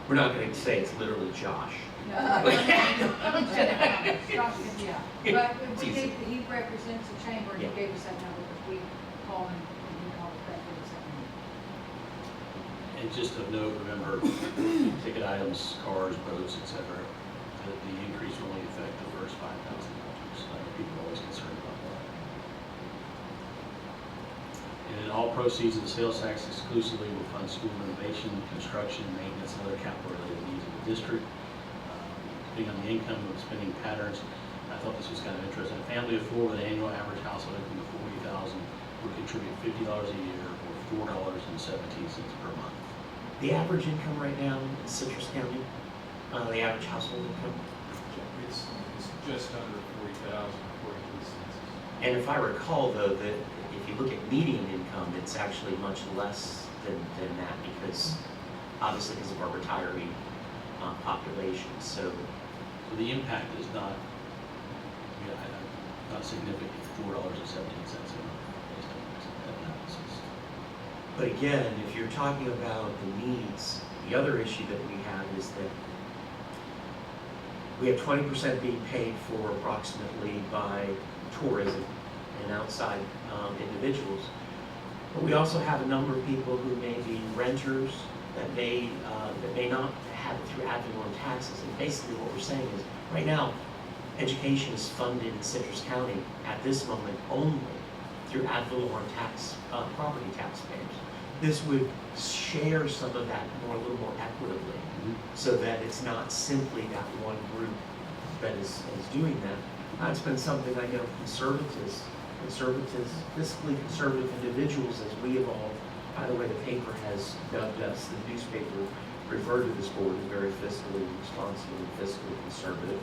Speaker 4: We're not going to say it's literally Josh.
Speaker 16: No. Josh, yeah. But
Speaker 4: It's
Speaker 16: we
Speaker 4: easy.
Speaker 16: gave, he represents the chamber and he
Speaker 4: Yeah.
Speaker 16: gave us that number because we called him and he called us back and gave us that number.
Speaker 18: And just of note, remember, ticket items, cars, boats, etc., the increase will only affect the first $5,000. People are always concerned about that. And then all proceeds of the sales tax exclusively will fund school renovation, construction, maintenance, and other capital-related needs of the district. Depending on the income and spending patterns, I thought this was kind of interesting. A family of four with an annual average household income of $40,000 would contribute $50 a year or $4.17 per month.
Speaker 4: The average income right now in Citrus County, the average household income?
Speaker 15: It's just under 40,000 according to the census.
Speaker 4: And if I recall, though, that if you look at median income, it's actually much less than that because, obviously, because of our retiree population. So
Speaker 18: the impact is not significant. $4.17 a month based on that analysis.
Speaker 4: But again, if you're talking about the needs, the other issue that we have is that we have 20% being paid for approximately by tourism and outside individuals. But we also have a number of people who may be renters that may not have it through ad valorem taxes. And basically what we're saying is, right now, education is funded in Citrus County at this moment only through ad valorem tax, property taxpayers. This would share some of that a little more equitably, so that it's not simply that one group that is doing that. That's been something I know conservatives, fiscally conservative individuals as we evolve. By the way, the paper has dubbed us, the newspaper referred to this board as very fiscally responsible and fiscally conservative.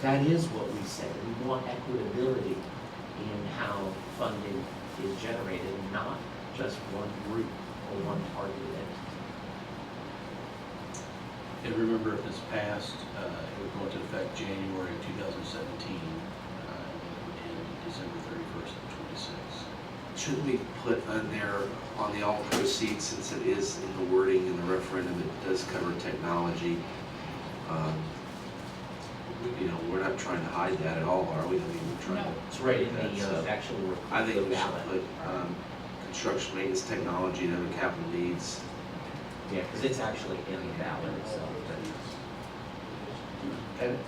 Speaker 4: That is what we say. We want equitability in how funding is generated, and not just one group or one targeted entity.
Speaker 18: And remember, if this passed, it would go into effect January of 2017, and December 31st of 26.
Speaker 9: Shouldn't we put on there, on the all proceeds, since it is in the wording in the referendum, it does cover technology? You know, we're not trying to hide that at all, are we? I mean, we're trying to.
Speaker 4: It's right in the actual report.
Speaker 9: I think we should put construction maintenance technology and other capital needs.
Speaker 4: Yeah, because it's actually in the ballot itself.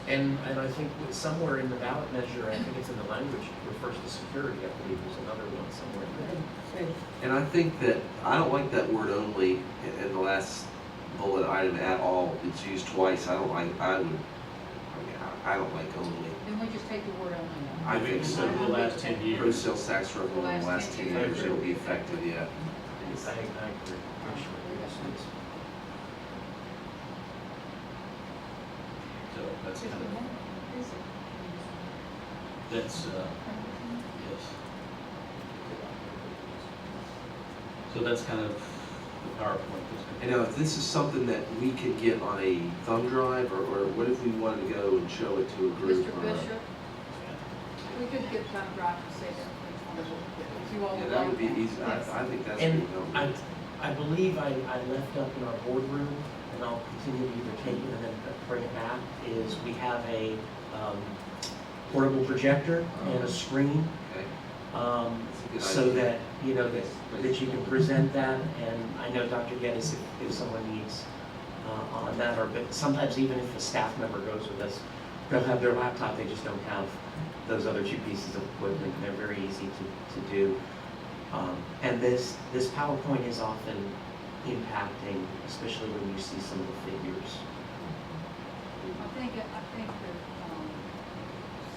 Speaker 4: And I think somewhere in the ballot measure, I think it's in the language, refers to security, I believe there's another one somewhere in there.
Speaker 9: And I think that, I don't like that word only in the last bullet item at all. It's used twice. I don't like only.
Speaker 16: Then we just take the word only.
Speaker 9: I think so.
Speaker 18: Over the last 10 years.
Speaker 9: Pro sales tax revenue in the last 10 years, it'll be effective, yeah.
Speaker 4: I agree.
Speaker 18: So that's kind of, that's, yes. So that's kind of the PowerPoint.
Speaker 9: And now, if this is something that we could get on a thumb drive, or what if we wanted to go and show it to a group?
Speaker 16: Mr. Bishop, we could get thumb drive and say that, if you all
Speaker 9: Yeah,
Speaker 16: would
Speaker 9: that
Speaker 16: like
Speaker 9: would be
Speaker 16: that.
Speaker 9: easy.
Speaker 16: Yes.
Speaker 9: I think that's.
Speaker 4: And
Speaker 9: what
Speaker 4: I believe I left up in our boardroom, and I'll continue to either take it and then bring it back, is we have a portable projector and a screen.
Speaker 9: Okay. Good
Speaker 4: So
Speaker 9: idea.
Speaker 4: that, you know, that you can present that, and I know Dr. Geddes, if someone needs on that, or but sometimes even if a staff member goes with us, they'll have their laptop, they just don't have those other two pieces of equipment, and they're very easy to do. And this PowerPoint is often impacting, especially when you see some of the figures.
Speaker 16: I think that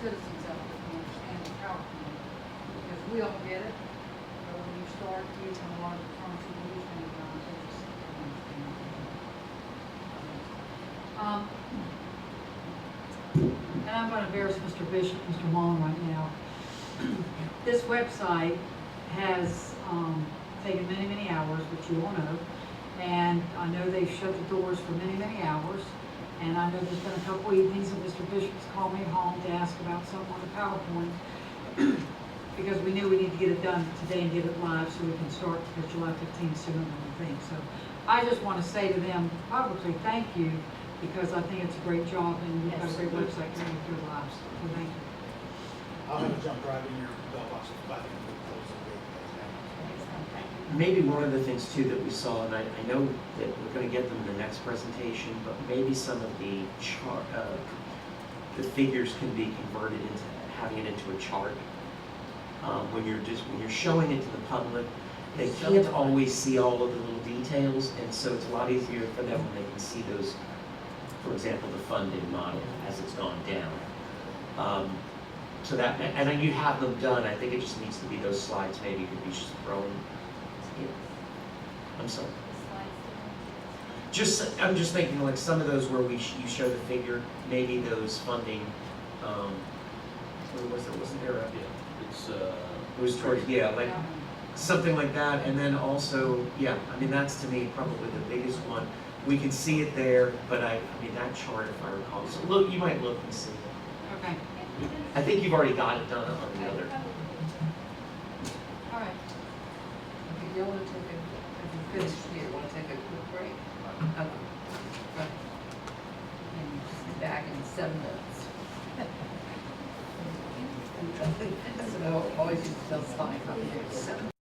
Speaker 16: citizens out there can understand the PowerPoint, because we all get it, but when you start using a lot of the terms you use, many times, they just don't understand. And I'm gonna embarrass Mr. Bishop, Mr. Mullen right now. This website has, taken many, many hours, which you all know, and I know they've shut the doors for many, many hours. And I know there's been a couple evenings that Mr. Bishop's called me home to ask about something on the PowerPoint, because we knew we need to get it done today and get it live so we can start for July 15th sooner than we think. So I just want to say to them publicly, thank you, because I think it's a great job and we've got a great website to make their lives. So thank you.
Speaker 15: I'm gonna jump right in your mailbox if I can close the meeting.
Speaker 4: Maybe one of the things too that we saw, and I know that we're going to get them in the next presentation, but maybe some of the chart, the figures can be converted into having it into a chart. When you're showing it to the public, they can't always see all of the little details, and so it's a lot easier for them when they can see those. For example, the funding model as it's gone down. So that, and then you have them done. I think it just needs to be those slides. Maybe could be just thrown. I'm sorry. I'm just thinking like some of those where you show the figure, maybe those funding. What was it? Wasn't there a?
Speaker 18: It's
Speaker 4: It was towards like something like that, and then also I mean that's to me probably the biggest one. We can see it there, but I mean that chart if I recall. So look, you might look and see.
Speaker 16: Okay.
Speaker 4: I think you've already got it done on the other.
Speaker 16: All right.
Speaker 1: you want to take a, if you finish here, want to take a quick break? Okay. Right. And be back in 7 minutes. So I always used to tell Spike, I'll be here at 7.